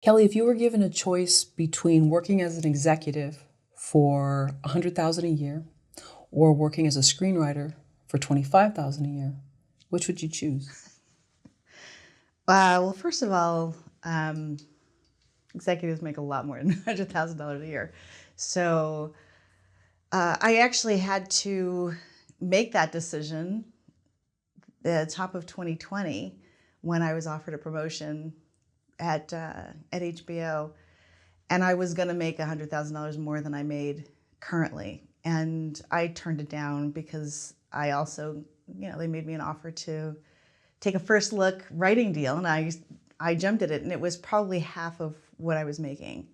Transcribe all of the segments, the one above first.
Kelly, if you were given a choice between working as an executive for $100,000 a year or working as a screenwriter for $25,000 a year, which would you choose? Well, first of all, executives make a lot more than $100,000 a year. So I actually had to make that decision at the top of 2020 when I was offered a promotion at HBO, and I was going to make $100,000 more than I made currently. And I turned it down because I also, they made me an offer to take a first look writing deal, and I jumped at it, and it was probably half of what I was making.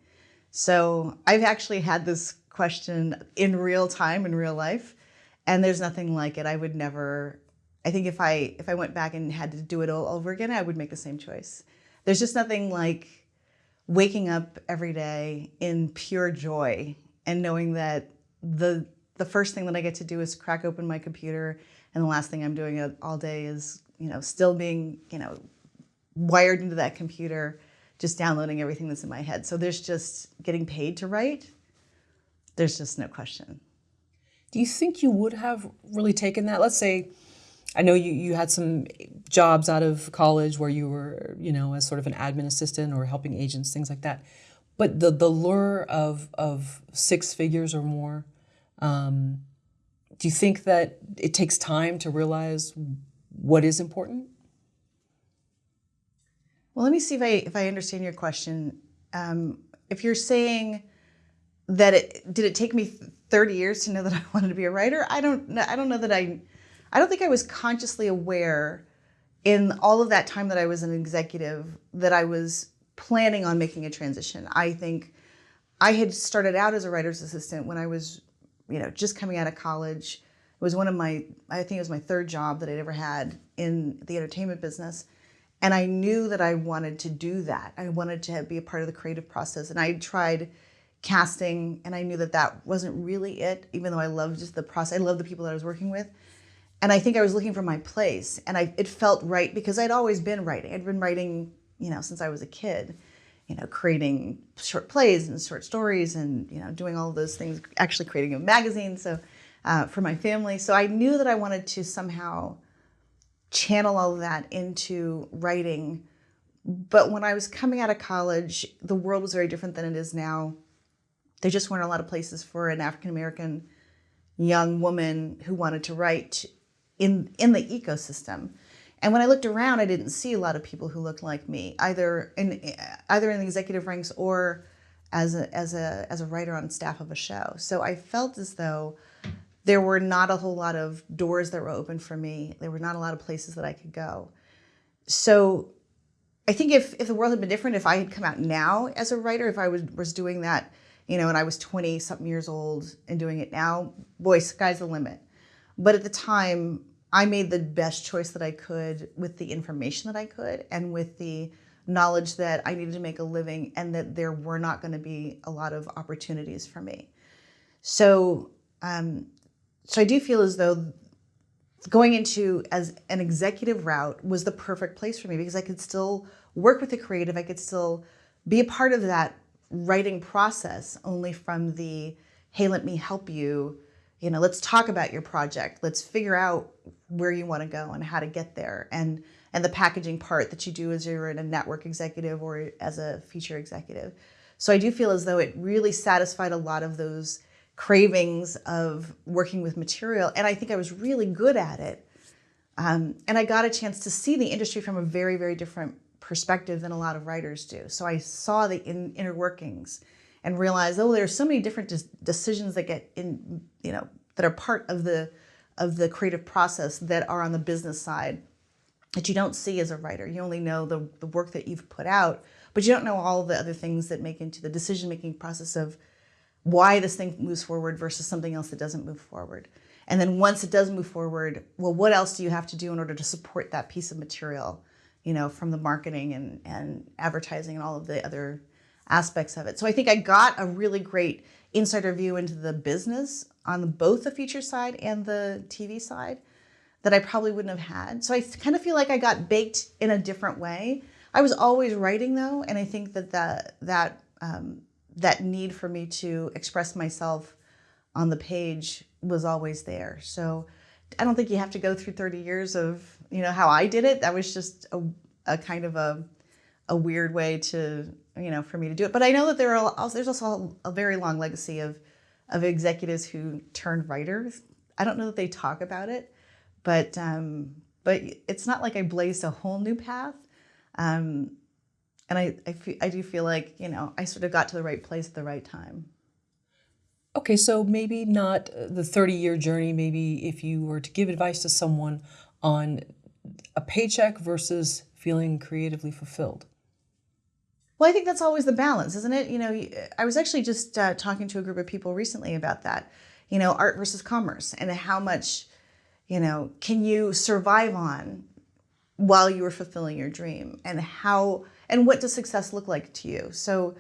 So I've actually had this question in real time, in real life, and there's nothing like it. I think if I went back and had to do it all over again, I would make the same choice. There's just nothing like waking up every day in pure joy and knowing that the first thing that I get to do is crack open my computer, and the last thing I'm doing all day is, still being, wired into that computer, just downloading everything that's in my head. So there's just getting paid to write. There's just no question. Do you think you would have really taken that? Let's say, I know you had some jobs out of college where you were, as sort of an admin assistant or helping agents, things like that. But the lure of six figures or more, do you think that it takes time to realize what is important? Well, let me see if I understand your question. If you're saying that did it take me 30 years to know that I wanted to be a writer? I don't know that I don't think I was consciously aware in all of that time that I was an executive that I was planning on making a transition. I think I had started out as a writer's assistant when I was, just coming out of college. It was I think it was my third job that I'd ever had in the entertainment business. And I knew that I wanted to do that. I wanted to be a part of the creative process. And I tried casting, and I knew that that wasn't really it, even though I loved just the process. I loved the people that I was working with. And I think I was looking for my place. And it felt right because I'd always been writing. I'd been writing, since I was a kid, creating short plays and short stories and, doing all of those things, actually creating a magazine for my family. So I knew that I wanted to somehow channel all of that into writing. But when I was coming out of college, the world was very different than it is now. There just weren't a lot of places for an African-American young woman who wanted to write in the ecosystem. And when I looked around, I didn't see a lot of people who looked like me, either in the executive ranks or as a writer on staff of a show. So I felt as though there were not a whole lot of doors that were open for me. There were not a lot of places that I could go. So I think if the world had been different, if I had come out now as a writer, if I was doing that, and I was 20-something years old and doing it now, boy, sky's the limit. But at the time, I made the best choice that I could with the information that I could and with the knowledge that I needed to make a living and that there were not going to be a lot of opportunities for me. So I do feel as though going into as an executive route was the perfect place for me because I could still work with the creative. I could still be a part of that writing process, only from the, hey, let me help you. Let's talk about your project. Let's figure out where you want to go and how to get there. And the packaging part that you do as you're in a network executive or as a feature executive. So I do feel as though it really satisfied a lot of those cravings of working with material. And I think I was really good at it. And I got a chance to see the industry from a very, very different perspective than a lot of writers do. So I saw the inner workings and realized, there's so many different decisions that get in, that are part of the creative process that are on the business side that you don't see as a writer. You only know the work that you've put out, but you don't know all the other things that make into the decision-making process of why this thing moves forward versus something else that doesn't move forward. And then once it does move forward, well, what else do you have to do in order to support that piece of material, from the marketing and advertising and all of the other aspects of it. So I think I got a really great insider view into the business on both the feature side and the TV side that I probably wouldn't have had. So I kind of feel like I got baked in a different way. I was always writing though, and I think that need for me to express myself on the page was always there. So I don't think you have to go through 30 years of, how I did it. That was just a kind of a weird way to, for me to do it. But I know that there's also a very long legacy of executives who turned writers. I don't know that they talk about it, but it's not like I blazed a whole new path. And I do feel like, I sort of got to the right place at the right time. Okay, so maybe not the 30-year journey, maybe if you were to give advice to someone on a paycheck versus feeling creatively fulfilled. Well, I think that's always the balance, isn't it? I was actually just talking to a group of people recently about that, art versus commerce, and how much, can you survive on while you were fulfilling your dream, and what does success look like to you? So,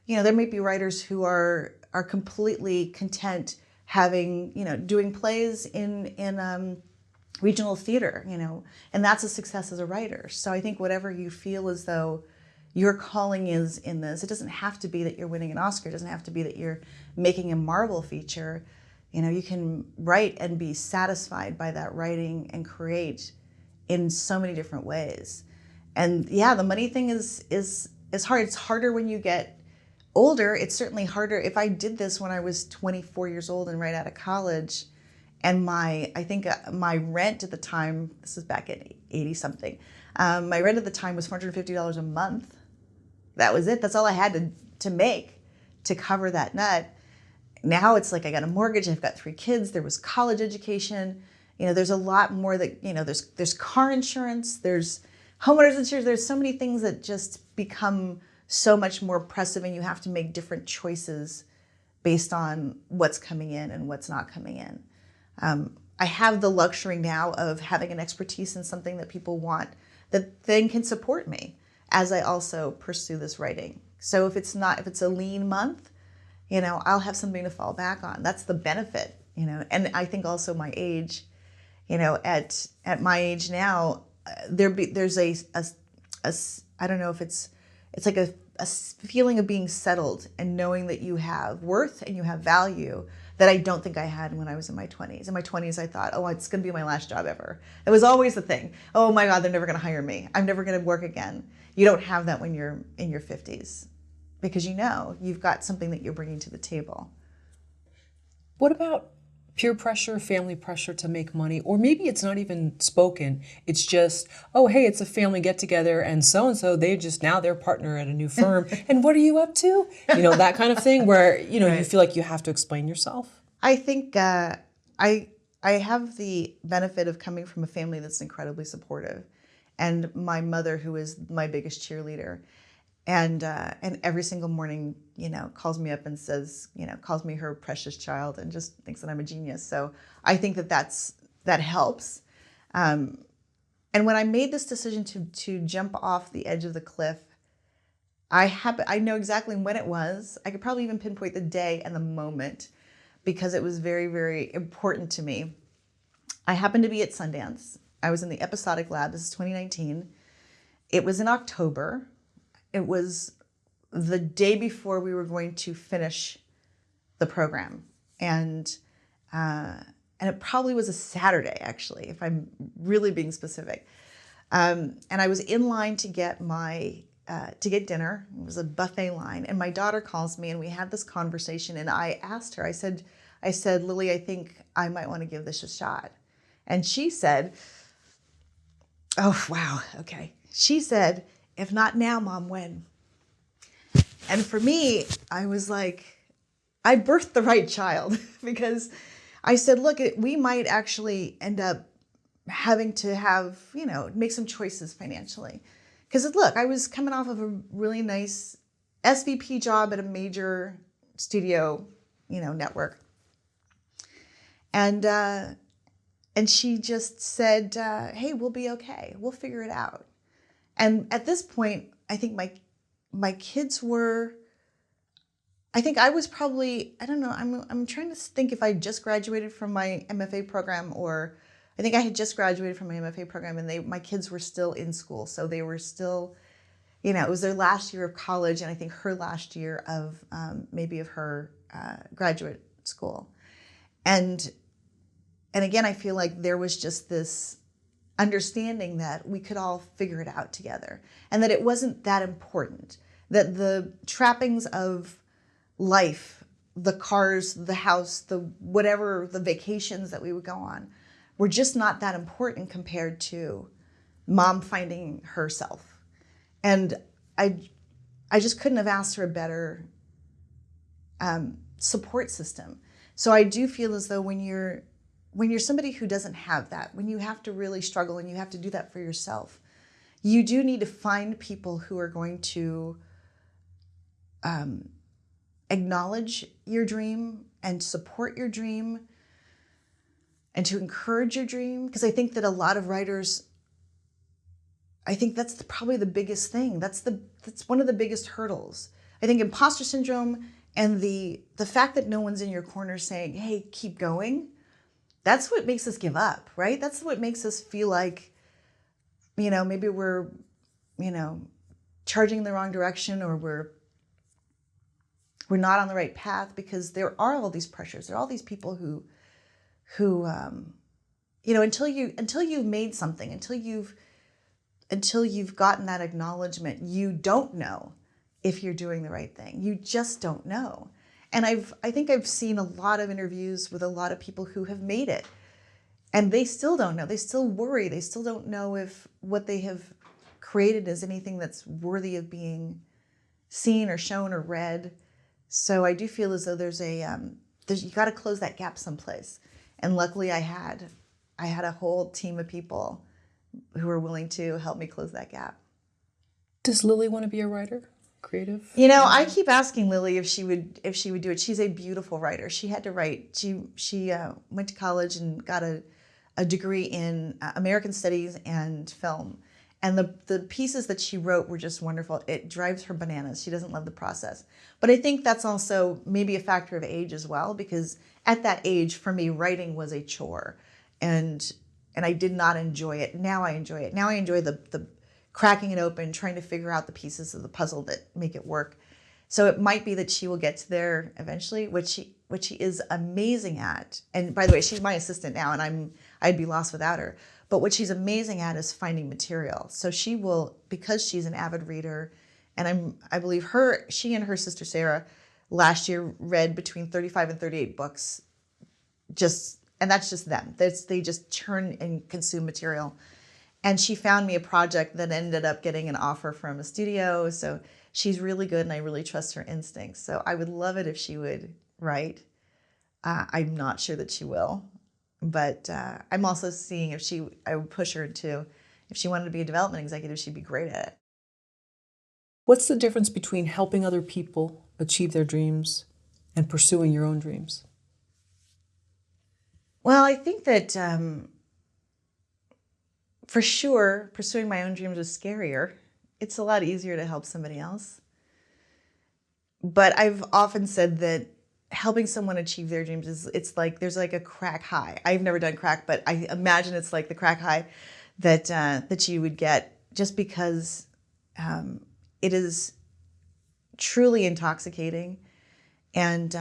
there may be writers who are completely content having, doing plays in regional theater, and that's a success as a writer. So I think whatever you feel as though your calling is in this, it doesn't have to be that you're winning an Oscar. It doesn't have to be that you're making a Marvel feature. You can write and be satisfied by that writing and create in so many different ways. And yeah, the money thing is hard. It's harder when you get older. It's certainly harder. If I did this when I was 24 years old and right out of college, and I think my rent at the time, this is back at 80 something, my rent at the time was $450 a month. That was it. That's all I had to make to cover that nut. Now it's like I got a mortgage. I've got 3 kids. There was college education. There's a lot more that, there's car insurance, there's homeowners insurance. There's so many things that just become so much more pressing, and you have to make different choices based on what's coming in and what's not coming in. I have the luxury now of having an expertise in something that people want that then can support me as I also pursue this writing. So if it's a lean month, I'll have something to fall back on. That's the benefit, and I think also my age, at my age now, there's a I don't know if it's like a feeling of being settled and knowing that you have worth and you have value that I don't think I had when I was in my 20s. In my 20s, I thought, oh, it's going to be my last job ever. It was always the thing. Oh my God, they're never going to hire me. I'm never going to work again. You don't have that when you're in your 50s because you've got something that you're bringing to the table. What about peer pressure, family pressure to make money? Or maybe it's not even spoken. It's just, oh, hey, it's a family get together and so, now they're partner at a new firm. And what are you up to? That kind of thing where, right. You feel like you have to explain yourself. I think I have the benefit of coming from a family that's incredibly supportive. And my mother, who is my biggest cheerleader, and every single morning, calls me up and says, calls me her precious child and just thinks that I'm a genius. So I think that helps. And when I made this decision to jump off the edge of the cliff, I know exactly when it was. I could probably even pinpoint the day and the moment because it was very, very important to me. I happened to be at Sundance. I was in the Episodic Lab. This is 2019. It was in October. It was the day before we were going to finish the program. And it probably was a Saturday, actually, if I'm really being specific. And I was in line to get dinner. It was a buffet line. And my daughter calls me and we had this conversation. And I asked her, I said, Lily, I think I might want to give this a shot. And she said, oh, wow, okay. She said, if not now, Mom, when? And for me, I was like, I birthed the right child because I said, look, we might actually end up having to make some choices financially. Because look, I was coming off of a really nice SVP job at a major studio, network. And she just said, hey, we'll be okay. We'll figure it out. And at this point, I think my kids were, I think I was probably, I don't know, I'm trying to think if I just graduated from my MFA program, or I think I had just graduated from my MFA program and my kids were still in school. So they were still it was their last year of college, and I think her last year of maybe of her graduate school. And again, I feel like there was just this understanding that we could all figure it out together, and that it wasn't that important, that the trappings of life, the cars, the house, the whatever, the vacations that we would go on, were just not that important compared to mom finding herself. And I just couldn't have asked for a better support system. So I do feel as though when you're somebody who doesn't have that, when you have to really struggle and you have to do that for yourself, you do need to find people who are going to acknowledge your dream and support your dream and to encourage your dream. Because I think that a lot of writers, I think that's probably the biggest thing. That's one of the biggest hurdles. I think imposter syndrome and the fact that no one's in your corner saying, hey, keep going, that's what makes us give up, right? That's what makes us feel like, maybe we're, charging in the wrong direction, or we're not on the right path, because there are all these pressures. There are all these people who until you've made something, until you've gotten that acknowledgement, you don't know if you're doing the right thing. You just don't know. And I think I've seen a lot of interviews with a lot of people who have made it, and they still don't know. They still worry. They still don't know if what they have created is anything that's worthy of being seen or shown or read. So I do feel as though you got to close that gap someplace. And luckily I had a whole team of people who were willing to help me close that gap. Does Lily want to be a writer? Creative? I keep asking Lily if she would do it. She's a beautiful writer. She had to write. She went to college and got a degree in American Studies and film. And the pieces that she wrote were just wonderful. It drives her bananas. She doesn't love the process. But I think that's also maybe a factor of age as well, because at that age, for me, writing was a chore. And I did not enjoy it. Now I enjoy it. Now I enjoy the cracking it open, trying to figure out the pieces of the puzzle that make it work. So it might be that she will get to there eventually, which she is amazing at. And by the way, she's my assistant now, and I'd be lost without her. But what she's amazing at is finding material. So she will, because she's an avid reader, and I believe she and her sister Sarah last year read between 35 and 38 books. And that's just them. They just churn and consume material. And she found me a project that ended up getting an offer from a studio. So she's really good, and I really trust her instincts. So I would love it if she would write. I'm not sure that she will. But I'm also seeing I would push her to, if she wanted to be a development executive, she'd be great at it. What's the difference between helping other people achieve their dreams and pursuing your own dreams? Well, I think that for sure, pursuing my own dreams is scarier. It's a lot easier to help somebody else. But I've often said that helping someone achieve their dreams it's like there's like a crack high. I've never done crack, but I imagine it's like the crack high that you would get, just because it is truly intoxicating, and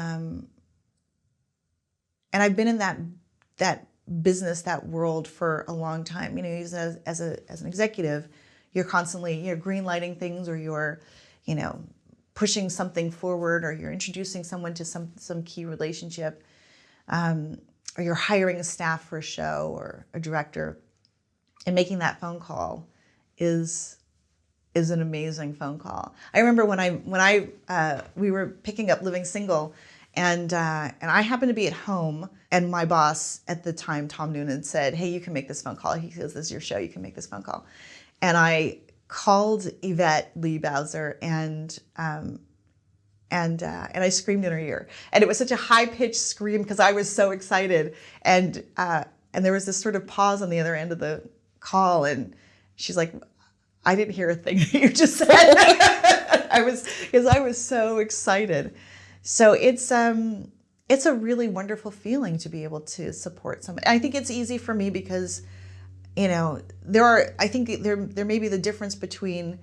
I've been in that business, that world for a long time. Even as an executive, you're constantly greenlighting things, or you're pushing something forward, or you're introducing someone to some key relationship, or you're hiring a staff for a show or a director, and making that phone call is an amazing phone call. I remember when we were picking up Living Single, and I happened to be at home, and my boss at the time, Tom Noonan, said, "Hey, you can make this phone call." He says, "This is your show. You can make this phone call." And I called Yvette Lee Bowser, and I screamed in her ear, and it was such a high-pitched scream because I was so excited, and there was this sort of pause on the other end of the call, and she's like, "I didn't hear a thing that you just said." I was so excited. So it's a really wonderful feeling to be able to support somebody. I think it's easy for me because I think there may be the difference between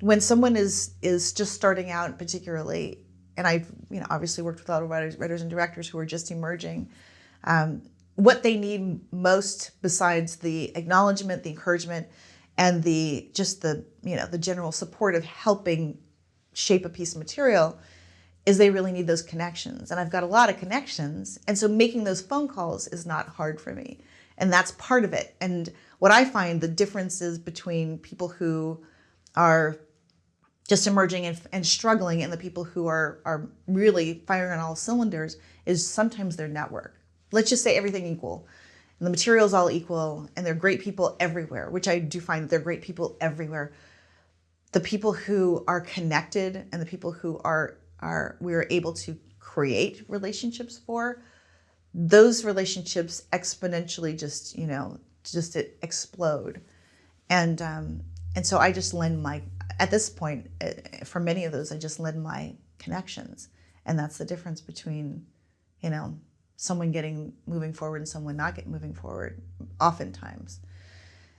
when someone is just starting out, particularly, and I've obviously worked with a lot of writers and directors who are just emerging, what they need most, besides the acknowledgement, the encouragement, and the general support of helping shape a piece of material, is they really need those connections. And I've got a lot of connections, and so making those phone calls is not hard for me, and that's part of it. And what I find the differences between people who are just emerging and struggling and the people who are really firing on all cylinders is sometimes their network. Let's just say everything equal, and the material's all equal, and they're great people everywhere, which I do find that they're great people everywhere. The people who are connected and the people who we are able to create relationships for, those relationships exponentially just explode. And so I just lend at this point, for many of those, I just lend my connections. And that's the difference between, someone moving forward and someone not moving forward, oftentimes.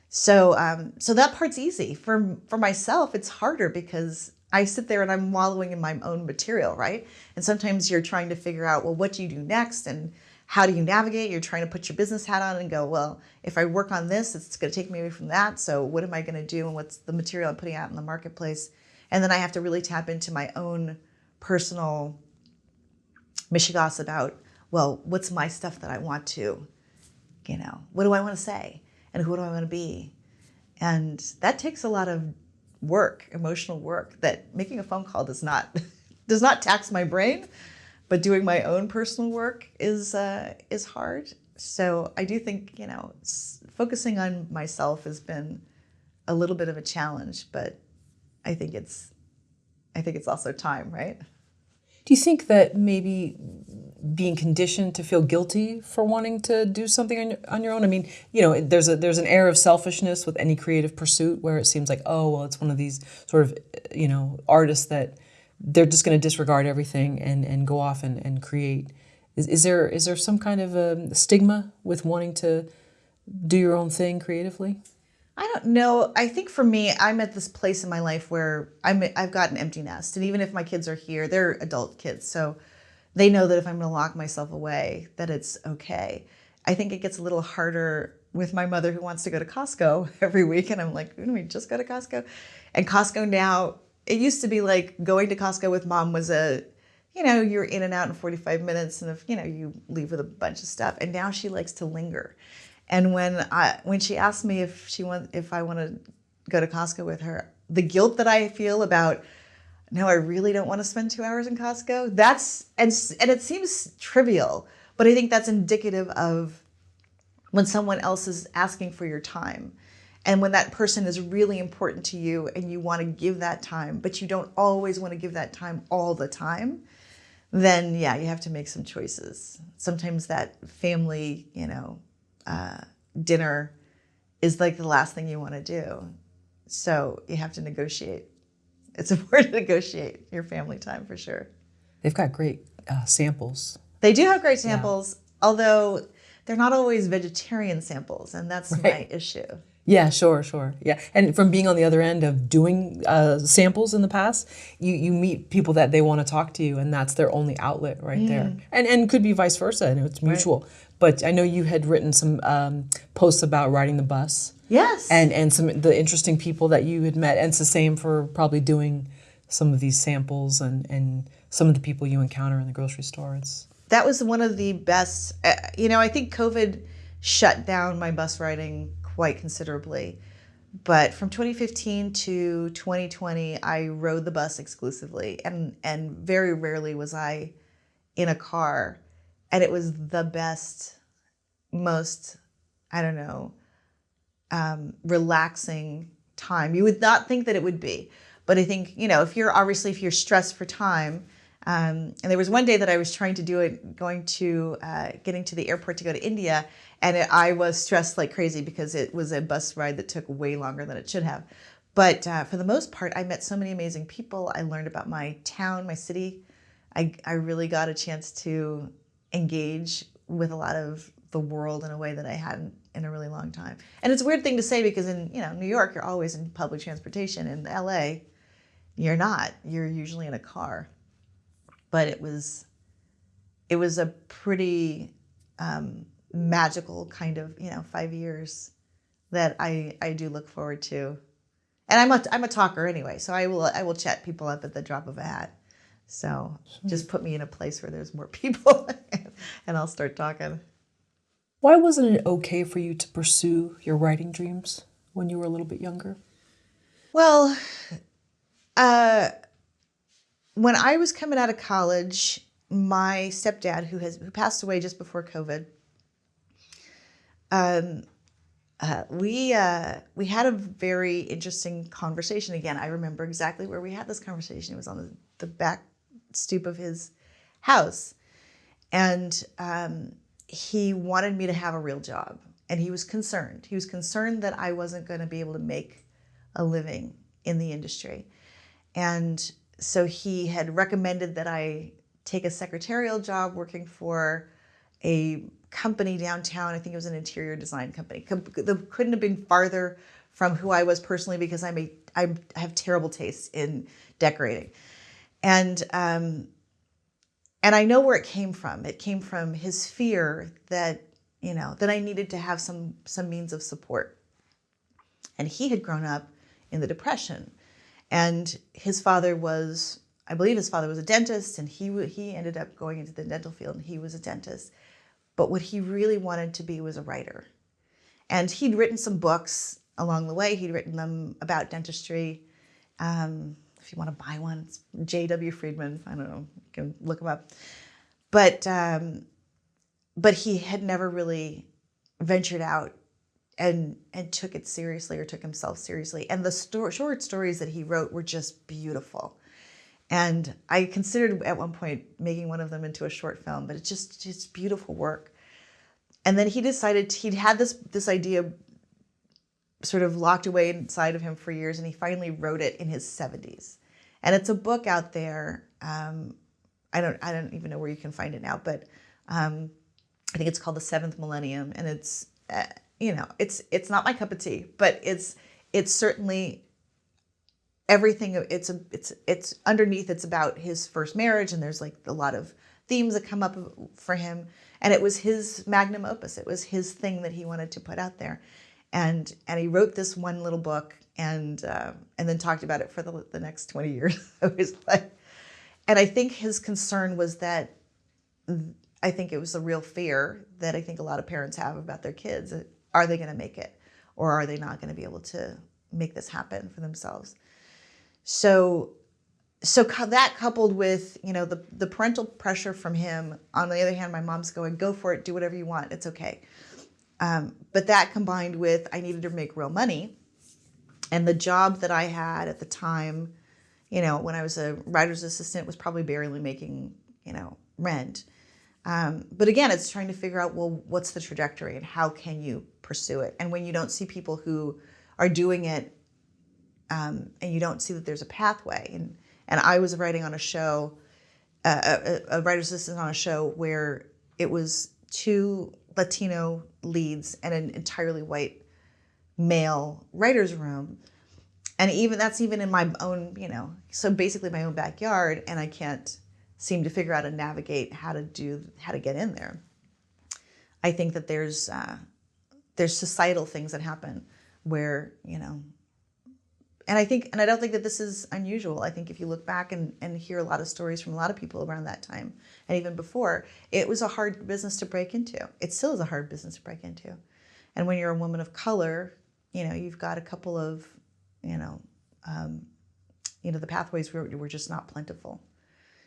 So that part's easy. For myself, it's harder because I sit there and I'm wallowing in my own material, right? And sometimes you're trying to figure out, well, what do you do next? And how do you navigate? You're trying to put your business hat on and go, well, if I work on this, it's going to take me away from that. So what am I going to do? And what's the material I'm putting out in the marketplace? And then I have to really tap into my own personal mishigas about, well, what's my stuff that I want to, what do I want to say? And who do I want to be? And that takes a lot of work, emotional work, that making a phone call does not tax my brain, but doing my own personal work is hard. So I do think, focusing on myself has been a little bit of a challenge, but I think it's also time, right? Do you think that maybe being conditioned to feel guilty for wanting to do something on your own? I mean, there's an air of selfishness with any creative pursuit where it seems like, oh, well, it's one of these sort of, artists that they're just going to disregard everything and go off and create. Is there some kind of a stigma with wanting to do your own thing creatively? I don't know. I think for me, I'm at this place in my life where I've got an empty nest. And even if my kids are here, they're adult kids. So they know that if I'm going to lock myself away, that it's okay. I think it gets a little harder with my mother, who wants to go to Costco every week. And I'm like, didn't we just go to Costco? And Costco now, it used to be like going to Costco with mom was you're in and out in 45 minutes. And if, you leave with a bunch of stuff. And now she likes to linger. And when she asked me if I want to go to Costco with her, the guilt that I feel about, no, I really don't want to spend 2 hours in Costco. And it seems trivial, but I think that's indicative of when someone else is asking for your time. And when that person is really important to you and you want to give that time, but you don't always want to give that time all the time, then yeah, you have to make some choices. Sometimes that family, dinner is like the last thing you want to do. So you have to negotiate. It's important to negotiate your family time for sure. They've got great samples. They do have great samples, although they're not always vegetarian samples, and that's my issue. Yeah, sure. Yeah, and from being on the other end of doing samples in the past, you meet people that they want to talk to you, and that's their only outlet right there. And could be vice versa, and it's mutual. Right. But I know you had written some posts about riding the bus. Yes. And some the interesting people that you had met, and it's the same for probably doing some of these samples and some of the people you encounter in the grocery store. That was one of the best. I think COVID shut down my bus riding quite considerably. But from 2015 to 2020, I rode the bus exclusively. And very rarely was I in a car. And it was the best, most, relaxing time. You would not think that it would be. But I think, if you're stressed for time, and there was one day that I was trying to do it, getting to the airport to go to India, and I was stressed like crazy because it was a bus ride that took way longer than it should have. But for the most part, I met so many amazing people. I learned about my town, my city. I really got a chance to engage with a lot of the world in a way that I hadn't in a really long time. And it's a weird thing to say because in New York, you're always in public transportation. In LA, you're not. You're usually in a car. But it was a pretty magical kind of 5 years that I do look forward to. And I'm a talker anyway, so I will chat people up at the drop of a hat. So just put me in a place where there's more people and I'll start talking. Why wasn't it okay for you to pursue your writing dreams when you were a little bit younger? Well, when I was coming out of college, my stepdad, who passed away just before COVID, we had a very interesting conversation. Again, I remember exactly where we had this conversation. It was on the back stoop of his house. And he wanted me to have a real job. And he was concerned. He was concerned that I wasn't going to be able to make a living in the industry. And so he had recommended that I take a secretarial job working for a company downtown. I think it was an interior design company. That couldn't have been farther from who I was personally, because I have terrible taste in decorating. And I know where it came from. It came from his fear that I needed to have some means of support. And he had grown up in the Depression, and I believe his father was a dentist, and he ended up going into the dental field, and he was a dentist. But what he really wanted to be was a writer. And he'd written some books along the way. He'd written them about dentistry. If you want to buy one, it's J.W. Friedman. I don't know, you can look him up. But he had never really ventured out and took it seriously, or took himself seriously. And the short stories that he wrote were just beautiful. And I considered at one point making one of them into a short film, but it's just beautiful work. And then he decided he'd had this idea sort of locked away inside of him for years, and he finally wrote it in his 70s. And it's a book out there. I don't even know where you can find it now, but I think it's called The Seventh Millennium, and it's it's not my cup of tea, but it's certainly everything. It's underneath. It's about his first marriage, and there's like a lot of themes that come up for him. And it was his magnum opus. It was his thing that he wanted to put out there, and he wrote this one little book, and then talked about it for the next 20 years of his life. And I think his concern was that, I think it was a real fear that I think a lot of parents have about their kids. Are they going to make it, or are they not going to be able to make this happen for themselves? So that, coupled with the parental pressure from him. On the other hand, my mom's going, "Go for it, do whatever you want, it's okay." But that combined with, I needed to make real money, and the job that I had at the time, when I was a writer's assistant, was probably barely making rent. But again, it's trying to figure out, well, what's the trajectory and how can you pursue it? And when you don't see people who are doing it, and you don't see that there's a pathway. And I was writing on a show, a writer's assistant on a show where it was 2 Latino leads and an entirely white male writer's room. And that's even in my own, so basically my own backyard, and I can't seem to figure out and navigate how to get in there. I think that there's societal things that happen where, and I don't think that this is unusual. I think if you look back and hear a lot of stories from a lot of people around that time, and even before, it was a hard business to break into. It still is a hard business to break into. And when you're a woman of color, you've got a couple of, the pathways were just not plentiful.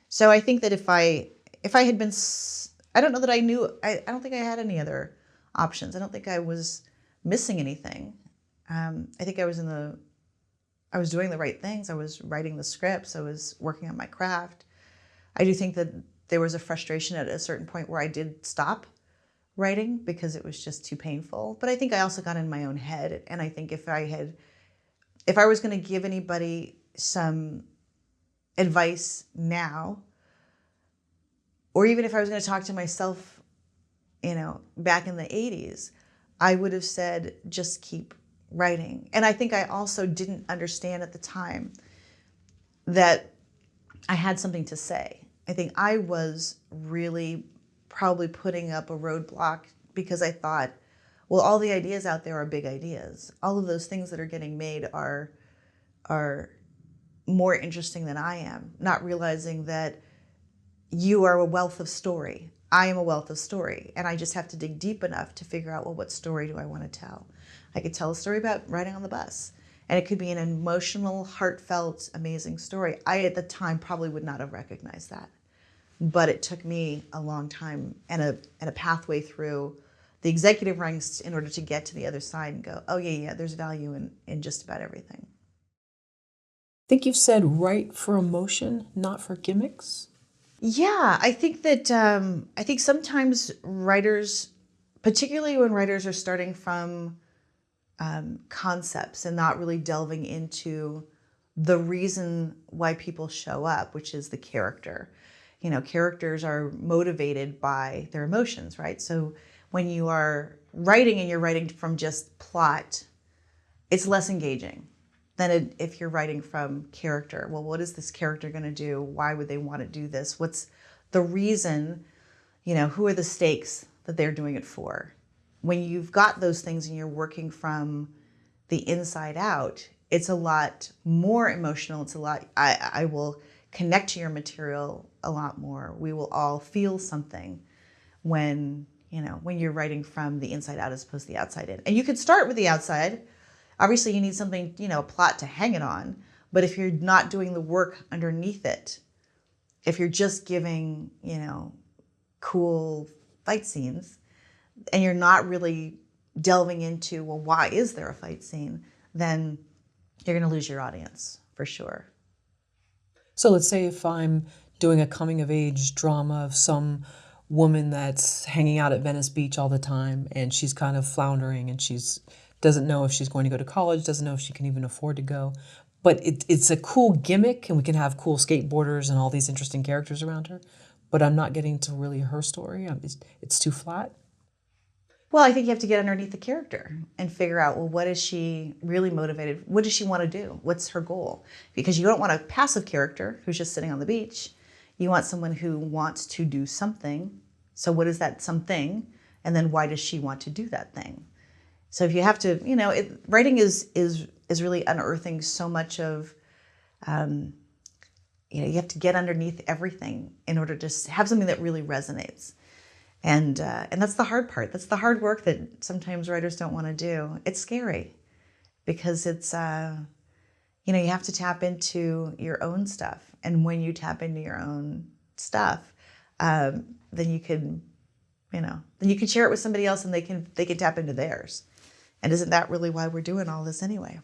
So I think that if I had been, I don't know that I knew, I don't think I had any other options. I don't think I was missing anything. I think I was doing the right things. I was writing the scripts. I was working on my craft. I do think that there was a frustration at a certain point where I did stop writing because it was just too painful. But I think I also got in my own head. And I think if I was going to give anybody some advice now, or even if I was going to talk to myself, back in the 80s, I would have said, just keep writing. And I think I also didn't understand at the time that I had something to say. I think I was really probably putting up a roadblock because I thought, well, all the ideas out there are big ideas. All of those things that are getting made are more interesting than I am, not realizing that you are a wealth of story. I am a wealth of story, and I just have to dig deep enough to figure out, well, what story do I want to tell? I could tell a story about riding on the bus, and it could be an emotional, heartfelt, amazing story. I, at the time, probably would not have recognized that, but it took me a long time and a pathway through the executive ranks in order to get to the other side and go, oh, yeah, there's value in just about everything. I think you've said write for emotion, not for gimmicks. Yeah, I think that I think sometimes writers, particularly when writers are starting from concepts and not really delving into the reason why people show up, which is the character. You know, characters are motivated by their emotions, right? So when you are writing and you're writing from just plot, it's less engaging than if you're writing from character. Well, what is this character going to do? Why would they want to do this? What's the reason? You know, who are the stakes that they're doing it for? When you've got those things and you're working from the inside out, it's a lot more emotional. It's a lot, I will connect to your material a lot more. We will all feel something when, you know, when you're writing from the inside out as opposed to the outside in. And you could start with the outside. Obviously, you need something, you know, a plot to hang it on. But if you're not doing the work underneath it, if you're just giving, you know, cool fight scenes, and you're not really delving into, well, why is there a fight scene, then you're going to lose your audience for sure. So let's say if I'm doing a coming of age drama of some woman that's hanging out at Venice Beach all the time and she's kind of floundering and she's doesn't know if she's going to go to college, doesn't know if she can even afford to go. But it's a cool gimmick and we can have cool skateboarders and all these interesting characters around her. But I'm not getting to really her story. It's too flat. Well, I think you have to get underneath the character and figure out, well, what is she really motivated? What does she want to do? What's her goal? Because you don't want a passive character who's just sitting on the beach. You want someone who wants to do something. So what is that something? And then why does she want to do that thing? So if you have to, you know, writing is really unearthing so much of, you know, you have to get underneath everything in order to have something that really resonates. And that's the hard part. That's the hard work that sometimes writers don't want to do. It's scary because it's, you know, you have to tap into your own stuff. And when you tap into your own stuff, then you can, you know, then you can share it with somebody else and they can tap into theirs. And isn't that really why we're doing all this anyway?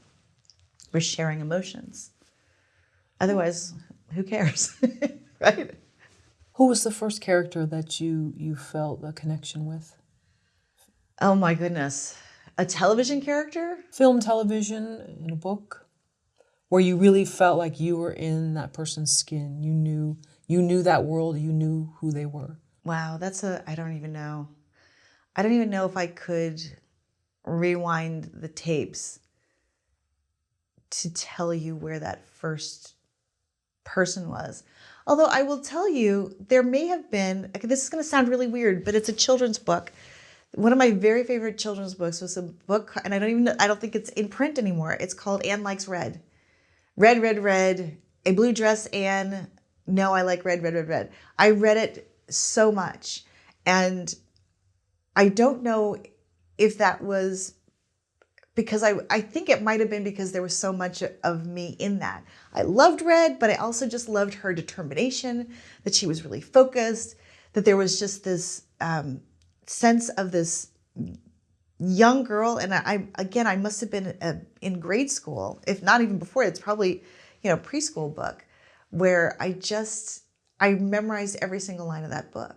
We're sharing emotions. Otherwise, who cares, right? Who was the first character that you felt a connection with? Oh my goodness. A television character? Film, television, in a book? Where you really felt like you were in that person's skin. You knew that world, you knew who they were. Wow, I don't even know. I don't even know if I could rewind the tapes to tell you where that first person was. Although I will tell you, there may have been, this is going to sound really weird, but it's a children's book. One of my very favorite children's books was a book, and I don't think it's in print anymore. It's called Anne Likes Red. Red, red, red, a blue dress, Anne. No, I like red, red, red, red. I read it so much. And I don't know if that was because I think it might have been because there was so much of me in that. I loved Red, but I also just loved her determination, that she was really focused, that there was just this sense of this young girl. And I must have been in grade school, if not even before. It's probably, you know, preschool book where I memorized every single line of that book.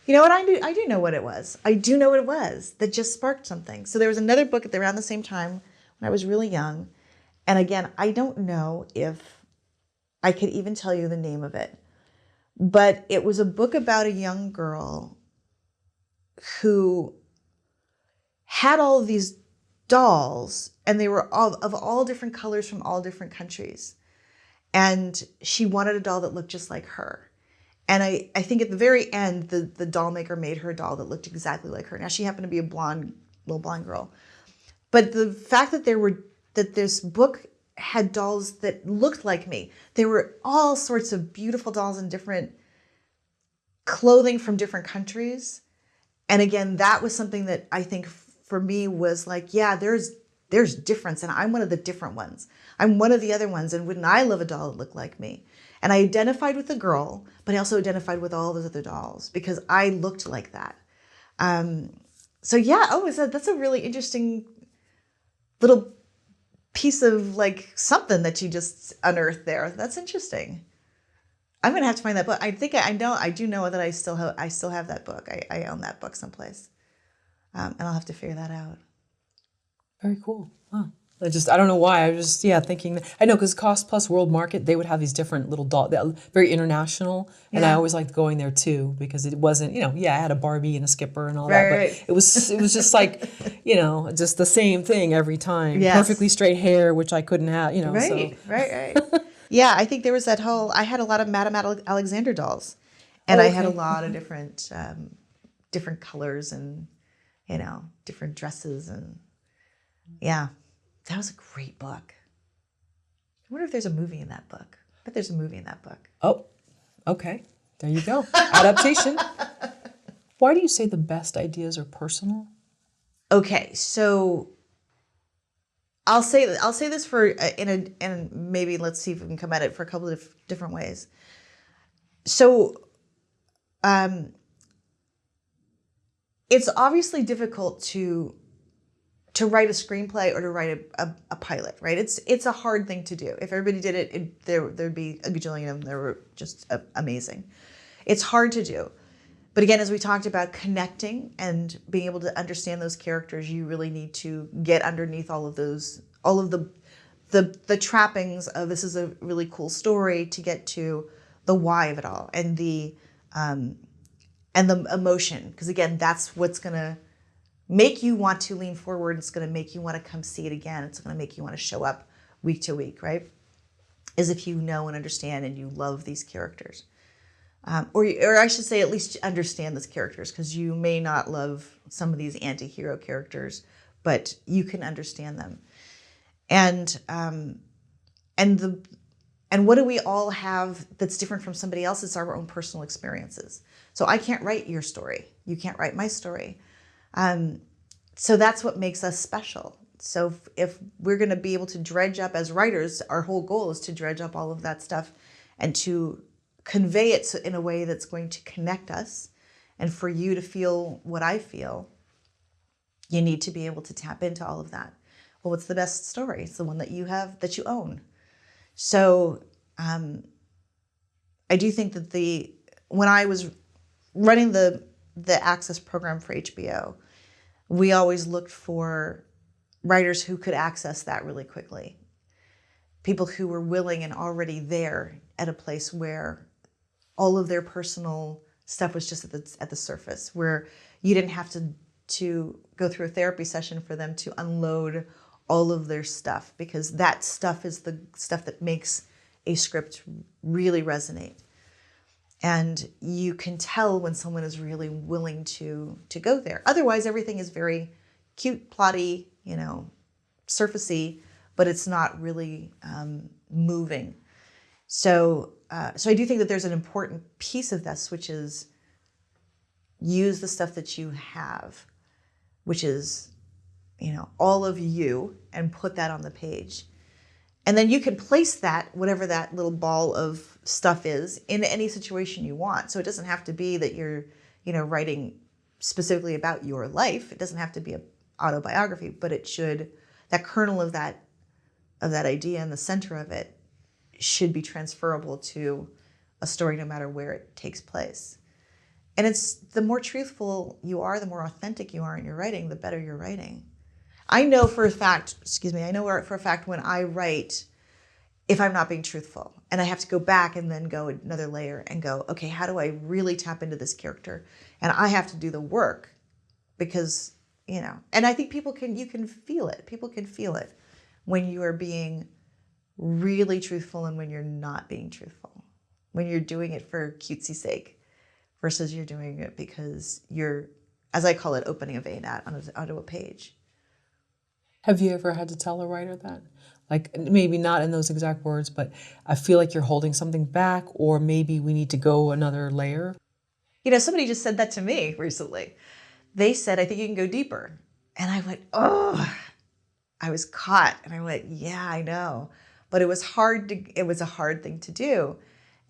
You know what? I do know what it was. I do know what it was that just sparked something. So there was another book at around the same time when I was really young. And again, I don't know if I could even tell you the name of it. But it was a book about a young girl who had all of these dolls, and they were all of all different colors from all different countries. And she wanted a doll that looked just like her. And I think at the very end, the doll maker made her a doll that looked exactly like her. Now, she happened to be a little blonde girl. But the fact that this book had dolls that looked like me, there were all sorts of beautiful dolls in different clothing from different countries. And again, that was something that I think for me was like, yeah, there's difference, and I'm one of the different ones. I'm one of the other ones, and wouldn't I love a doll that looked like me? And I identified with the girl, but I also identified with all those other dolls because I looked like that. So yeah, that's a really interesting little piece of like something that you just unearthed there. That's interesting. I'm gonna have to find that book. I think I do know that I still have that book. I own that book someplace, and I'll have to figure that out. Very cool. Wow. I don't know why. I was just, thinking. I know because Cost Plus World Market, they would have these different little dolls, very international. And I always liked going there too because it wasn't, I had a Barbie and a Skipper and all that. But it was just like, just the same thing every time. Yes. Perfectly straight hair, which I couldn't have, Right, so. right. Yeah, I think there was I had a lot of Madame Alexander dolls. And I had a lot of different colors and, different dresses and, yeah. That was a great book. I wonder if there's a movie in that book. I bet there's a movie in that book. Oh, okay. There you go. Adaptation. Why do you say the best ideas are personal? Okay, so I'll say this for and maybe let's see if we can come at it for a couple of different ways. So, it's obviously difficult to write a screenplay or to write a pilot, right? It's a hard thing to do. If everybody did it, there'd be a gajillion of them. They were just amazing. It's hard to do. But again, as we talked about connecting and being able to understand those characters, you really need to get underneath all of the trappings of this is a really cool story to get to the why of it all and the emotion. Because again, that's what's gonna make you want to lean forward. It's going to make you want to come see it again. It's going to make you want to show up week to week, right? As if you know and understand and you love these characters. Or I should say at least understand these characters because you may not love some of these anti-hero characters, but you can understand them. And what do we all have that's different from somebody else? It's our own personal experiences. So I can't write your story. You can't write my story. So that's what makes us special. So if we're going to be able to dredge up as writers, our whole goal is to dredge up all of that stuff and to convey it in a way that's going to connect us. And for you to feel what I feel, you need to be able to tap into all of that. Well, what's the best story? It's the one that you have, that you own. So I do think that when I was running the Access program for HBO, we always looked for writers who could access that really quickly. People who were willing and already there at a place where all of their personal stuff was just at the surface, where you didn't have to go through a therapy session for them to unload all of their stuff, because that stuff is the stuff that makes a script really resonate. And you can tell when someone is really willing to go there. Otherwise, everything is very cute, plotty, surfacey, but it's not really moving. So I do think that there's an important piece of this, which is use the stuff that you have, which is, all of you, and put that on the page. And then you can place that, whatever that little ball of stuff is, in any situation you want. So it doesn't have to be that you're, writing specifically about your life. It doesn't have to be an autobiography, but it should, that kernel of that idea in the center of it should be transferable to a story no matter where it takes place. And it's the more truthful you are, the more authentic you are in your writing, the better you're writing. I know for a fact when I write, if I'm not being truthful, and I have to go back and then go another layer and go, okay, how do I really tap into this character? And I have to do the work because, and I think you can feel it. People can feel it when you are being really truthful and when you're not being truthful, when you're doing it for cutesy sake versus you're doing it because you're, as I call it, opening a vein onto a page. Have you ever had to tell a writer that? Like, maybe not in those exact words, but I feel like you're holding something back, or maybe we need to go another layer? Somebody just said that to me recently. They said, I think you can go deeper. And I went, oh, I was caught. And I went, yeah, I know. But it was a hard thing to do.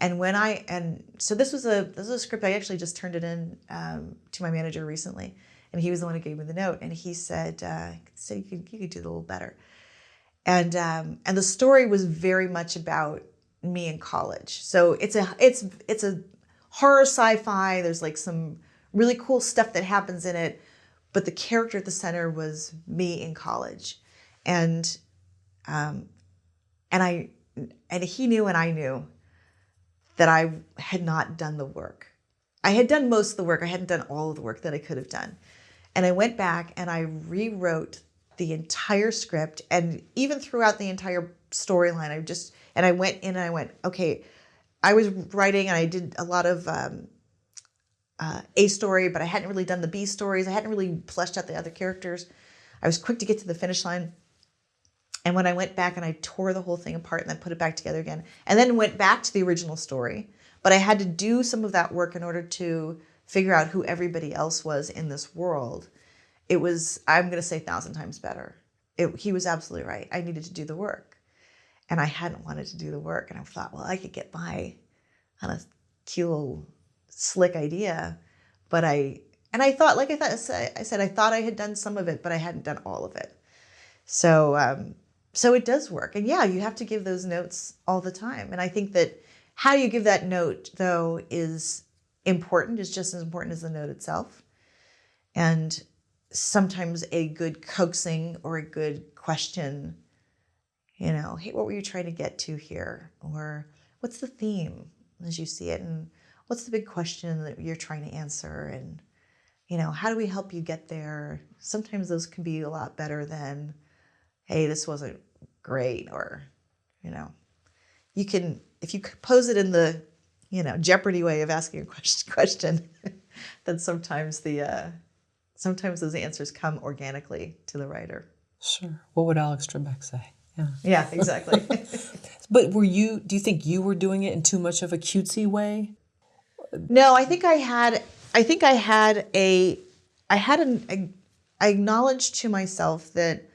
And so this was a script. I actually just turned it in to my manager recently. And he was the one who gave me the note. And he said, so you could do it a little better. And the story was very much about me in college. So it's a horror sci-fi. There's like some really cool stuff that happens in it, but the character at the center was me in college, and he knew and I knew that I had not done the work. I had done most of the work. I hadn't done all of the work that I could have done, and I went back and I rewrote the entire script, and even throughout the entire storyline, I went in and I went, okay, I was writing and I did a lot of A story, but I hadn't really done the B stories. I hadn't really fleshed out the other characters. I was quick to get to the finish line. And when I went back and I tore the whole thing apart and then put it back together again, and then went back to the original story, but I had to do some of that work in order to figure out who everybody else was in this world. It was, I'm going to say 1,000 times better. He was absolutely right. I needed to do the work. And I hadn't wanted to do the work. And I thought, well, I could get by on a cute little slick idea. But I thought I thought I had done some of it, but I hadn't done all of it. So it does work. And yeah, you have to give those notes all the time. And I think that how you give that note, though, is just as important as the note itself. And sometimes a good coaxing or a good question, hey, what were you trying to get to here? Or what's the theme as you see it? And what's the big question that you're trying to answer? And, how do we help you get there? Sometimes those can be a lot better than, hey, this wasn't great. Or, you can, if you pose it in the, Jeopardy way of asking a question, then sometimes those answers come organically to the writer. Sure. What would Alex Trebek say? Yeah, exactly. But do you think you were doing it in too much of a cutesy way? No, I acknowledged to myself that,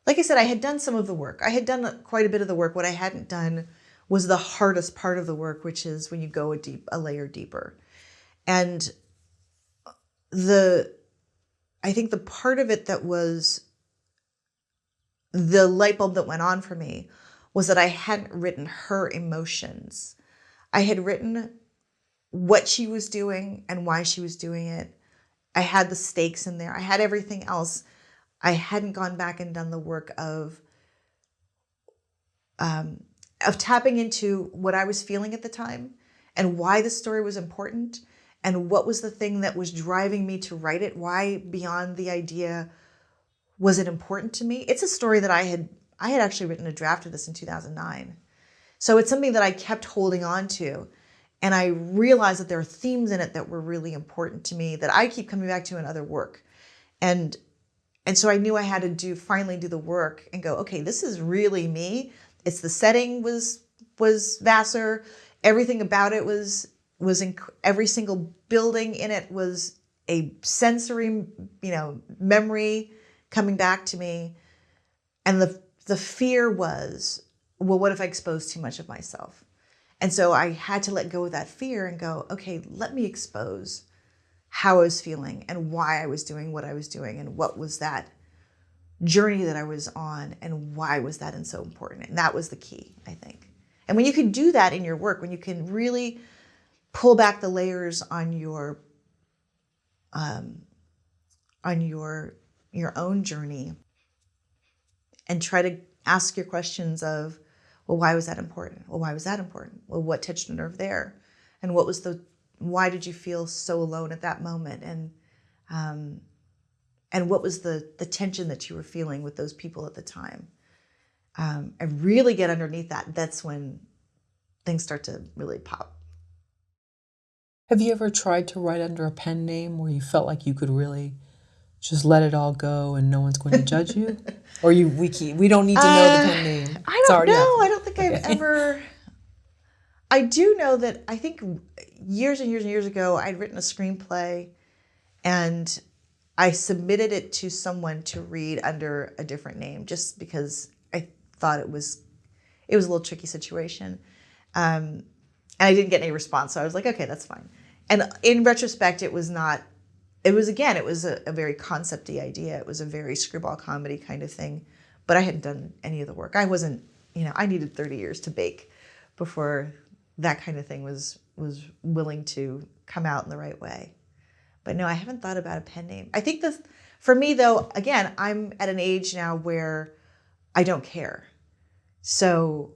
like I said, I had done some of the work. I had done quite a bit of the work. What I hadn't done was the hardest part of the work, which is when you go a layer deeper. And I think the part of it that was the light bulb that went on for me was that I hadn't written her emotions. I had written what she was doing and why she was doing it. I had the stakes in there. I had everything else. I hadn't gone back and done the work of tapping into what I was feeling at the time and why the story was important and what was the thing that was driving me to write it. Why, beyond the idea, was it important to me? It's a story that I had actually written a draft of this in 2009. So it's something that I kept holding on to. And I realized that there are themes in it that were really important to me that I keep coming back to in other work. And so I knew I had to finally do the work and go, okay, this is really me. It's the setting was Vassar. Everything about it was every single building in it was a sensory, memory coming back to me. And the fear was, well, what if I expose too much of myself? And so I had to let go of that fear and go, okay, let me expose how I was feeling and why I was doing what I was doing and what was that journey that I was on and why was that so important. And that was the key, I think. And when you can do that in your work, when you can really pull back the layers on your own journey and try to ask your questions of, well, why was that important? Well, why was that important? Well, what touched a nerve there? And why did you feel so alone at that moment? And what was the tension that you were feeling with those people at the time? I really get underneath that, that's when things start to really pop. Have you ever tried to write under a pen name where you felt like you could really just let it all go and no one's going to judge you? Or we don't need to know the pen name? I don't know. I don't think I've ever... I do know that I think years and years and years ago, I'd written a screenplay and I submitted it to someone to read under a different name just because I thought it was a little tricky situation. And I didn't get any response. So I was like, okay, that's fine. And in retrospect, it was a very concept-y idea. It was a very screwball comedy kind of thing. But I hadn't done any of the work. I wasn't, I needed 30 years to bake before that kind of thing was willing to come out in the right way. But no, I haven't thought about a pen name. I think for me though, again, I'm at an age now where I don't care. So,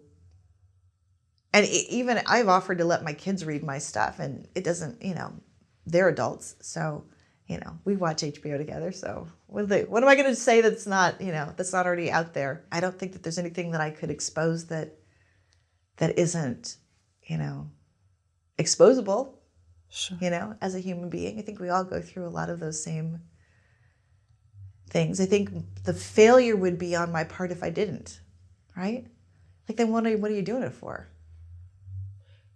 and even I've offered to let my kids read my stuff and it doesn't, they're adults. So, we watch HBO together. So what am I going to say that's not, that's not already out there? I don't think that there's anything that I could expose that isn't, exposable, sure. As a human being. I think we all go through a lot of those same things. I think the failure would be on my part if I didn't, right? Like, then what are you doing it for?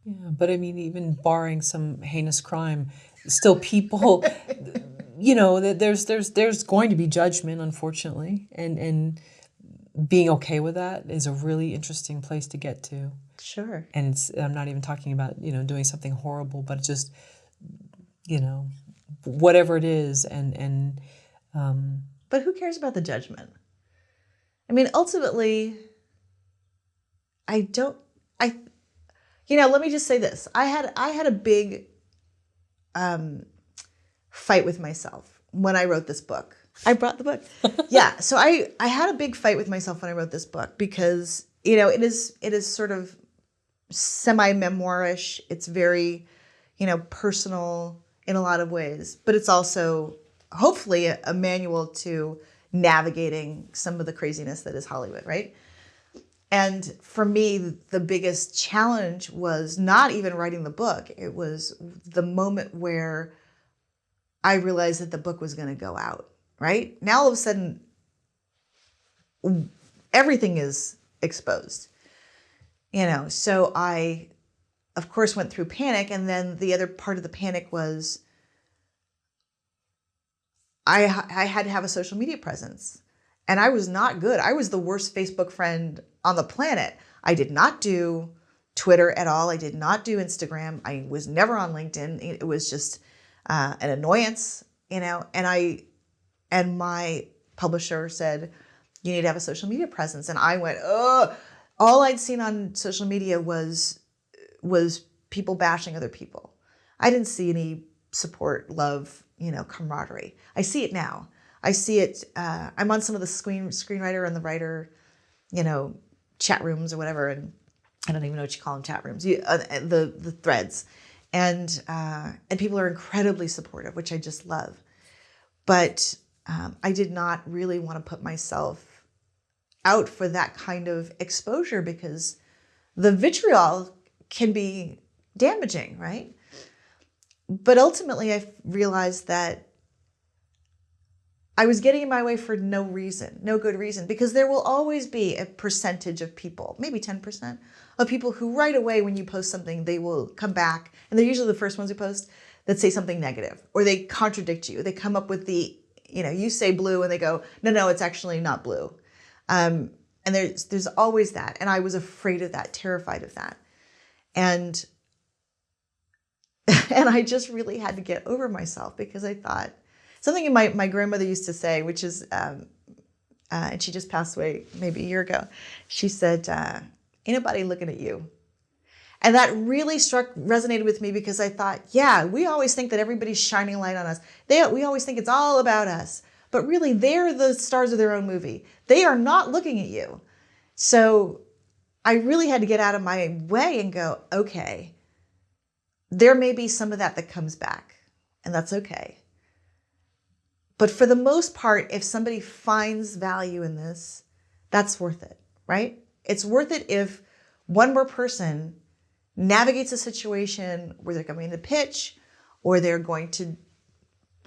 Yeah, but I mean, even barring some heinous crime, still people, there's going to be judgment, unfortunately, and being okay with that is a really interesting place to get to. Sure. And I'm not even talking about, doing something horrible, but just, whatever it is. But who cares about the judgment? I mean, ultimately, let me just say this. I had a big fight with myself when I wrote this book. I brought the book. Yeah. So I had a big fight with myself when I wrote this book because, it is sort of semi-memoirish. It's very, personal in a lot of ways, but it's also hopefully a manual to navigating some of the craziness that is Hollywood, right? And for me, the biggest challenge was not even writing the book. It was the moment where I realized that the book was going to go out, right? Now all of a sudden, everything is exposed. So I, of course, went through panic. And then the other part of the panic was I had to have a social media presence. And I was not good. I was the worst Facebook friend on the planet. I did not do Twitter at all. I did not do Instagram. I was never on LinkedIn. It was just an annoyance, and my publisher said, you need to have a social media presence. And I went, oh, all I'd seen on social media was people bashing other people. I didn't see any support, love, camaraderie. I see it now. I see it. I'm on some of the screenwriter and the writer, chat rooms or whatever, and I don't even know what you call them, chat rooms. The threads, and people are incredibly supportive, which I just love. But I did not really want to put myself out for that kind of exposure because the vitriol can be damaging, right? But ultimately, I realized that I was getting in my way for no good reason, because there will always be a percentage of people, maybe 10% of people who right away when you post something, they will come back, and they're usually the first ones who post, that say something negative, or they contradict you. They come up with you say blue, and they go, no, it's actually not blue. And there's always that. And I was afraid of that, terrified of that. And I just really had to get over myself, because I thought, something my grandmother used to say, which is, and she just passed away maybe a year ago. She said, ain't nobody looking at you. And that really resonated with me, because I thought, yeah, we always think that everybody's shining a light on us. We always think it's all about us. But really, they're the stars of their own movie. They are not looking at you. So I really had to get out of my way and go, okay, there may be some of that comes back, and that's okay. But for the most part, if somebody finds value in this, that's worth it, right? It's worth it if one more person navigates a situation where they're coming in to pitch, or they're going to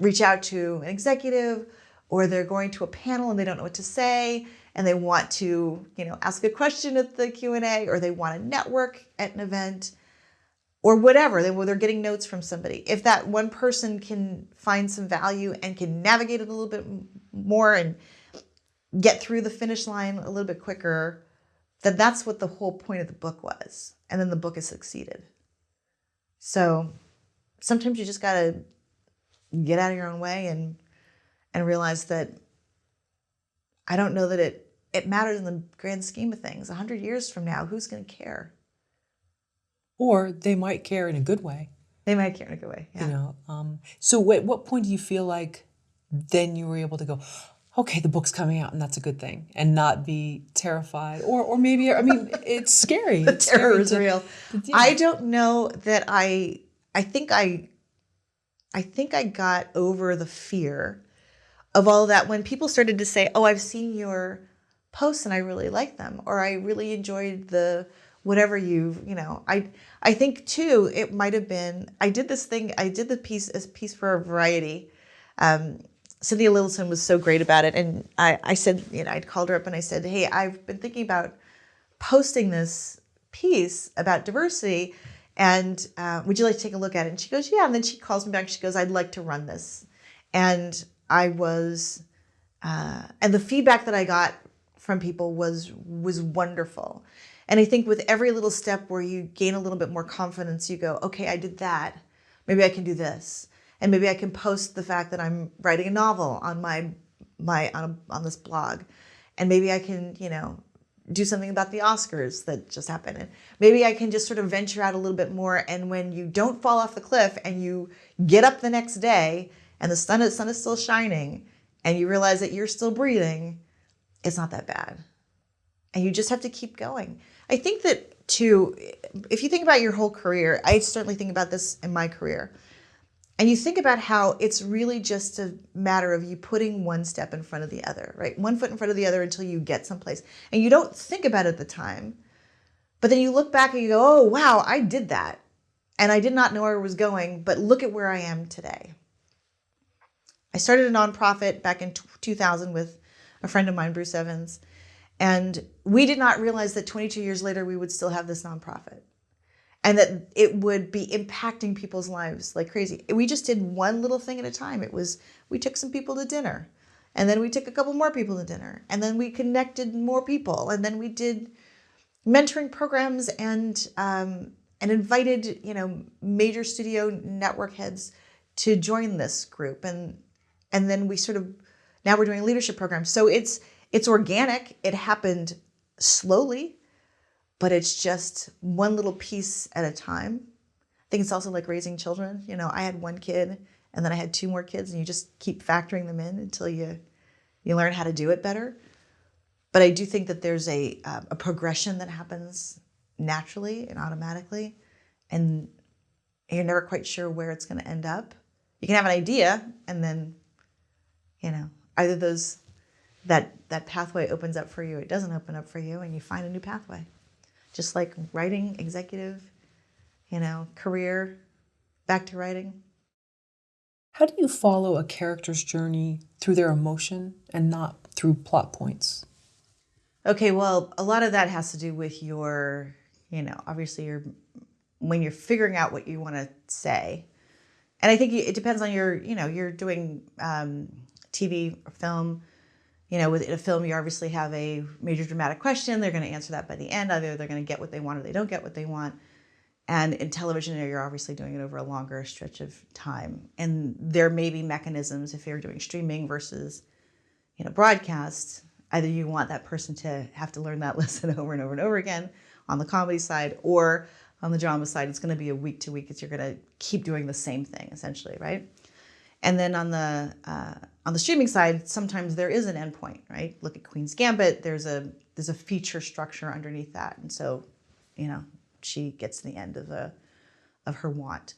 reach out to an executive, or they're going to a panel and they don't know what to say, and they want to, ask a question at the Q&A, or they want to network at an event, or whatever. They're getting notes from somebody. If that one person can find some value and can navigate it a little bit more and get through the finish line a little bit quicker, then that's what the whole point of the book was. And then the book has succeeded. So sometimes you just got to get out of your own way and realize that I don't know that it matters in the grand scheme of things. 100 years from now, who's going to care? Or they might care in a good way. They might care in a good way, yeah. So at what point do you feel like then you were able to go, okay, the book's coming out and that's a good thing, and not be terrified? Or maybe, it's scary. The It's terror scary is real. Yeah. I don't know that I think I got over the fear of all that when people started to say, oh, I've seen your posts and I really like them, or I really enjoyed the whatever I think too, it might have been, I did the piece for Variety. Cynthia Littleton was so great about it. And I said, I'd called her up and I said, hey, I've been thinking about posting this piece about diversity, and would you like to take a look at it? And she goes, yeah. And then she calls me back. She goes, I'd like to run this. And and the feedback that I got from people was wonderful. And I think with every little step where you gain a little bit more confidence, you go, okay, I did that. Maybe I can do this. And maybe I can post the fact that I'm writing a novel on on this blog. And maybe I can, do something about the Oscars that just happened. And maybe I can just sort of venture out a little bit more. And when you don't fall off the cliff and you get up the next day and the sun is still shining and you realize that you're still breathing, it's not that bad. And you just have to keep going. I think that too, if you think about your whole career, I certainly think about this in my career, and you think about how it's really just a matter of you putting one step in front of the other, right? One foot in front of the other until you get someplace. And you don't think about it at the time, but then you look back and you go, oh, wow, I did that. And I did not know where I was going, but look at where I am today. I started a nonprofit back in 2000 with a friend of mine, Bruce Evans. And we did not realize that 22 years later, we would still have this nonprofit and that it would be impacting people's lives like crazy. We just did one little thing at a time. We took some people to dinner, and then we took a couple more people to dinner, and then we connected more people, and then we did mentoring programs and invited, major studio network heads to join this group. And then now we're doing a leadership program. So it's organic. It happened slowly, but it's just one little piece at a time. I think it's also like raising children. I had one kid and then I had two more kids, and you just keep factoring them in until you learn how to do it better. But I do think that there's a progression that happens naturally and automatically, and you're never quite sure where it's going to end up. You can have an idea, and then, either that pathway opens up for you, it doesn't open up for you, and you find a new pathway. Just like writing, executive, career, back to writing. How do you follow a character's journey through their emotion and not through plot points? Okay, well, a lot of that has to do with your, obviously when you're figuring out what you want to say. And I think it depends on you're doing TV or film. With a film, you obviously have a major dramatic question. They're going to answer that by the end. Either they're going to get what they want or they don't get what they want. And in television, you're obviously doing it over a longer stretch of time. And there may be mechanisms if you're doing streaming versus, broadcast. Either you want that person to have to learn that lesson over and over and over again on the comedy side, or on the drama side, it's going to be a week to week. You're going to keep doing the same thing essentially, right? And then on the streaming side, sometimes there is an endpoint, right? Look at Queen's Gambit. There's a feature structure underneath that, and so, she gets to the end of her want.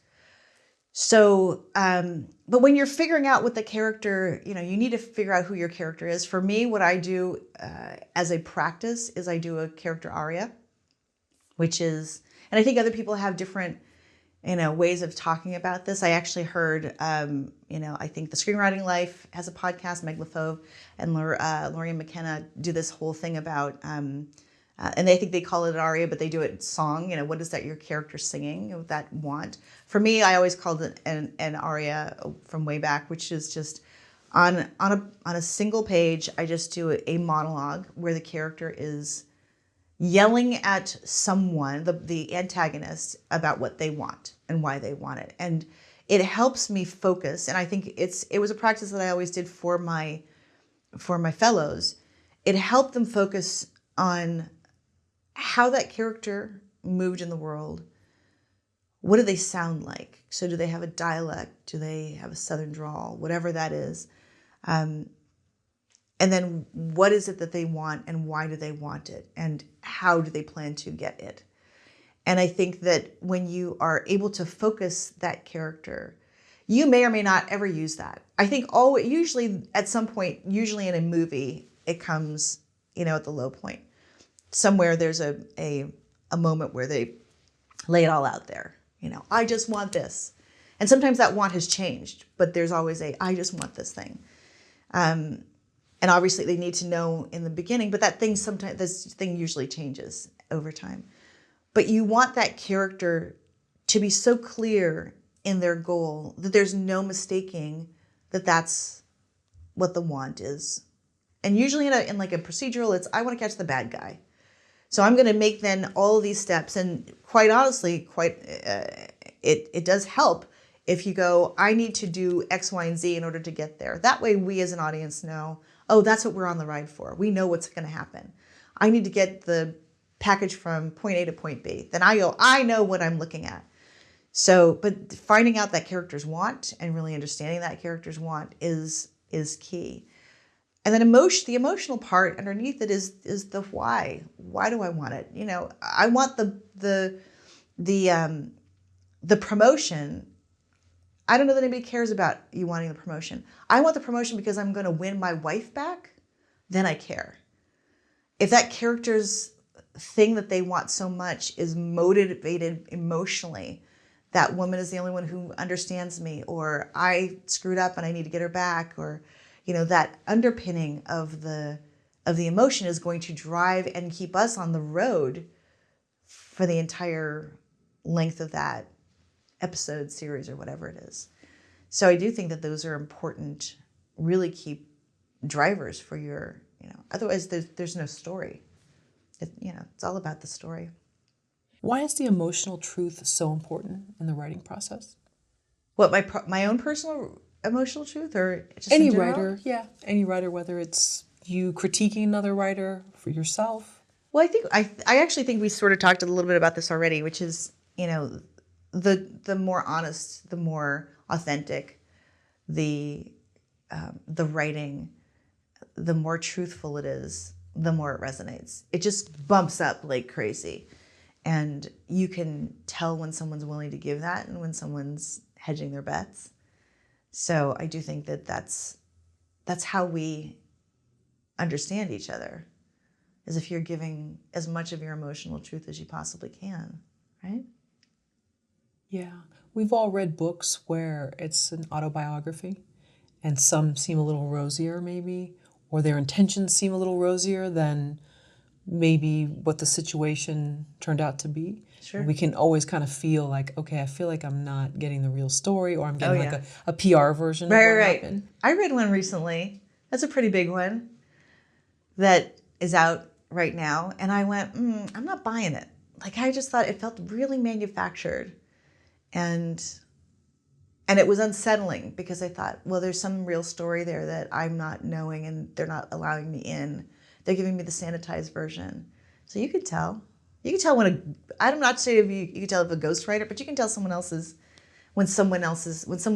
So, but when you're figuring out what the character, you need to figure out who your character is. For me, what I do as a practice is I do a character aria, which is, and I think other people have different, ways of talking about this. I actually heard, I think the Screenwriting Life has a podcast, Meg LaFauve and Lorraine McKenna do this whole thing about, and I think they call it an aria, but they do it song. What is that your character singing, that want? For me, I always called it an aria from way back, which is just on a single page. I just do a monologue where the character is yelling at someone, the antagonist, about what they want and why they want it. And it helps me focus. And I think it was a practice that I always did for my fellows. It helped them focus on how that character moved in the world. What do they sound like? So do they have a dialect? Do they have a Southern drawl? Whatever that is. And then what is it that they want and why do they want it? And how do they plan to get it? And I think that when you are able to focus that character, you may or may not ever use that. I think usually at some point, usually in a movie, it comes, at the low point. Somewhere there's a moment where they lay it all out there. I just want this. And sometimes that want has changed, but there's always I just want this thing. And obviously they need to know in the beginning, but this thing usually changes over time. But you want that character to be so clear in their goal that there's no mistaking that that's what the want is. And usually in like a procedural, it's I want to catch the bad guy. So I'm going to make then all of these steps. And quite honestly, it does help if you go, I need to do X, Y, and Z in order to get there. That way we as an audience know, oh, that's what we're on the ride for. We know what's going to happen. I need to get the package from point A to point B. Then I know what I'm looking at. So, but finding out that character's want and really understanding that character's want is key. And then the emotional part underneath it is the why. Why do I want it? I want the promotion. I don't know that anybody cares about you wanting the promotion. I want the promotion because I'm going to win my wife back. Then I care. If that character's thing that they want so much is motivated emotionally, that woman is the only one who understands me, or I screwed up and I need to get her back, or that underpinning of the emotion is going to drive and keep us on the road for the entire length of that episode, series, or whatever it is. So I do think that those are important, really key drivers for your, otherwise there's no story. It's all about the story. Why is the emotional truth so important in the writing process? What, my own personal emotional truth, or just any in general? writer? Yeah, any writer, whether it's you critiquing another writer for yourself. Well, I think I actually think we sort of talked a little bit about this already, which is, the more honest, the more authentic the writing, the more truthful it is, the more it resonates. It just bumps up like crazy. And you can tell when someone's willing to give that and when someone's hedging their bets. So I do think that that's how we understand each other, is if you're giving as much of your emotional truth as you possibly can, right? Yeah. We've all read books where it's an autobiography and some seem a little rosier maybe, or their intentions seem a little rosier than maybe what the situation turned out to be. Sure. We can always kind of feel like, okay, I feel like I'm not getting the real story, or I'm getting a PR version of what happened. I read one recently. That's a pretty big one that is out right now. And I went, I'm not buying it. Like, I just thought it felt really manufactured. And it was unsettling because I thought, well, there's some real story there that I'm not knowing and they're not allowing me in. They're giving me the sanitized version. So you could tell. You can tell I'm not saying if you can tell if a ghostwriter, but you can tell when someone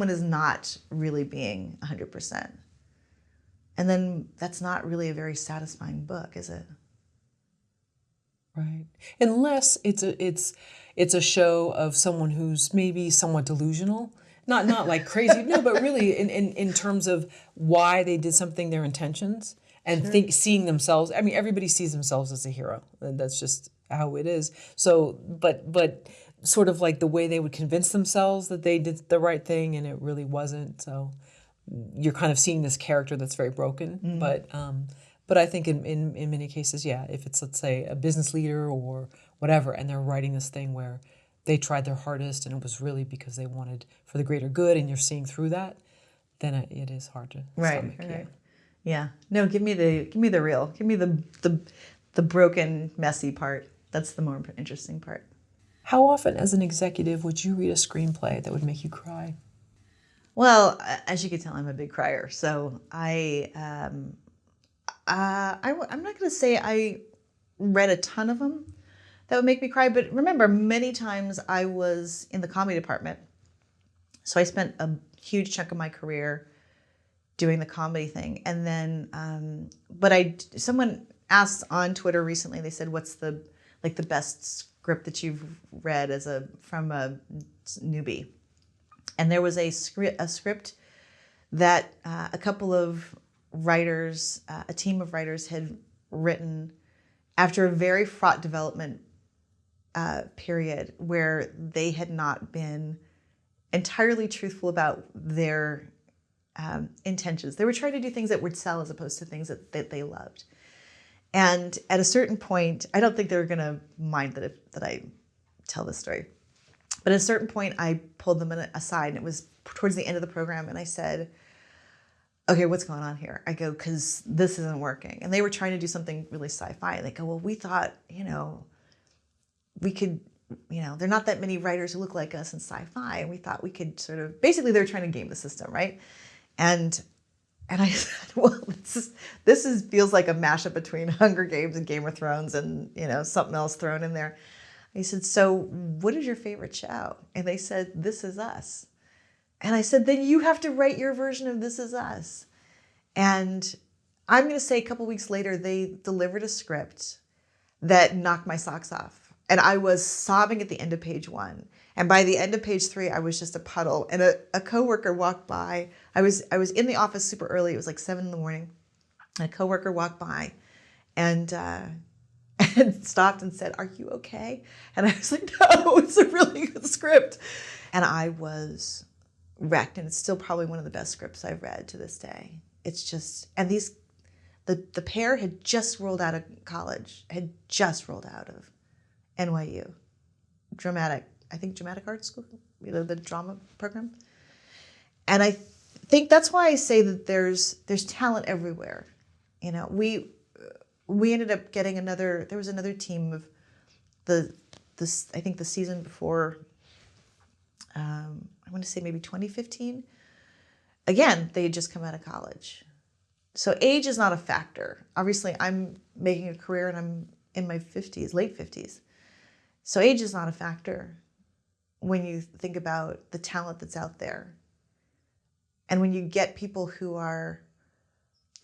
is not really being 100%. And then that's not really a very satisfying book, is it? Right. Unless it's a show of someone who's maybe somewhat delusional not like crazy, no, but really in terms of why they did something, their intentions, and seeing themselves. I mean, everybody sees themselves as a hero. And that's just how it is. So, but sort of like the way they would convince themselves that they did the right thing, and it really wasn't. So you're kind of seeing this character that's very broken. But I think in many cases, yeah, if it's, let's say, a business leader or whatever, and they're writing this thing where they tried their hardest and it was really because they wanted for the greater good, and you're seeing through that, then it is hard to stomach. Right. Yeah. No, give me the real. Give me the broken, messy part. That's the more interesting part. How often as an executive would you read a screenplay that would make you cry? Well, as you can tell, I'm a big crier. So I'm not going to say I read a ton of them that would make me cry, but remember, many times I was in the comedy department. So I spent a huge chunk of my career doing the comedy thing. And then, someone asked on Twitter recently, they said, what's the best script that you've read from a newbie? And there was a script that a couple of writers, a team of writers had written after a very fraught development period where they had not been entirely truthful about their intentions. They were trying to do things that would sell as opposed to things that they loved. And at a certain point, I don't think they were going to mind that I tell this story. But at a certain point, I pulled them aside, and it was towards the end of the program, and I said, okay, what's going on here? I go, because this isn't working. And they were trying to do something really sci-fi. And they go, well, we thought, we could, there are not that many writers who look like us in sci-fi. And we thought we could sort of, basically they were trying to game the system, right? And I said, well, this feels like a mashup between Hunger Games and Game of Thrones and, something else thrown in there. I said, so what is your favorite show? And they said, This Is Us. And I said, then you have to write your version of This Is Us. And I'm going to say a couple weeks later, they delivered a script that knocked my socks off. And I was sobbing at the end of page 1. And by the end of page 3, I was just a puddle. And a coworker walked by. I was in the office super early. It was like 7 in the morning. And a coworker walked by and stopped and said, are you okay? And I was like, no, it's a really good script. And I was wrecked, and it's still probably one of the best scripts I've read to this day. It's just, and the pair had just rolled out of college, had just rolled out of NYU, dramatic art school, the drama program. And I think that's why I say that there's talent everywhere. We ended up getting there was another team of I think the season before, I want to say maybe 2015. Again, they had just come out of college. So age is not a factor. Obviously, I'm making a career and I'm in my 50s, late 50s. So age is not a factor when you think about the talent that's out there. And when you get people who are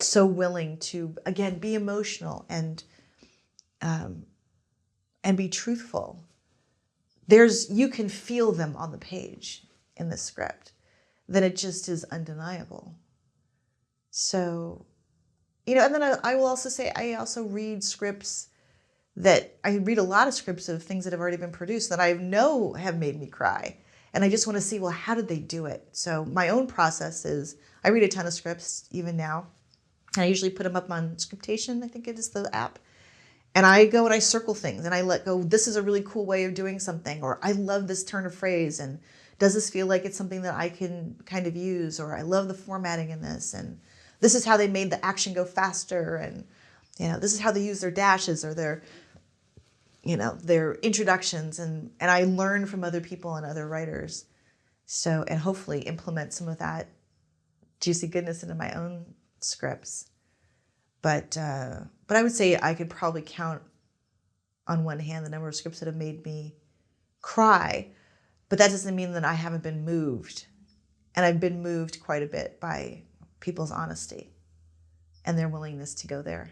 so willing to, again, be emotional and be truthful, you can feel them on the page in the script, then it just is undeniable. So, and then I will also say, I also read scripts I read a lot of scripts of things that have already been produced that I know have made me cry. And I just want to see, well, how did they do it? So my own process is, I read a ton of scripts even now. And I usually put them up on Scriptation, I think it is the app. And I go and I circle things and I let go, this is a really cool way of doing something, or I love this turn of phrase, and does this feel like it's something that I can kind of use, or I love the formatting in this, and this is how they made the action go faster, and this is how they use their dashes or their introductions, and I learn from other people and other writers. So, and hopefully implement some of that juicy goodness into my own scripts. But I would say I could probably count on one hand the number of scripts that have made me cry, but that doesn't mean that I haven't been moved. And I've been moved quite a bit by people's honesty and their willingness to go there.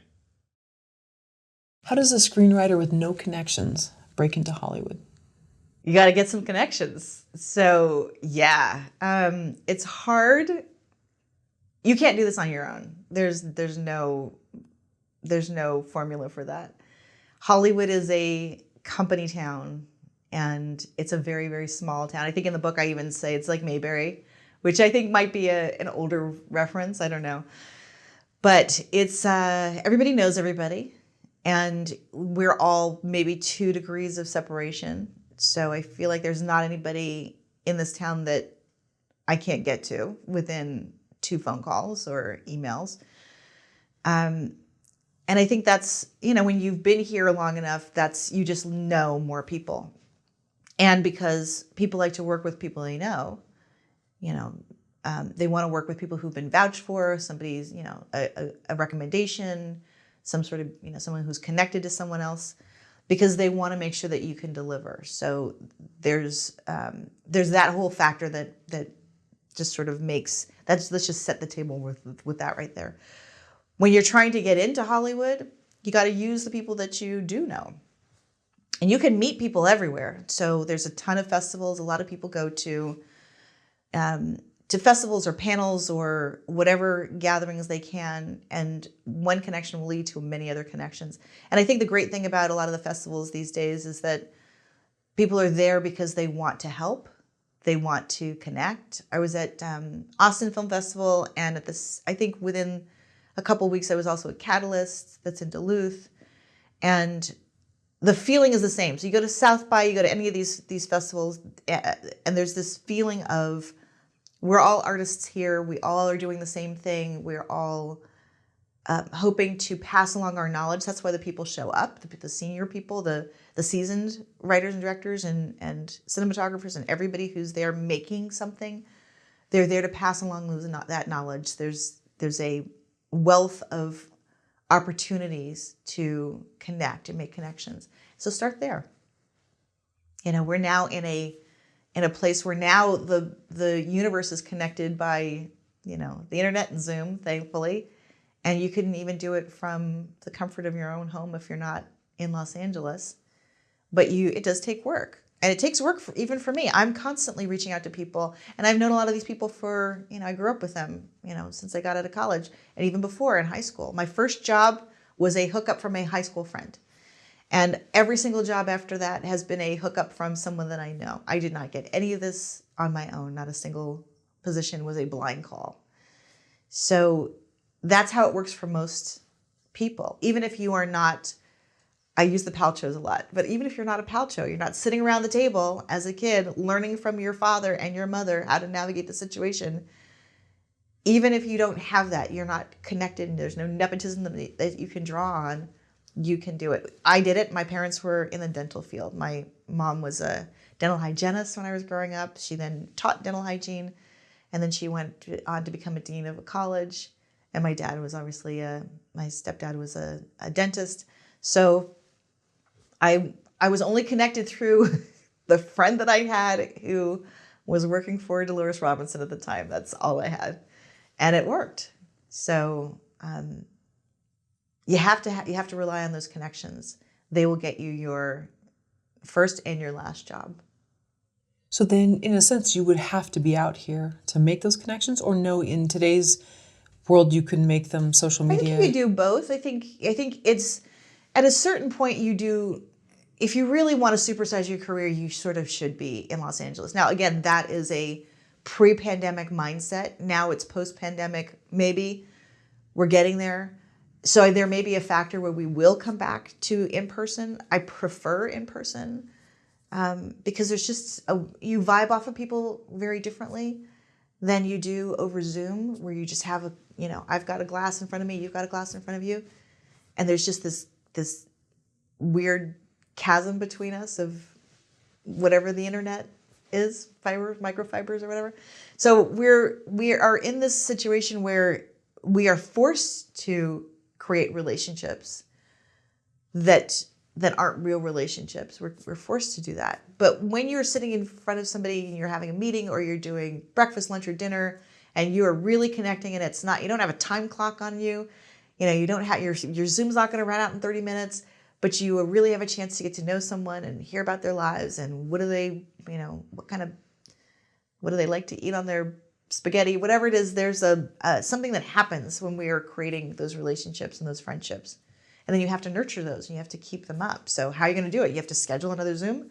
How does a screenwriter with no connections break into Hollywood? You got to get some connections. So yeah, it's hard. You can't do this on your own. There's no formula for that. Hollywood is a company town, and it's a very, very small town. I think in the book I even say it's like Mayberry, which I think might be an older reference. I don't know. But it's everybody knows everybody, and we're all maybe 2 degrees of separation. So I feel like there's not anybody in this town that I can't get to within 2 phone calls or emails. And I think that's, when you've been here long enough, you just know more people. And because people like to work with people they know, they want to work with people who've been vouched for, somebody's, a recommendation, some sort of, someone who's connected to someone else, because they want to make sure that you can deliver. So there's that whole factor that just sort of let's just set the table with that right there. When you're trying to get into Hollywood, you got to use the people that you do know. And you can meet people everywhere. So there's a ton of festivals. A lot of people go to festivals or panels or whatever gatherings they can. And one connection will lead to many other connections. And I think the great thing about a lot of the festivals these days is that people are there because they want to help. They want to connect. I was at Austin Film Festival, and I think within a couple of weeks, I was also at Catalyst that's in Duluth. And the feeling is the same. So you go to South by, you go to any of these festivals, and there's this feeling of we're all artists here. We all are doing the same thing. We're all hoping to pass along our knowledge. That's why the people show up, the senior people, the seasoned writers and directors and cinematographers and everybody who's there making something. They're there to pass along that knowledge. There's a wealth of opportunities to connect and make connections. So start there. We're now in a place where now the universe is connected by, the internet and Zoom, thankfully. And you can even do it from the comfort of your own home if you're not in Los Angeles. But it does take work. And it takes work even for me. I'm constantly reaching out to people. And I've known a lot of these people I grew up with them, since I got out of college. And even before in high school. My first job was a hookup from a high school friend. And every single job after that has been a hookup from someone that I know. I did not get any of this on my own. Not a single position was a blind call. So that's how it works for most people. Even if you are not, I use the Palchos a lot, but even if you're not a Palcho, you're not sitting around the table as a kid learning from your father and your mother how to navigate the situation. Even if you don't have that, you're not connected and there's no nepotism that you can draw on, you can do it. I did it. My parents were in the dental field. My mom was a dental hygienist when I was growing up. She then taught dental hygiene, and then she went on to become a dean of a college. And my dad was obviously my stepdad was a dentist. So I was only connected through the friend that I had who was working for Dolores Robinson at the time. That's all I had. And it worked. So you have to rely on those connections. They will get you your first and your last job. So then, in a sense, you would have to be out here to make those connections, or no, in today's world you can make them social media? I think you do both. I think it's at a certain point you do. If you really want to supersize your career, you sort of should be in Los Angeles. Now, again, that is a pre-pandemic mindset. Now it's post-pandemic. Maybe we're getting there. So there may be a factor where we will come back to in-person. I prefer in-person because there's just you vibe off of people very differently than you do over Zoom, where you just have I've got a glass in front of me, you've got a glass in front of you, and there's just this weird chasm between us of whatever the internet is, microfibers or whatever. So we are in this situation where we are forced to create relationships that aren't real relationships. We're forced to do that. But when you're sitting in front of somebody and you're having a meeting or you're doing breakfast, lunch, or dinner, and you are really connecting, and you don't have a time clock on you, you don't have your Zoom's not going to run out in 30 minutes, but you really have a chance to get to know someone and hear about their lives and what do they, what do they like to eat on their spaghetti, whatever it is. There's something that happens when we are creating those relationships and those friendships. And then you have to nurture those and you have to keep them up. So how are you going to do it? You have to schedule another Zoom.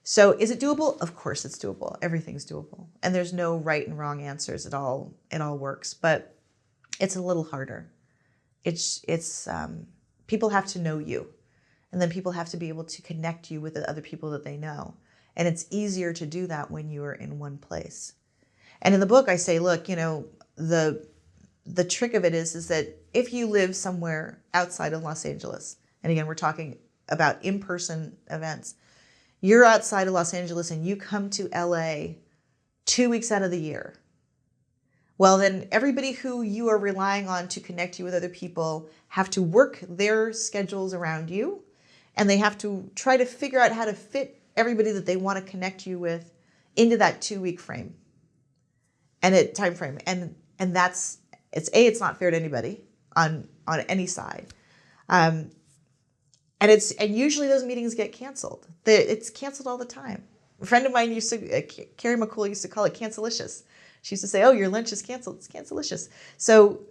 So is it doable? Of course it's doable. Everything's doable. And there's no right and wrong answers. It all works, but it's a little harder. It's people have to know you, and then people have to be able to connect you with the other people that they know. And it's easier to do that when you are in one place. And in the book, I say, look, the trick of it is that if you live somewhere outside of Los Angeles, and again, we're talking about in-person events, you're outside of Los Angeles and you come to LA 2 weeks out of the year. Well, then everybody who you are relying on to connect you with other people have to work their schedules around you, and they have to try to figure out how to fit everybody that they want to connect you with into that 2-week frame and time frame. And it's not fair to anybody on any side. And usually those meetings get canceled. It's canceled all the time. A friend of mine Carrie McCool used to call it cancelicious. She used to say, oh, your lunch is canceled. It's cancelicious. So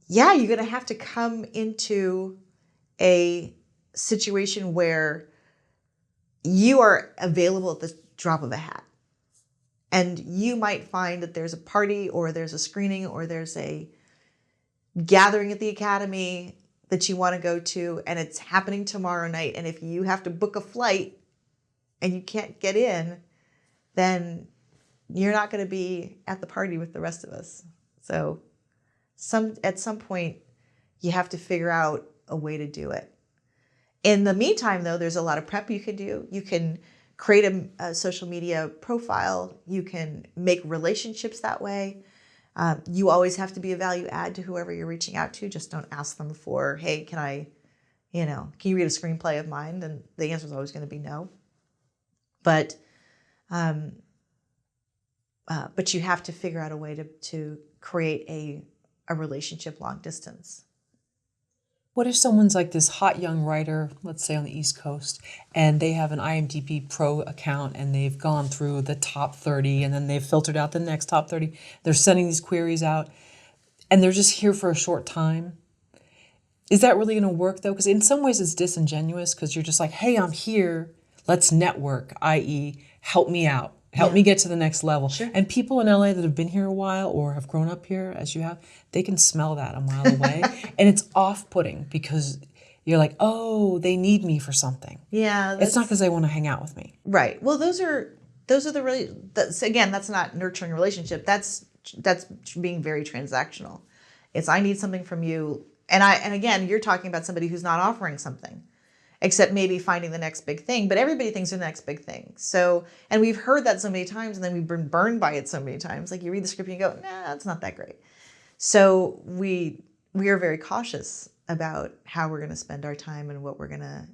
yeah, you're going to have to come into a situation where you are available at the drop of a hat. And you might find that there's a party or there's a screening or there's a gathering at the academy that you want to go to, and it's happening tomorrow night. And if you have to book a flight and you can't get in, then you're not going to be at the party with the rest of us. So at some point, you have to figure out a way to do it. In the meantime, though, there's a lot of prep you can do. You can create a social media profile. You can make relationships that way. You always have to be a value add to whoever you're reaching out to. Just don't ask them for, hey, can you read a screenplay of mine? And the answer is always going to be no. But you have to figure out a way to create a relationship long distance. What if someone's like this hot young writer, let's say on the East Coast, and they have an IMDb Pro account and they've gone through the top 30 and then they've filtered out the next top 30. They're sending these queries out and they're just here for a short time. Is that really going to work though? Because in some ways it's disingenuous because you're just like, hey, I'm here. Let's network, i.e. help me out. Help me get to the next level. Sure. And people in LA that have been here a while or have grown up here, as you have, they can smell that a mile away. And it's off-putting because you're like, oh, they need me for something. Yeah. It's not because they want to hang out with me. Right. Well, those are that's not nurturing a relationship. That's being very transactional. It's I need something from you. And again, you're talking about somebody who's not offering something, except maybe finding the next big thing. But everybody thinks they're the next big thing. So, and we've heard that so many times, and then we've been burned by it so many times. Like you read the script and you go, nah, it's not that great. So we are very cautious about how we're going to spend our time and what we're going to,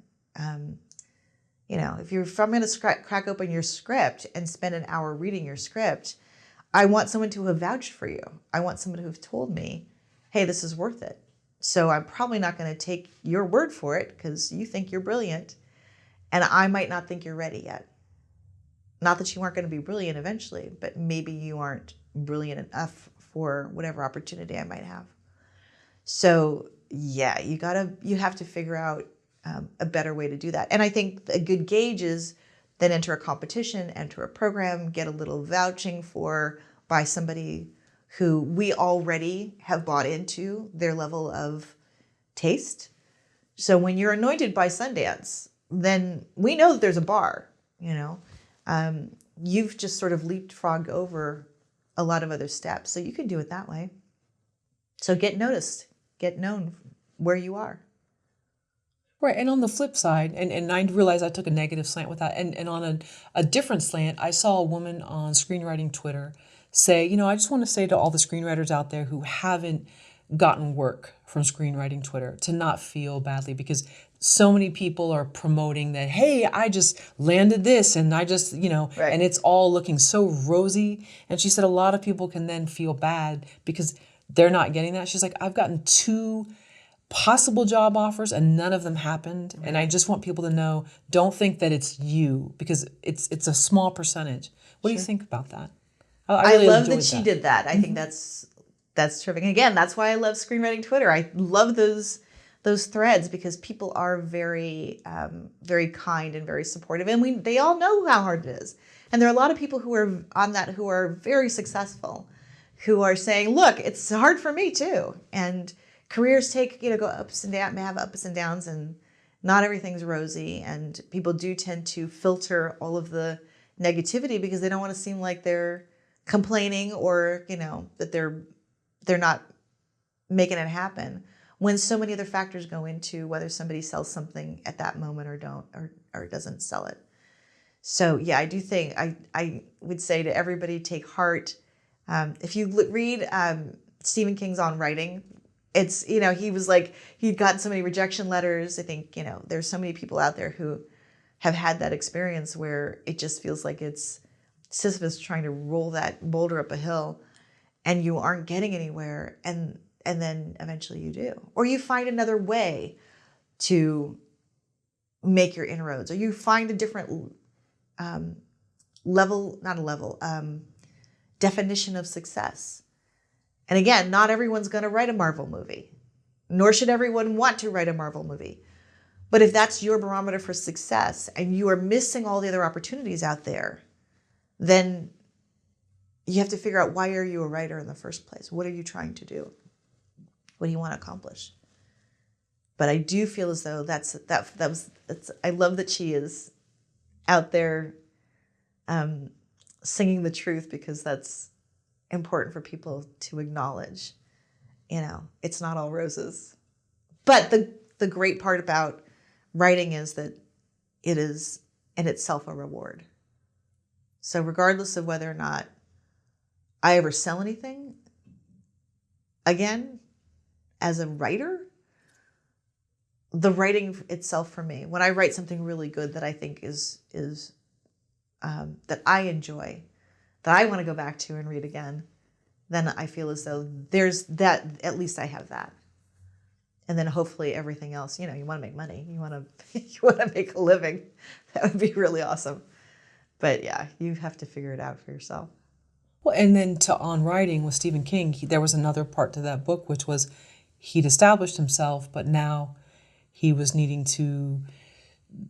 if I'm going to crack open your script and spend an hour reading your script, I want someone to have vouched for you. I want someone to have told me, hey, this is worth it. So I'm probably not going to take your word for it because you think you're brilliant and I might not think you're ready yet. Not that you aren't going to be brilliant eventually, but maybe you aren't brilliant enough for whatever opportunity I might have. So yeah, you have to figure out a better way to do that. And I think a good gauge is then enter a competition, enter a program, get a little vouching by somebody who we already have bought into their level of taste. So when you're anointed by Sundance, then we know that there's a bar, you've just sort of leapfrogged over a lot of other steps. So you can do it that way. So get noticed, get known where you are. Right, and on the flip side, and I realized I took a negative slant with that, and on a different slant, I saw a woman on Screenwriting Twitter say, I just want to say to all the screenwriters out there who haven't gotten work from Screenwriting Twitter to not feel badly because so many people are promoting that, hey, I just landed this and I just, Right. and it's all looking so rosy. And she said a lot of people can then feel bad because they're not getting that. She's like, I've gotten 2 possible job offers and none of them happened. And I just want people to know, don't think that it's you, because it's a small percentage. What do you think about that? I really love enjoyed that she did that. I think that's terrific. And again, that's why I love Screenwriting Twitter. I love those threads because people are very, very kind and very supportive. And they all know how hard it is. And there are a lot of people who are on that who are very successful, who are saying, look, it's hard for me too. And careers go ups and downs, may have ups and downs, and not everything's rosy. And people do tend to filter all of the negativity because they don't want to seem like they're complaining or, that they're not making it happen, when so many other factors go into whether somebody sells something at that moment or doesn't sell it. So yeah, I do think I would say to everybody, take heart. If you read Stephen King's On Writing, it's, he was like, he'd gotten so many rejection letters. I think, there's so many people out there who have had that experience where it just feels like it's Sisyphus trying to roll that boulder up a hill and you aren't getting anywhere. And then eventually you do. Or you find another way to make your inroads, or you find a different definition of success. And again, not everyone's going to write a Marvel movie, nor should everyone want to write a Marvel movie. But if that's your barometer for success and you are missing all the other opportunities out there, then you have to figure out, why are you a writer in the first place? What are you trying to do? What do you want to accomplish? But I do feel as though I love that she is out there singing the truth, because that's important for people to acknowledge. It's not all roses. But the great part about writing is that it is in itself a reward. So regardless of whether or not I ever sell anything, again, as a writer, the writing itself for me, when I write something really good that I think is that I enjoy, that I want to go back to and read again, then I feel as though there's that, at least I have that. And then hopefully everything else, you want to make money, you want to make a living. That would be really awesome. But yeah, you have to figure it out for yourself. Well, and then to On Writing with Stephen King, there was another part to that book, which was he'd established himself, but now he was needing to,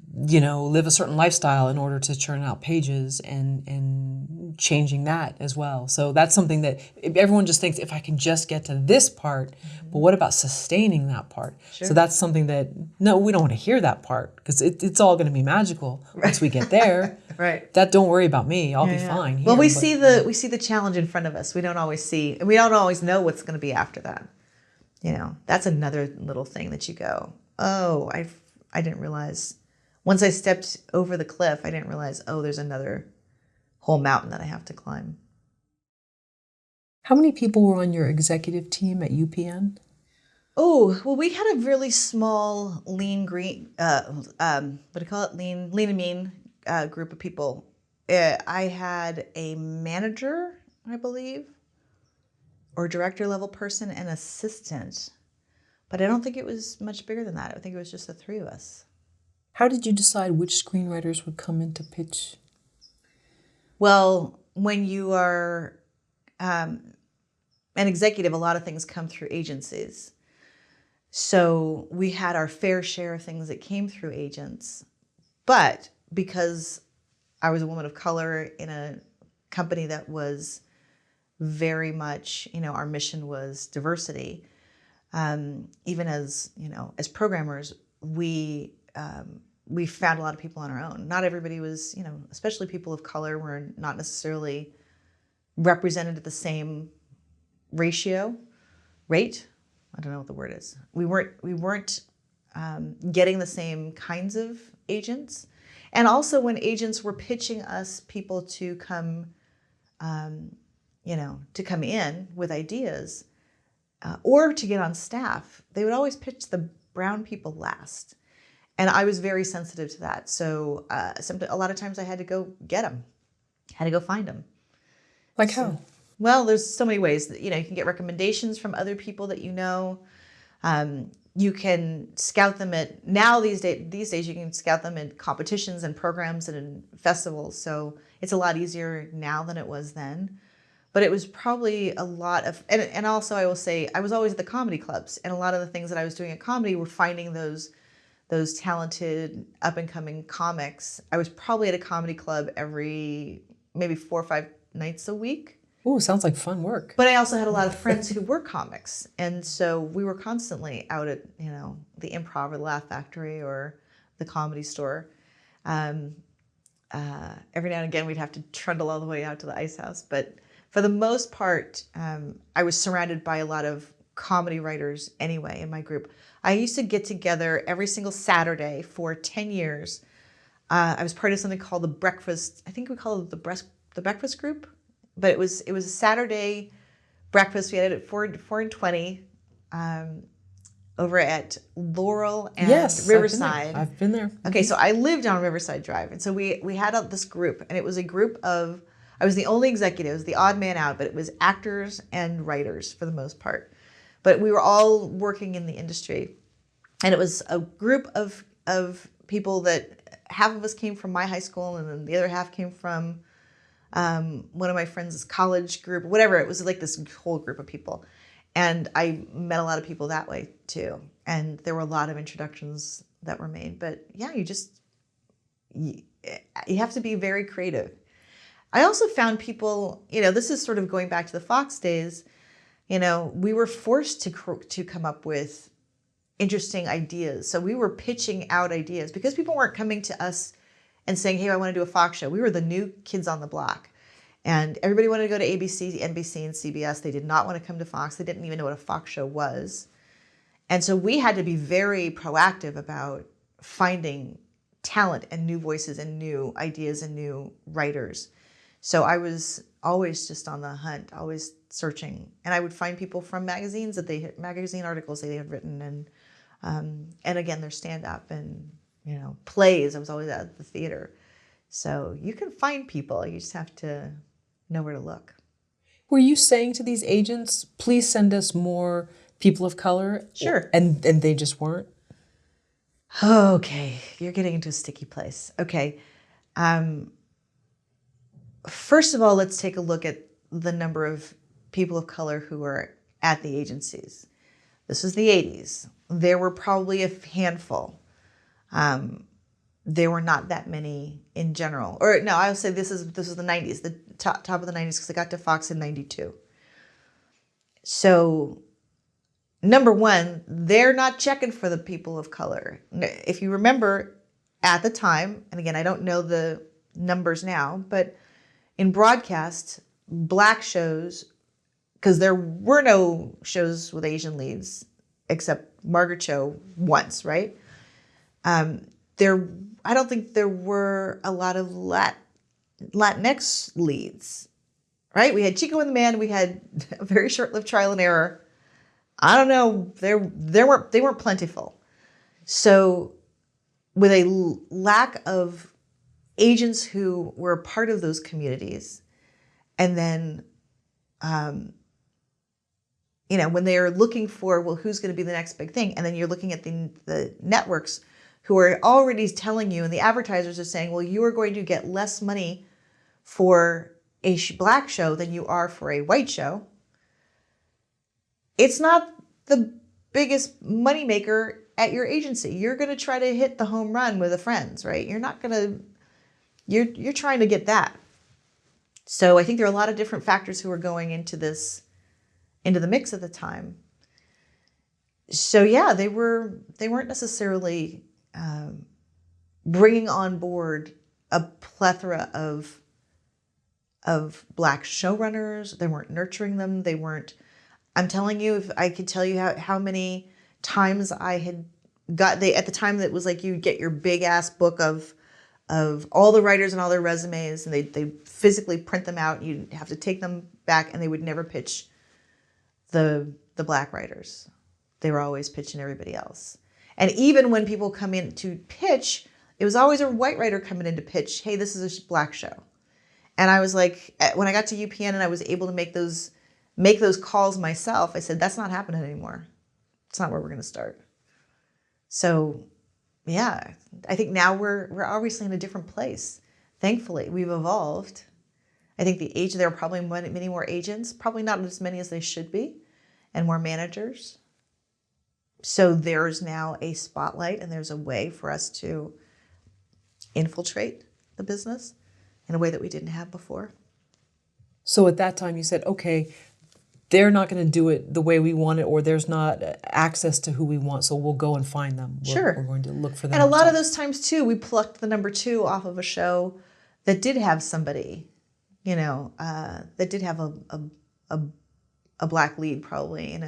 live a certain lifestyle in order to churn out pages, and changing that as well. So that's something that everyone just thinks, if I can just get to this part, but what about sustaining that part? Sure. So that's something that, no, we don't want to hear that part, because it's all going to be magical once we get there. Right. That, don't worry about me. I'll be fine here. Well, we see the challenge in front of us. We don't always know what's going to be after that. That's another little thing that you go, oh, I didn't realize. Once I stepped over the cliff, I didn't realize, oh, there's another whole mountain that I have to climb. How many people were on your executive team at UPN? Oh, well, we had a really small, lean, green, lean and mean group of people. I had a manager, I believe, or director level person, and assistant. But I don't think it was much bigger than that. I think it was just the three of us. How did you decide which screenwriters would come in to pitch? Well, when you are an executive, a lot of things come through agencies. So we had our fair share of things that came through agents. But because I was a woman of color in a company that was very much, our mission was diversity. Even as programmers, we found a lot of people on our own. Not everybody was, especially people of color, were not necessarily represented at the same rate. I don't know what the word is. We weren't getting the same kinds of agents. And also when agents were pitching us people to come, to come in with ideas or to get on staff, they would always pitch the brown people last. And I was very sensitive to that. So a lot of times I had to go get them, had to go find them. Like how? Well, there's so many ways that, you can get recommendations from other people that you know. You can scout them these days you can scout them in competitions and programs and in festivals. So it's a lot easier now than it was then. But it was probably a lot of, and also I will say, I was always at the comedy clubs, and a lot of the things that I was doing at comedy were finding those talented up and coming comics. I was probably at a comedy club every maybe 4 or 5 nights a week. Oh, sounds like fun work. But I also had a lot of friends who were comics, and so we were constantly out at the Improv or the Laugh Factory or the Comedy Store. Every now and again, we'd have to trundle all the way out to the Ice House, but for the most part, I was surrounded by a lot of comedy writers anyway in my group. I used to get together every single Saturday for 10 years. I was part of something called the Breakfast. I think we call it the Breakfast Group, but it was a Saturday breakfast. We had it at 4 and 20 over at Laurel and Riverside. I've been there. Okay, so I lived on Riverside Drive, and so we had this group, and it was a group of. I was the only executive, it was the odd man out, but it was actors and writers for the most part. But we were all working in the industry. And it was a group of people that half of us came from my high school, and then the other half came from one of my friends' college group, whatever. It was like this whole group of people. And I met a lot of people that way too. And there were a lot of introductions that were made. But yeah, you have to be very creative. I also found people, this is sort of going back to the Fox days, we were forced to come up with interesting ideas. So we were pitching out ideas because people weren't coming to us and saying, hey, I want to do a Fox show. We were the new kids on the block. And everybody wanted to go to ABC, NBC, and CBS. They did not want to come to Fox. They didn't even know what a Fox show was. And so we had to be very proactive about finding talent and new voices and new ideas and new writers. So I was always just on the hunt, always searching, and I would find people from magazine articles they had written, and again their stand up and plays. I was always at the theater, so you can find people. You just have to know where to look. Were you saying to these agents, "Please send us more people of color"? Sure. And they just weren't. Okay, you're getting into a sticky place. Okay. First of all, let's take a look at the number of people of color who were at the agencies. This was the 80s. There were probably a handful. There were not that many in general. Or no, I would say this is the 90s, the top of the 90s, because I got to Fox in 92. So, number one, they're not checking for the people of color. If you remember at the time, and again, I don't know the numbers now, but in broadcast, black shows, because there were no shows with Asian leads except Margaret Cho once, right? I don't think there were a lot of Latinx leads, right? We had Chico and the Man. We had a very short-lived Trial and Error. I don't know. They weren't plentiful. So with a lack of agents who were a part of those communities, and then, when they are looking for, well, who's going to be the next big thing, and then you're looking at the networks who are already telling you, and the advertisers are saying, well, you are going to get less money for a black show than you are for a white show. It's not the biggest moneymaker at your agency. You're going to try to hit the home run with the friends, right? You're not going to. You're trying to get that. So I think there are a lot of different factors who are going into the mix at the time. So yeah, they weren't necessarily bringing on board a plethora of black showrunners. They weren't nurturing them. They weren't. I'm telling you, if I could tell you how many times I had got at the time that was like you get your big ass book of all the writers and all their resumes, and they physically print them out. You have to take them back, and they would never pitch the black writers. They were always pitching everybody else. And even when people come in to pitch, it was always a white writer coming in to pitch, hey, this is a black show. And I was like, when I got to UPN and I was able to make those calls myself, I said, that's not happening anymore. It's not where we're going to start. So, yeah, I think now we're obviously in a different place. Thankfully, we've evolved. I think there are probably many more agents, probably not as many as they should be, and more managers. So there's now a spotlight and there's a way for us to infiltrate the business in a way that we didn't have before. So at that time you said, okay, they're not going to do it the way we want it, or there's not access to who we want, so we'll go and find them. Sure. We're going to look for them. And a lot of those times, too, we plucked the number 2 off of a show that did have somebody, that did have a black lead probably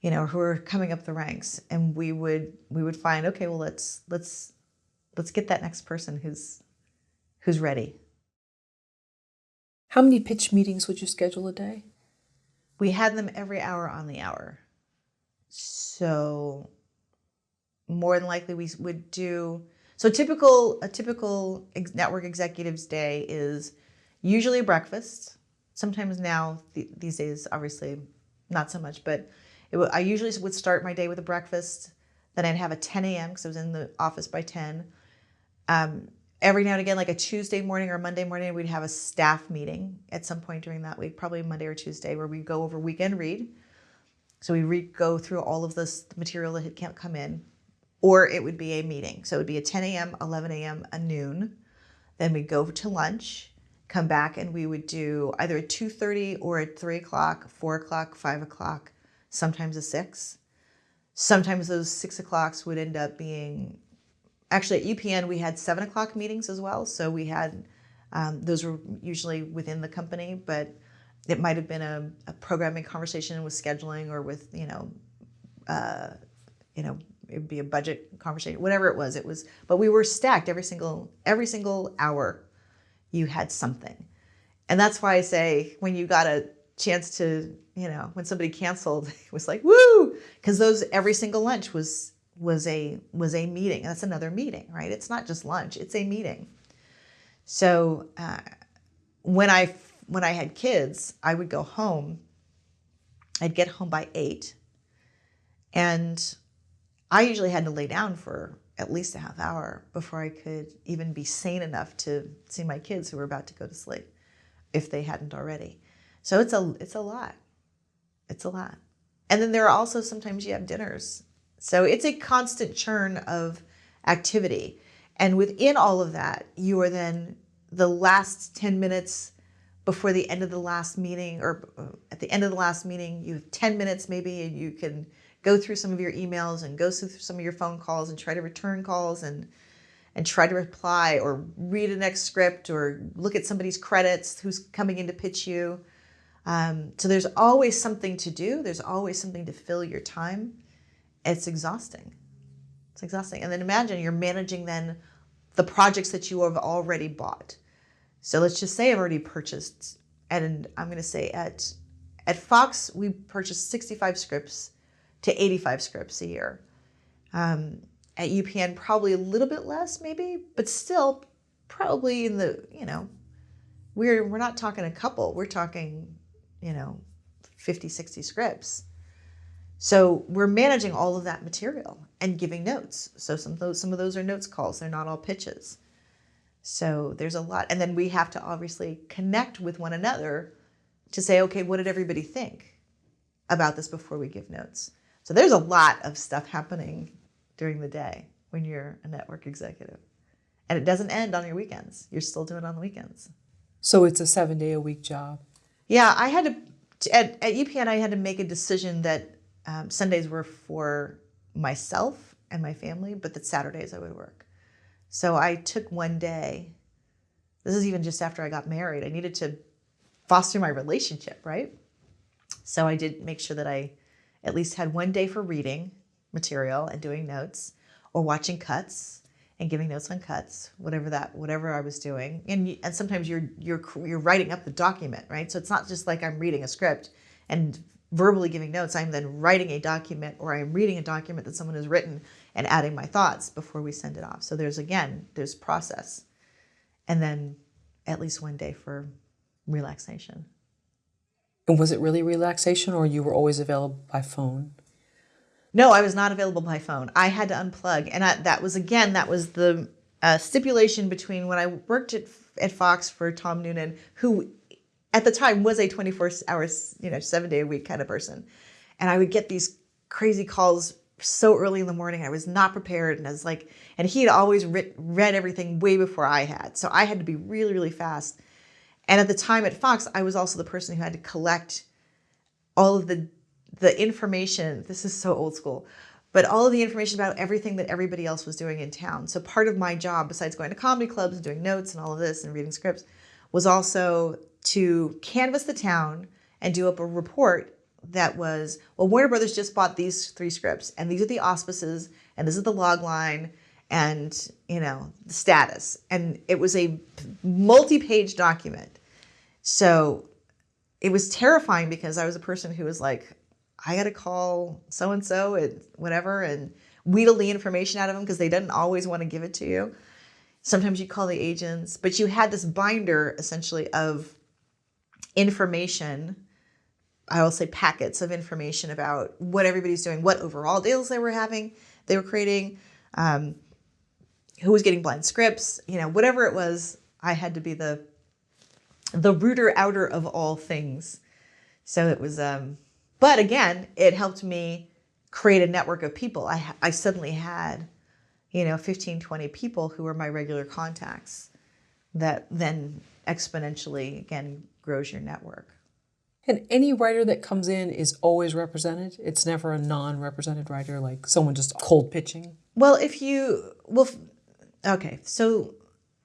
who were coming up the ranks. And we would find, okay, well, let's get that next person who's ready. How many pitch meetings would you schedule a day? We had them every hour on the hour. So more than likely we would do, so a typical network executive's day is usually a breakfast. Sometimes now, these days, obviously not so much, but I usually would start my day with a breakfast. Then I'd have a 10 a.m. because I was in the office by 10. Every now and again, like a Tuesday morning or Monday morning, we'd have a staff meeting at some point during that week, probably Monday or Tuesday, where we'd go over weekend read. So we go through all of this material that had can't come in, or it would be a meeting. So it would be a 10 a.m., 11 a.m., a noon. Then we'd go to lunch, come back, and we would do either at 2:30 or at 3 o'clock, 4 o'clock, 5 o'clock, sometimes a 6. Sometimes those 6 o'clocks would end up being, actually at UPN we had 7 o'clock meetings as well. So we had, those were usually within the company, but it might have been a programming conversation with scheduling or with, it would be a budget conversation, whatever it was, but we were stacked every single hour you had something. And that's why I say when you got a chance to, when somebody canceled, it was like, woo, because every single lunch was a meeting. That's another meeting, right? It's not just lunch, it's a meeting. So when I had kids, I would go home. I'd get home by 8. And I usually had to lay down for at least a half hour before I could even be sane enough to see my kids who were about to go to sleep, if they hadn't already. So it's a lot. It's a lot. And then there are also sometimes you have dinners. So it's a constant churn of activity. And within all of that, you are then the last 10 minutes before the end of the last meeting, or at the end of the last meeting, you have 10 minutes maybe, and you can go through some of your emails and go through some of your phone calls and try to return calls and try to reply or read a next script or look at somebody's credits who's coming in to pitch you. So there's always something to do. There's always something to fill your time. It's exhausting. It's exhausting. And then imagine you're managing then the projects that you have already bought. So let's just say I've already purchased, and I'm going to say at Fox, we purchased 65 scripts to 85 scripts a year. At UPN, probably a little bit less maybe, but still probably in the, we're not talking a couple, we're talking, 50, 60 scripts. So we're managing all of that material and giving notes. So some of those are notes calls. They're not all pitches. So there's a lot. And then we have to obviously connect with one another to say, okay, what did everybody think about this before we give notes? So there's a lot of stuff happening during the day when you're a network executive. And it doesn't end on your weekends. You're still doing it on the weekends. So it's a 7-day-a-week job. Yeah, I had to, at UPN, I had to make a decision that Sundays were for myself and my family, but that Saturdays I would work. So I took one day. This is even just after I got married. I needed to foster my relationship, right? So I did make sure that I at least had one day for reading material and doing notes, or watching cuts and giving notes on cuts, whatever I was doing. And sometimes you're writing up the document, right? So it's not just like I'm reading a script and verbally giving notes. I'm then writing a document, or I'm reading a document that someone has written and adding my thoughts before we send it off. So there's process. And then at least one day for relaxation. And was it really relaxation, or you were always available by phone? No, I was not available by phone. I had to unplug. And that was the stipulation between when I worked at Fox for Tom Noonan, who at the time was a 24 hours, 7-day a week kind of person. And I would get these crazy calls so early in the morning. I was not prepared. And I was like, and he had always read everything way before I had. So I had to be really, really fast. And at the time at Fox, I was also the person who had to collect all of the information. This is so old school, but all of the information about everything that everybody else was doing in town. So part of my job, besides going to comedy clubs and doing notes and all of this and reading scripts, was also to canvass the town and do up a report that was, well, Warner Brothers just bought these 3 scripts, and these are the auspices, and this is the log line, and the status. And it was a multi-page document. So it was terrifying because I was a person who was like, I got to call so-and-so and whatever and wheedle the information out of them because they didn't always want to give it to you. Sometimes you call the agents, but you had this binder essentially of information. I will say packets of information about what everybody's doing, what overall deals they were creating, who was getting blind scripts, whatever it was. I had to be the rooter outer of all things. So it was, but again, it helped me create a network of people. I suddenly had, 15, 20 people who were my regular contacts that then exponentially, again, grows your network. And any writer that comes in is always represented? It's never a non-represented writer, like someone just cold pitching? Well, okay, so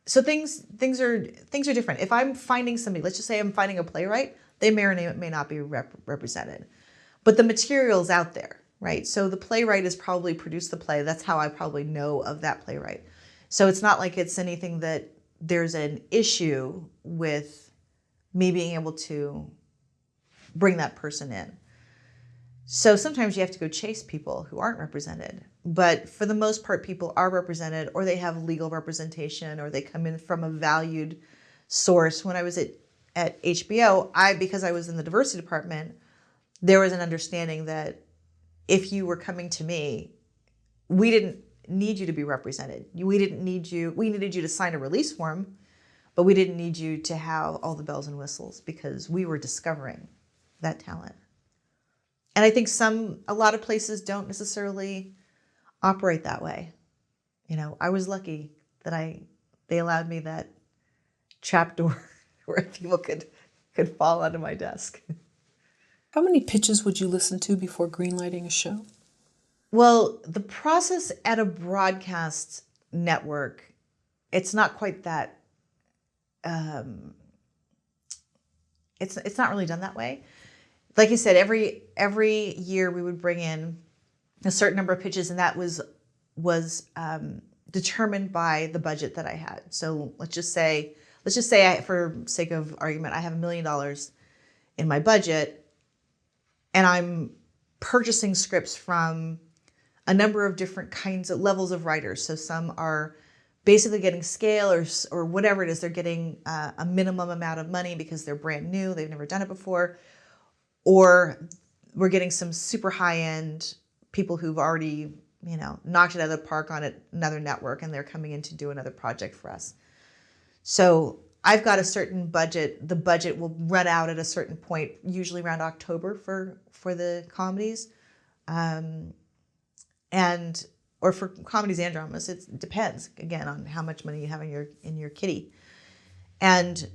things are different. If I'm finding somebody, let's just say I'm finding a playwright, they may or may not be represented. But the material's out there, right? So the playwright has probably produced the play. That's how I probably know of that playwright. So it's not like it's anything that there's an issue with me being able to bring that person in. So sometimes you have to go chase people who aren't represented. But for the most part, people are represented, or they have legal representation, or they come in from a valued source. When I was at HBO, because I was in the diversity department, there was an understanding that if you were coming to me, we didn't need you to be represented. We needed you to sign a release form, but we didn't need you to have all the bells and whistles because we were discovering that talent. And I think a lot of places don't necessarily operate that way. I was lucky that they allowed me that trapdoor where people could fall onto my desk. How many pitches would you listen to before greenlighting a show? Well, the process at a broadcast network, it's not quite that. It's not really done that way. Like I said, every year we would bring in a certain number of pitches, and that was determined by the budget that I had. So let's just say, for sake of argument, I have $1 million in my budget, and I'm purchasing scripts from a number of different kinds of levels of writers. So some are basically getting scale or whatever it is. They're getting a minimum amount of money because they're brand new. They've never done it before. Or we're getting some super high-end people who've already, knocked it out of the park on another network, and they're coming in to do another project for us. So I've got a certain budget. The budget will run out at a certain point, usually around October for the comedies, or for comedies and dramas. It depends again on how much money you have in your kitty, and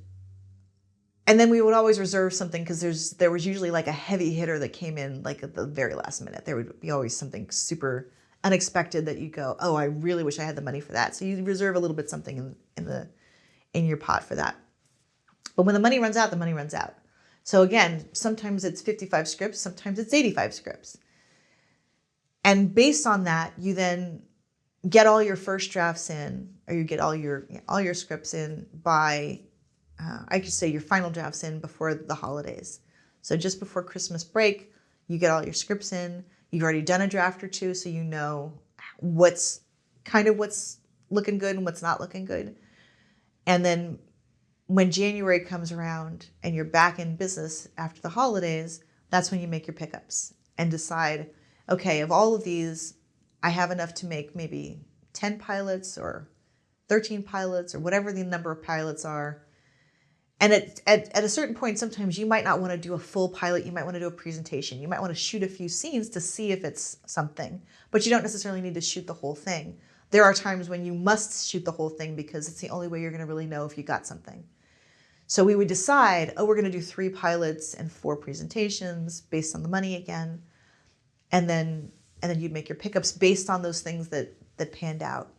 then we would always reserve something because there was usually like a heavy hitter that came in like at the very last minute. There would be always something super unexpected that you go, oh, I really wish I had the money for that. So you reserve a little bit something in your pot for that. But when the money runs out, the money runs out. So again, sometimes it's 55 scripts, sometimes it's 85 scripts. And based on that, you then get all your first drafts in, or you get all your scripts in by, I could say your final drafts in before the holidays. So just before Christmas break, you get all your scripts in. You've already done a draft or two, so you know what's looking good and what's not looking good. And then when January comes around and you're back in business after the holidays, that's when you make your pickups and decide, okay, of all of these, I have enough to make maybe 10 pilots or 13 pilots or whatever the number of pilots are. And at a certain point, sometimes you might not want to do a full pilot. You might want to do a presentation. You might want to shoot a few scenes to see if it's something, but you don't necessarily need to shoot the whole thing. There are times when you must shoot the whole thing because it's the only way you're going to really know if you got something. So we would decide, oh, we're going to do 3 pilots and 4 presentations based on the money again. And then you'd make your pickups based on those things that panned out.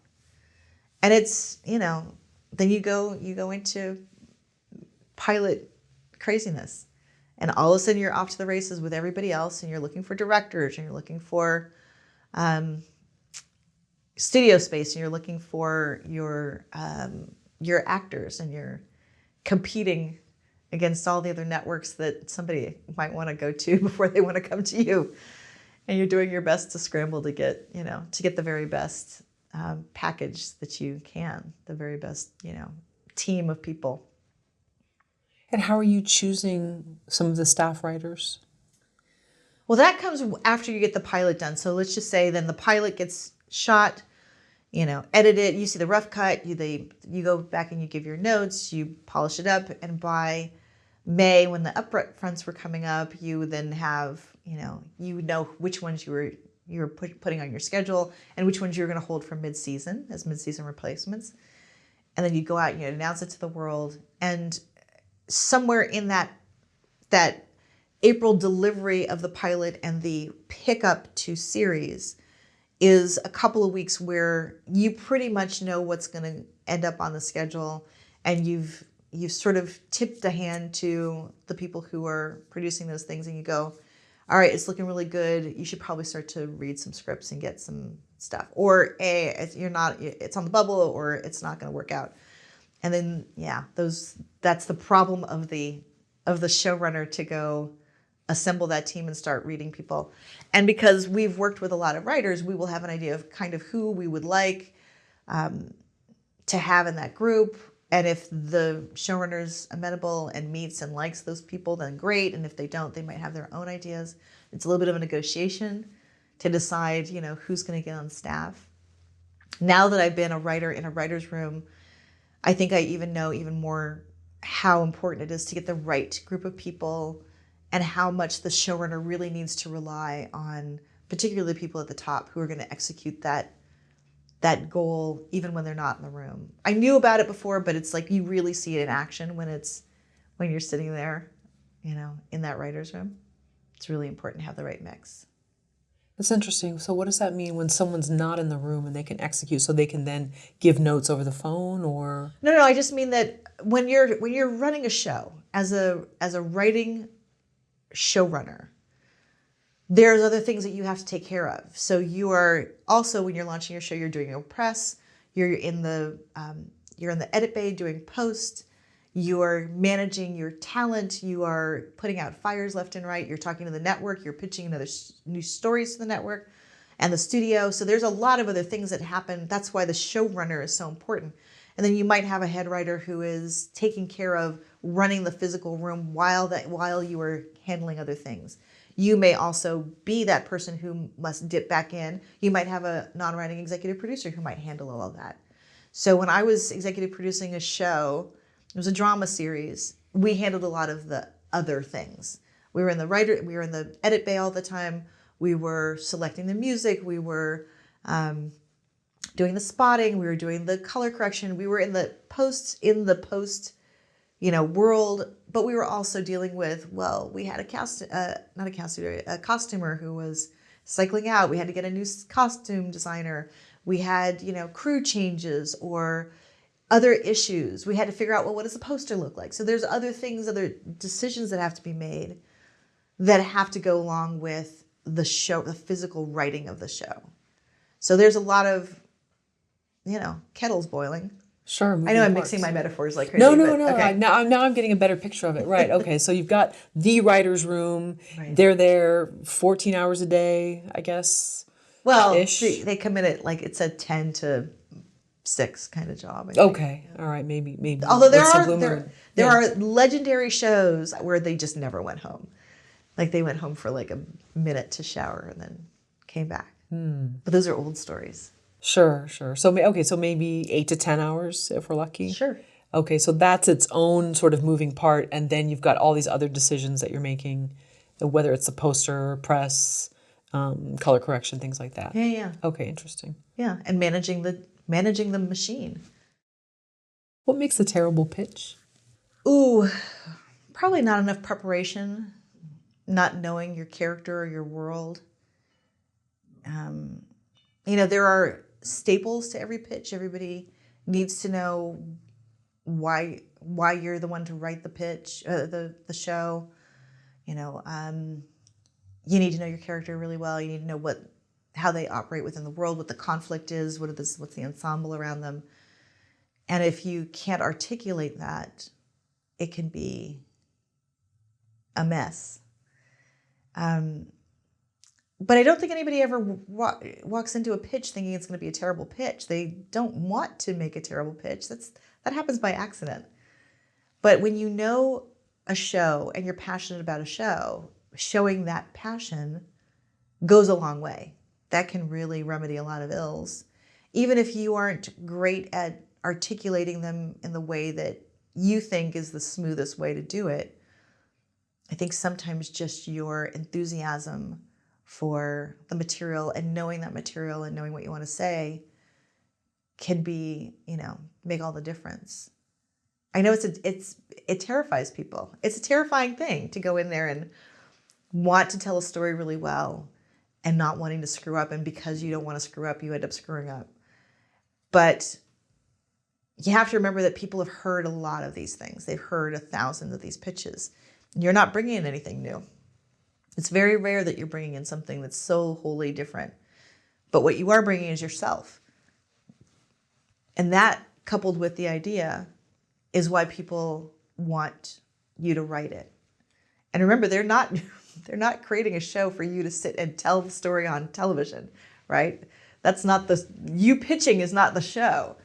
And it's, then you go into pilot craziness. And all of a sudden you're off to the races with everybody else, and you're looking for directors, and you're looking for studio space, and you're looking for your actors, and you're competing against all the other networks that somebody might want to go to before they want to come to you. And you're doing your best to scramble to get the very best package that you can, the very best, team of people. And how are you choosing some of the staff writers? Well, that comes after you get the pilot done. So let's just say then the pilot gets shot, edited, you see the rough cut, you go back and you give your notes, you polish it up, and by May, when the upfronts were coming up, you then have, you know which ones you were putting on your schedule and which ones you were going to hold for mid-season as mid-season replacements. And then you go out and you announce it to the world. And somewhere in that April delivery of the pilot and the pickup to series is a couple of weeks where you pretty much know what's going to end up on the schedule, and you've sort of tipped a hand to the people who are producing those things, and you go, all right, it's looking really good. You should probably start to read some scripts and get some stuff. Or it's on the bubble, or it's not going to work out. And then, that's the problem of the showrunner, to go assemble that team and start reading people. And because we've worked with a lot of writers, we will have an idea of kind of who we would like to have in that group. And if the showrunner's amenable and meets and likes those people, then great. And if they don't, they might have their own ideas. It's a little bit of a negotiation to decide, who's going to get on staff. Now that I've been a writer in a writer's room, I think I even know even more how important it is to get the right group of people, and how much the showrunner really needs to rely on particularly the people at the top who are going to execute that goal even when they're not in the room. I knew about it before, but it's like you really see it in action when you're sitting there, in that writer's room. It's really important to have the right mix. That's interesting. So what does that mean when someone's not in the room and they can execute, so they can then give notes over the phone, or? No, I just mean that when you're running a show as a writing showrunner, there's other things that you have to take care of. So you are also, when you're launching your show, you're doing your press, you're in the edit bay doing post, you're managing your talent, you are putting out fires left and right, you're talking to the network, you're pitching new stories to the network and the studio. So there's a lot of other things that happen. That's why the showrunner is so important. And then you might have a head writer who is taking care of running the physical room while you are handling other things. You may also be that person who must dip back in. You might have a non-writing executive producer who might handle all of that. So when I was executive producing a show, it was a drama series, we handled a lot of the other things. We were in the edit bay all the time. We were selecting the music. We were doing the spotting. We were doing the color correction. We were in the post world, but we were also dealing with, we had a costumer who was cycling out. We had to get a new costume designer. We had, crew changes or other issues. We had to figure out, what does the poster look like? So there's other decisions that have to be made that have to go along with the show, the physical writing of the show. So there's a lot of, kettles boiling. Sure. I know I'm mixing my metaphors like crazy. No. Okay. Now I'm getting a better picture of it. Right. Okay. So you've got the writer's room. Right. They're there 14 hours a day, I guess. Well, ish. they come in at, it said 10 to 6 kind of job. I think. Okay, all right, maybe. Although there What's the are Blue there, Moon? there Yeah. are legendary shows where they just never went home. Like they went home for like a minute to shower and then came back. But those are old stories. Sure. So so maybe 8 to 10 hours if we're lucky. Sure. Okay, so that's its own sort of moving part, and then you've got all these other decisions that you're making, whether it's the poster, press, color correction, things like that. Yeah. Okay, interesting. Yeah, and managing the machine. What makes a terrible pitch? Ooh, probably not enough preparation, not knowing your character or your world. There are staples to every pitch. Everybody needs to know why you're the one to write the pitch, the show. You need to know your character really well. You need to know how they operate within the world, what the conflict is, what's the ensemble around them. And if you can't articulate that, it can be a mess. But I don't think anybody ever walks into a pitch thinking it's going to be a terrible pitch. They don't want to make a terrible pitch. That happens by accident. But when you know a show and you're passionate about a show, showing that passion goes a long way. That can really remedy a lot of ills. Even if you aren't great at articulating them in the way that you think is the smoothest way to do it, I think sometimes just your enthusiasm for the material and knowing that material and knowing what you want to say can be, make all the difference. I know it terrifies people. It's a terrifying thing to go in there and want to tell a story really well and not wanting to screw up. And because you don't want to screw up, you end up screwing up. But you have to remember that people have heard a lot of these things. They've heard 1,000 of these pitches. You're not bringing in anything new. It's very rare that you're bringing in something that's so wholly different. But what you are bringing is yourself. And that, coupled with the idea, is why people want you to write it. And remember, they're not creating a show for you to sit and tell the story on television, right? That's not you pitching is not the show.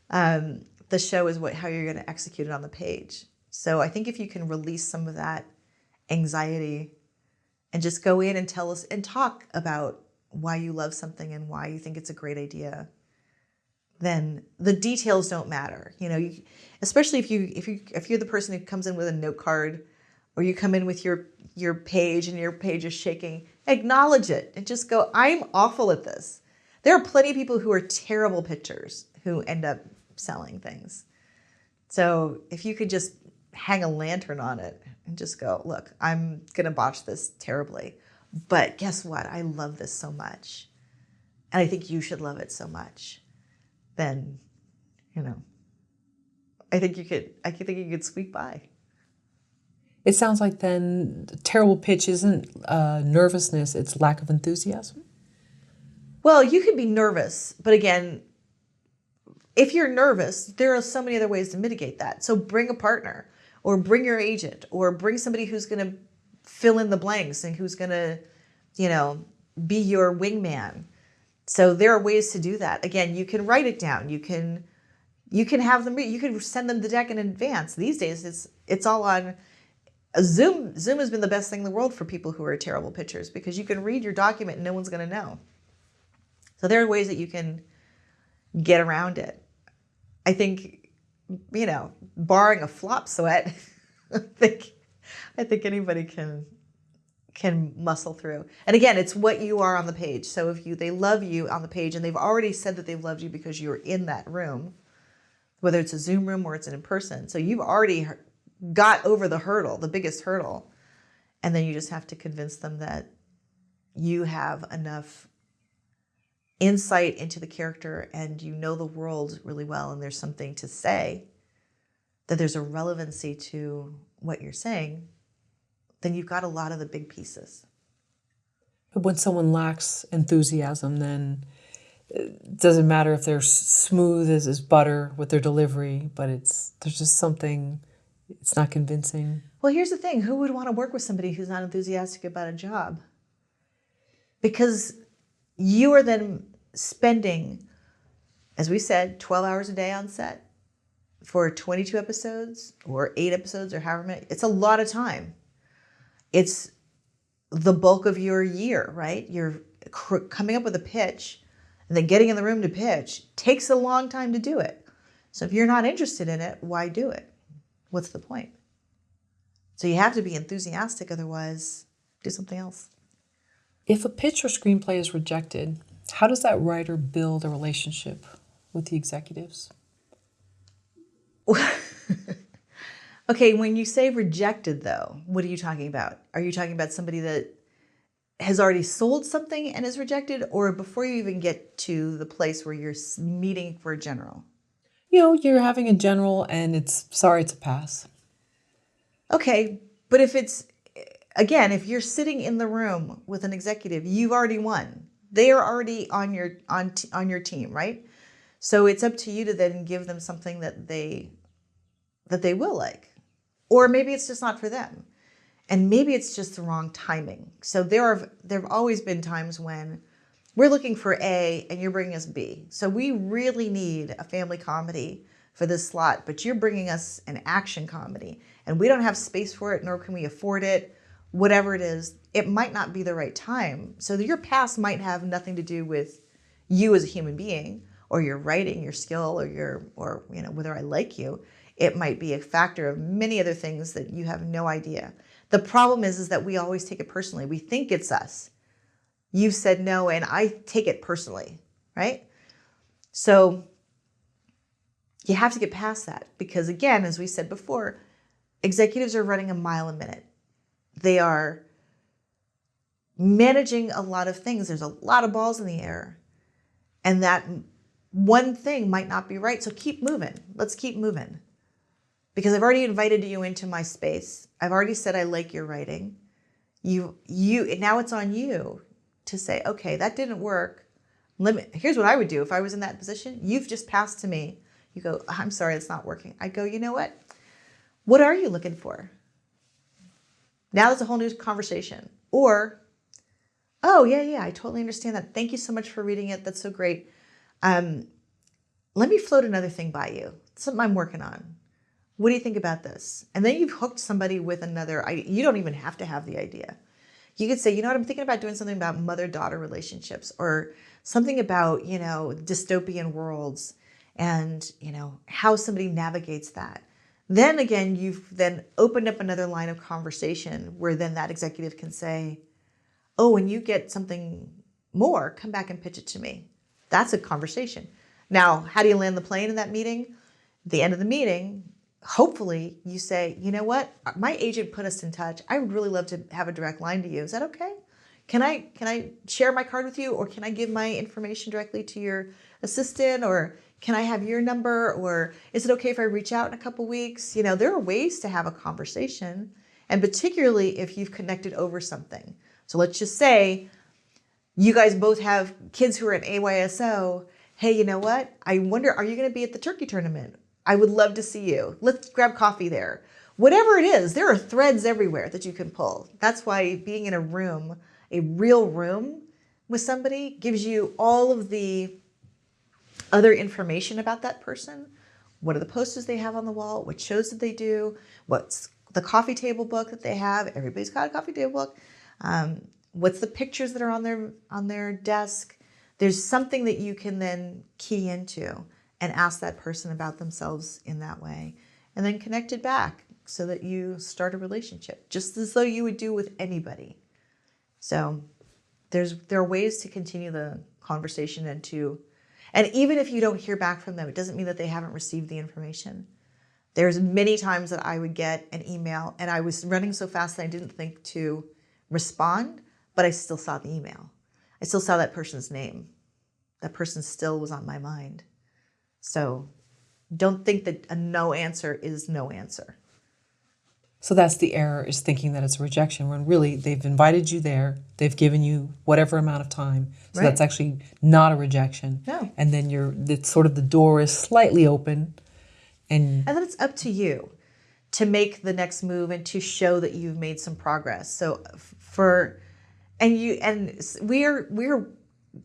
The show is how you're going to execute it on the page. So I think if you can release some of that anxiety and just go in and tell us and talk about why you love something and why you think it's a great idea, then the details don't matter. Especially if you're the person who comes in with a note card, or you come in with your page and your page is shaking, acknowledge it and just go, I'm awful at this. There are plenty of people who are terrible pitchers who end up selling things. So if you could just hang a lantern on it and just go, look, I'm going to botch this terribly. But guess what? I love this so much. And I think you should love it so much. Then, I think you could squeak by. It sounds like then terrible pitch isn't nervousness, it's lack of enthusiasm. Well, you could be nervous, but again, if you're nervous, there are so many other ways to mitigate that. So bring a partner, or bring your agent, or bring somebody who's going to fill in the blanks and who's going to, be your wingman. So there are ways to do that. Again, you can write it down. You can have them. You can send them the deck in advance. These days, it's all on Zoom. Zoom has been the best thing in the world for people who are terrible pitchers, because you can read your document and no one's going to know. So there are ways that you can get around it. I think, barring a flop sweat, I think anybody can muscle through. And again, it's what you are on the page. So if they love you on the page and they've already said that they've loved you because you're in that room, whether it's a Zoom room or it's an in-person. So you've already got over the hurdle, the biggest hurdle. And then you just have to convince them that you have enough insight into the character and you know the world really well and there's something to say, that there's a relevancy to what you're saying, then you've got a lot of the big pieces. But when someone lacks enthusiasm, then it doesn't matter if they're smooth as butter with their delivery, but there's just something, it's not convincing. Well, here's the thing. Who would want to work with somebody who's not enthusiastic about a job? Because you are then spending as we said, 12 hours a day on set for 22 episodes or 8 episodes or however many. It's a lot of time. It's the bulk of your year, right? You're coming up with a pitch and then getting in the room to pitch takes a long time to do it. So if you're not interested in it, why do it? What's the point? So you have to be enthusiastic, otherwise do something else. If a pitch or screenplay is rejected, how does that writer build a relationship with the executives? Okay, when you say rejected, though, what are you talking about? Are you talking about somebody that has already sold something and is rejected, or before you even get to the place where you're meeting for a general? You're having a general and it's a pass. Okay, but if you're sitting in the room with an executive, you've already won. They are already on your team, right? So it's up to you to then give them something that they will like. Or maybe it's just not for them. And maybe it's just the wrong timing. So there have always been times when we're looking for A and you're bringing us B. So we really need a family comedy for this slot, but you're bringing us an action comedy and we don't have space for it, nor can we afford it. Whatever it is, it might not be the right time. So your past might have nothing to do with you as a human being or your writing, your skill, or whether I like you. It might be a factor of many other things that you have no idea. The problem is that we always take it personally. We think it's us. You've said no, and I take it personally, right? So you have to get past that because, again, as we said before, executives are running a mile a minute. They are managing a lot of things. There's a lot of balls in the air, and that one thing might not be right. So keep moving. Let's keep moving. Because I've already invited you into my space. I've already said I like your writing. Now it's on you to say, okay, that didn't work. Here's what I would do if I was in that position. You've just passed to me. You go, I'm sorry, it's not working. I go, you know what? What are you looking for? Now there's a whole new conversation. Or, oh, yeah, I totally understand that. Thank you so much for reading it. That's so great. Let me float another thing by you. It's something I'm working on. What do you think about this? And then you've hooked somebody with another idea. You don't even have to have the idea. You could say, you know what, I'm thinking about doing something about mother-daughter relationships or something about, dystopian worlds and, how somebody navigates that. Then again, you've then opened up another line of conversation where then that executive can say, oh, when you get something more, come back and pitch it to me. That's a conversation. Now, how do you land the plane in that meeting? At the end of the meeting, hopefully you say, you know what, my agent put us in touch. I would really love to have a direct line to you. Is that okay? Can I share my card with you, or can I give my information directly to your assistant, or can I have your number, or is it okay if I reach out in a couple weeks? There are ways to have a conversation, and particularly if you've connected over something. So let's just say you guys both have kids who are in AYSO. Hey, you know what? I wonder, are you going to be at the turkey tournament? I would love to see you. Let's grab coffee there. Whatever it is, there are threads everywhere that you can pull. That's why being in a room, a real room with somebody, gives you all of the other information about that person. What are the posters they have on the wall? What shows did they do? What's the coffee table book that they have? Everybody's got a coffee table book. What's the pictures that are on their desk? There's something that you can then key into and ask that person about themselves in that way, and then connect it back so that you start a relationship, just as though you would do with anybody. So there are ways to continue the conversation and even if you don't hear back from them, it doesn't mean that they haven't received the information. There's many times that I would get an email and I was running so fast that I didn't think to respond, but I still saw the email. I still saw that person's name. That person still was on my mind. So don't think that a no answer is no answer. So that's the error, is thinking that it's a rejection when really they've invited you there, they've given you whatever amount of time. So Right. That's actually not a rejection. No. And then it's sort of the door is slightly open. And then it's up to you to make the next move and to show that you've made some progress. So we're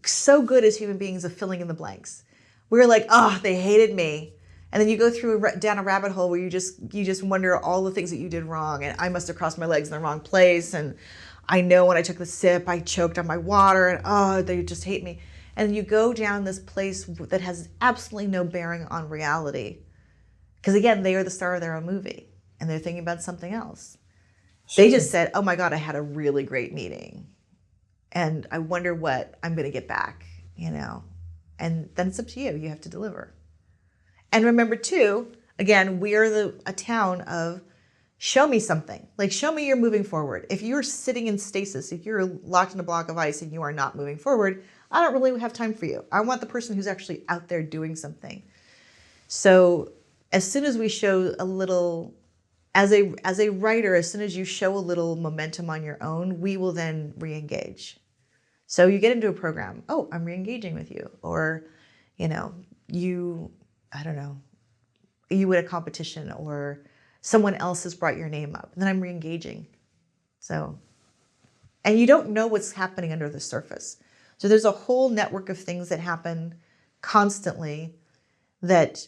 so good as human beings of filling in the blanks. We were like, oh, they hated me. And then you go down a rabbit hole where you just wonder all the things that you did wrong. And I must have crossed my legs in the wrong place. And I know when I took the sip, I choked on my water. And oh, they just hate me. And you go down this place that has absolutely no bearing on reality. Because again, they are the star of their own movie. And they're thinking about something else. Sure. They just said, oh my God, I had a really great meeting. And I wonder what I'm going to get back, And then it's up to you. You have to deliver. And remember, too, again, we are a town of show me something. Like, show me you're moving forward. If you're sitting in stasis, if you're locked in a block of ice and you are not moving forward, I don't really have time for you. I want the person who's actually out there doing something. So as soon as we show a little, as a writer, as soon as you show a little momentum on your own, we will then re-engage. So you get into a program, oh, I'm re-engaging with you. Or, you win a competition or someone else has brought your name up. And then I'm re-engaging. So, and you don't know what's happening under the surface. So there's a whole network of things that happen constantly that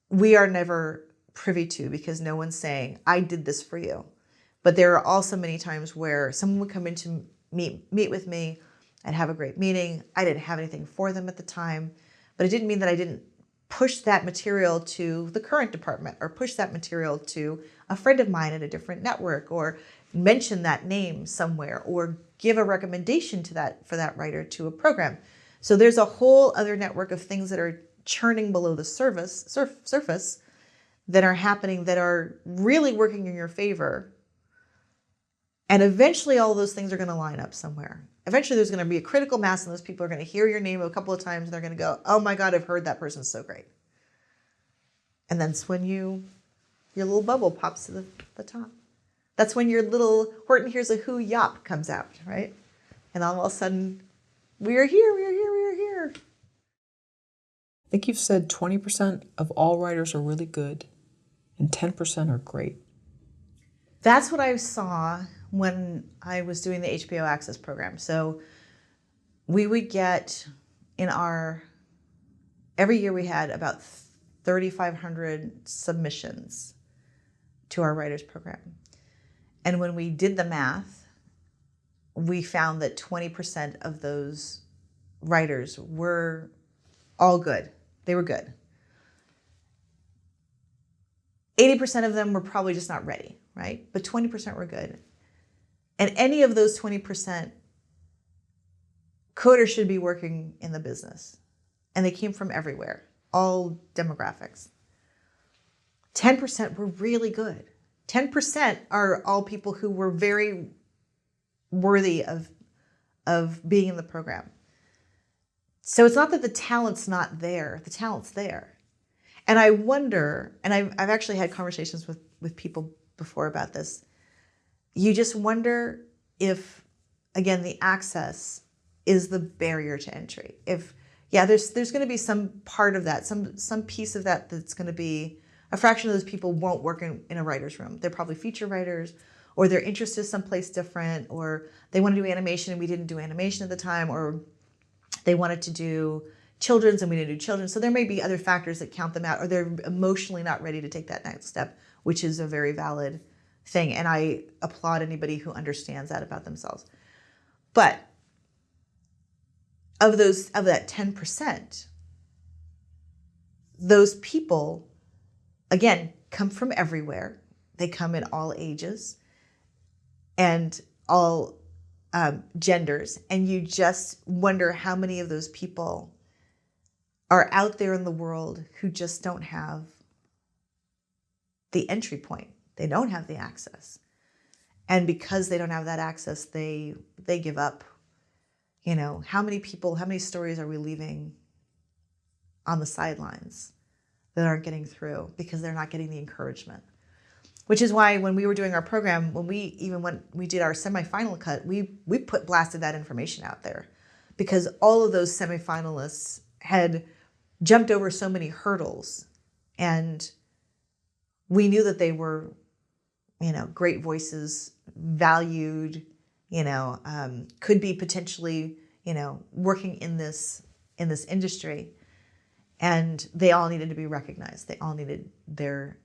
we are never privy to because no one's saying, I did this for you. But there are also many times where someone would come in to meet with me. I'd have a great meeting. I didn't have anything for them at the time, but it didn't mean that I didn't push that material to the current department or push that material to a friend of mine at a different network or mention that name somewhere or give a recommendation for that writer to a program. So there's a whole other network of things that are churning below the surface that are happening that are really working in your favor. And eventually all those things are going to line up somewhere. Eventually there's going to be a critical mass and those people are going to hear your name a couple of times and they're going to go, oh my God, I've heard that person's so great. And that's when your little bubble pops to the top. That's when your little Horton Hears a Who yop comes out, right? And all of a sudden, we are here. I think you've said 20% of all writers are really good and 10% are great. That's what I saw when I was doing the HBO Access program. So we would get every year we had about 3,500 submissions to our writers program. And when we did the math, we found that 20% of those writers were all good. They were good. 80% of them were probably just not ready, right? But 20% were good. And any of those 20% could or should be working in the business. And they came from everywhere, all demographics. 10% were really good. 10% are all people who were very worthy of being in the program. So it's not that the talent's not there. The talent's there. And I wonder, and I've actually had conversations with people before about this, you just wonder if, again, the access is the barrier to entry. There's going to be some part of that, some piece of that that's going to be, a fraction of those people won't work in a writer's room. They're probably feature writers, or their interest is someplace different, or they want to do animation and we didn't do animation at the time, or they wanted to do children's and we didn't do children's. So there may be other factors that count them out, or they're emotionally not ready to take that next step, which is a very valid thing. And I applaud anybody who understands that about themselves. But of that 10%, those people, again, come from everywhere. They come in all ages and all genders. And you just wonder how many of those people are out there in the world who just don't have the entry point. They don't have the access. And because they don't have that access, they give up. How many stories are we leaving on the sidelines that aren't getting through because they're not getting the encouragement? Which is why when we were doing our program, when we did our semifinal cut, we blasted that information out there because all of those semifinalists had jumped over so many hurdles, and we knew that they were, great voices, valued, could be potentially, working in this industry. and they all needed to be recognized. They all needed their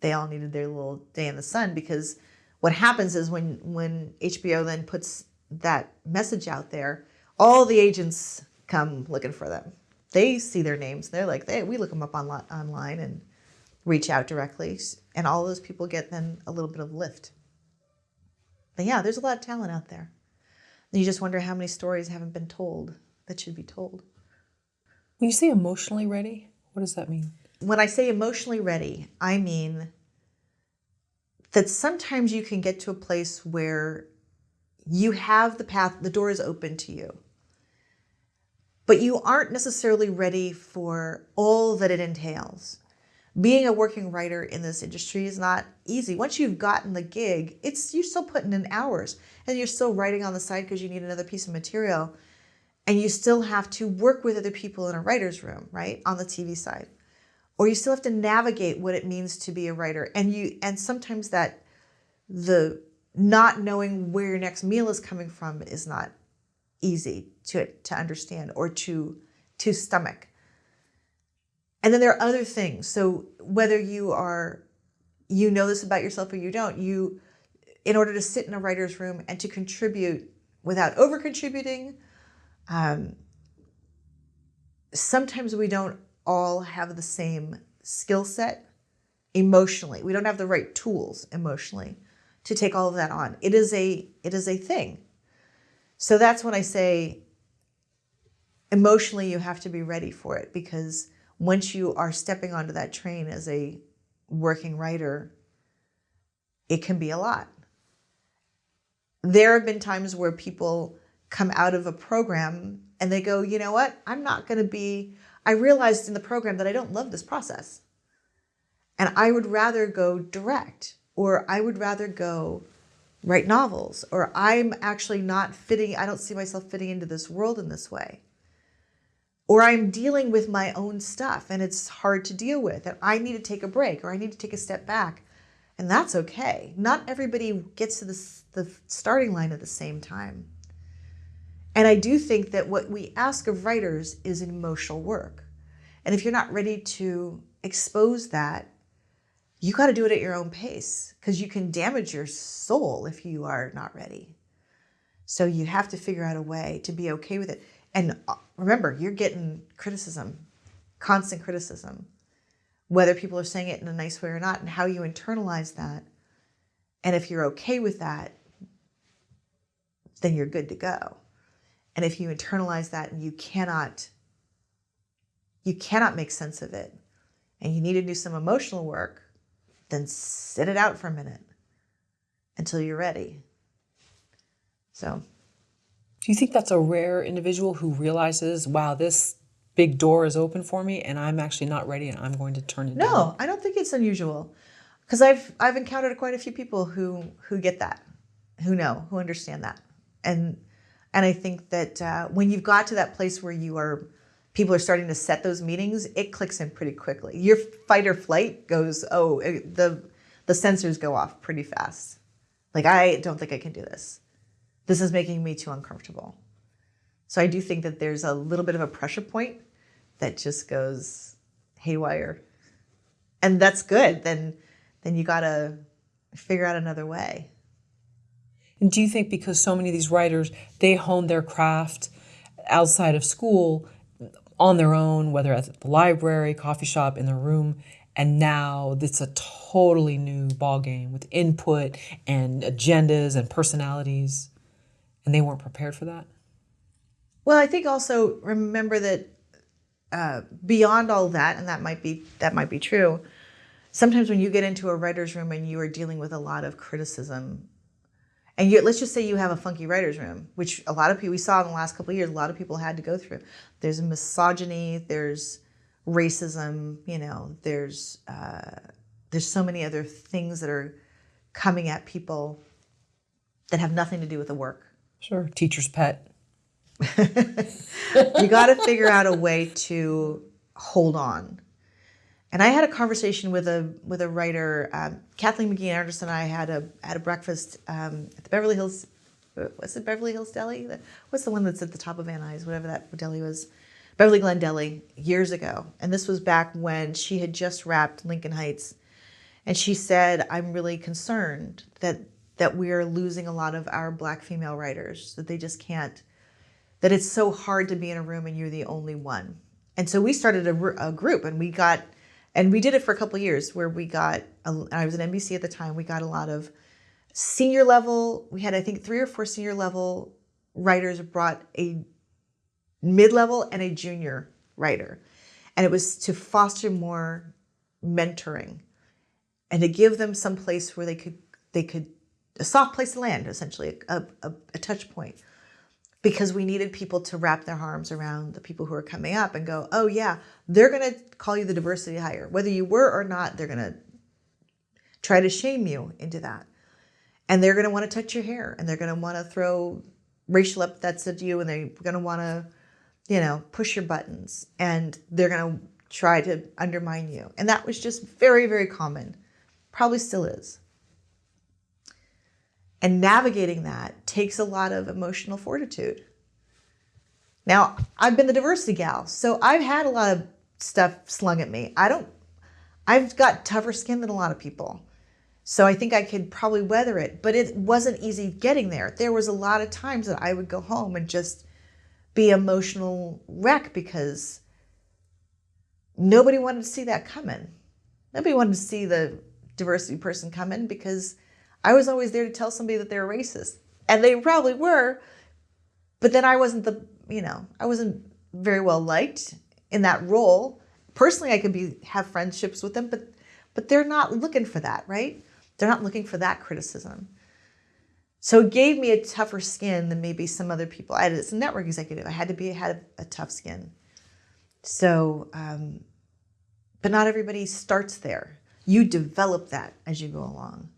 little day in the sun, because what happens is when HBO then puts that message out there, all the agents come looking for them. They see their names. They're like, we look them up online and reach out directly. And all those people get then a little bit of lift. But yeah, there's a lot of talent out there. And you just wonder how many stories haven't been told that should be told. When you say emotionally ready, what does that mean? When I say emotionally ready, I mean that sometimes you can get to a place where you have the path, the door is open to you, but you aren't necessarily ready for all that it entails. Being a working writer in this industry is not easy. Once you've gotten the gig, you're still putting in hours, and you're still writing on the side because you need another piece of material, and you still have to work with other people in a writer's room, right, on the TV side. Or you still have to navigate what it means to be a writer. And sometimes that the not knowing where your next meal is coming from is not easy to understand or to stomach. And then there are other things. So whether you know this about yourself or you don't, in order to sit in a writer's room and to contribute without over-contributing, sometimes we don't all have the same skill set emotionally. We don't have the right tools emotionally to take all of that on. It is a thing. So that's when I say emotionally you have to be ready for it, because once you are stepping onto that train as a working writer, it can be a lot. There have been times where people come out of a program and they go, you know what, I realized in the program that I don't love this process. And I would rather go direct, or I would rather go write novels, or I'm actually not fitting, I don't see myself fitting into this world in this way. Or I'm dealing with my own stuff and it's hard to deal with, and I need to take a break, or I need to take a step back. And that's okay. Not everybody gets to the starting line at the same time. And I do think that what we ask of writers is an emotional work. And if you're not ready to expose that, you got to do it at your own pace, because you can damage your soul if you are not ready. So you have to figure out a way to be okay with it. And remember, you're getting criticism, constant criticism, whether people are saying it in a nice way or not, and how you internalize that. And if you're okay with that, then you're good to go. And if you internalize that and you cannot make sense of it, and you need to do some emotional work, then sit it out for a minute until you're ready. So, do you think that's a rare individual who realizes, wow, this big door is open for me and I'm actually not ready and I'm going to turn it down? No, I don't think it's unusual, because I've encountered quite a few people who get that, who understand that. And I think that when you've got to that place where people are starting to set those meetings, it clicks in pretty quickly. Your fight or flight goes, the sensors go off pretty fast. Like, I don't think I can do this. This is making me too uncomfortable. So I do think that there's a little bit of a pressure point that just goes haywire. And that's good. Then you got to figure out another way. And do you think because so many of these writers, they hone their craft outside of school on their own, whether at the library, coffee shop, in their room, and now it's a totally new ballgame with input and agendas and personalities, and they weren't prepared for that? Well, I think also remember that beyond all that, and that might be true, sometimes when you get into a writer's room and you are dealing with a lot of criticism, and let's just say you have a funky writer's room, which a lot of people, we saw in the last couple of years, a lot of people had to go through. There's misogyny, there's racism, there's so many other things that are coming at people that have nothing to do with the work. Sure, teacher's pet. You got to figure out a way to hold on. And I had a conversation with a writer, Kathleen McGee Anderson and I had a breakfast at the Beverly Hills, what's it, Beverly Hills Deli? What's the one that's at the top of Van Nuys, whatever that deli was. Beverly Glendelly years ago. And this was back when she had just wrapped Lincoln Heights. And she said, I'm really concerned that we are losing a lot of our Black female writers, that they just can't, that it's so hard to be in a room and you're the only one. And so we started a group, and we did it for a couple of years where I was at NBC at the time, we got a lot of senior level, we had I think 3 or 4 senior level writers, brought a mid-level and a junior writer. And it was to foster more mentoring and to give them some place where they could a soft place to land, essentially, a touch point. Because we needed people to wrap their arms around the people who are coming up and go, oh yeah, they're going to call you the diversity hire. Whether you were or not, they're going to try to shame you into that. And they're going to want to touch your hair, and they're going to want to throw racial epithets at you, and they're going to want to, push your buttons, and they're going to try to undermine you. And that was just very, very common. Probably still is. And navigating that takes a lot of emotional fortitude. Now, I've been the diversity gal, so I've had a lot of stuff slung at me. I've got tougher skin than a lot of people. So I think I could probably weather it, but it wasn't easy getting there. There was a lot of times that I would go home and just be emotional wreck because nobody wanted to see that coming. Nobody wanted to see the diversity person coming because I was always there to tell somebody that they were racist. And they probably were, but then I wasn't I wasn't very well liked in that role. Personally, I could have friendships with them, but they're not looking for that, right? They're not looking for that criticism. So it gave me a tougher skin than maybe some other people. As a network executive, I had a tough skin. So, but not everybody starts there. You develop that as you go along.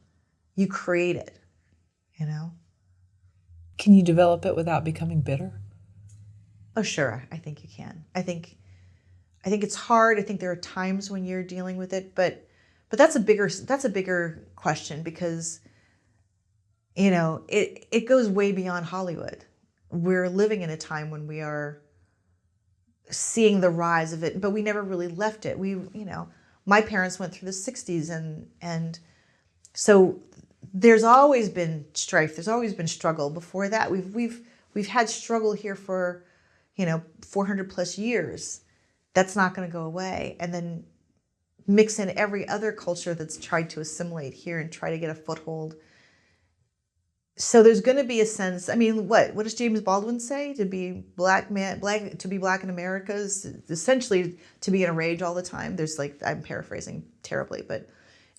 You create it, Can you develop it without becoming bitter? Oh, sure. I think you can. I think it's hard. I think there are times when you're dealing with it, but that's a bigger question because, it goes way beyond Hollywood. We're living in a time when we are seeing the rise of it, but we never really left it. My parents went through the 60s and so there's always been strife. There's always been struggle. Before that, we've had struggle here for, 400 plus years. That's not going to go away. And then mix in every other culture that's tried to assimilate here and try to get a foothold. So there's going to be a sense. I mean, what does James Baldwin say? To be black in America is essentially to be in a rage all the time. There's I'm paraphrasing terribly, but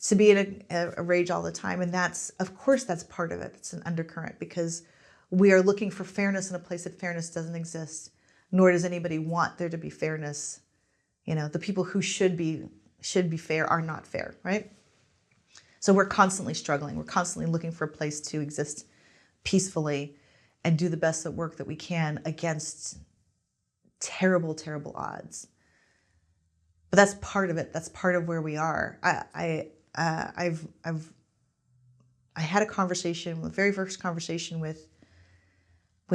to be in a rage all the time. And of course, that's part of it. It's an undercurrent because we are looking for fairness in a place that fairness doesn't exist, nor does anybody want there to be fairness. The people who should be fair are not fair, right? So we're constantly struggling. We're constantly looking for a place to exist peacefully and do the best work that we can against terrible, terrible odds. But that's part of it. That's part of where we are. I had a conversation, the very first conversation with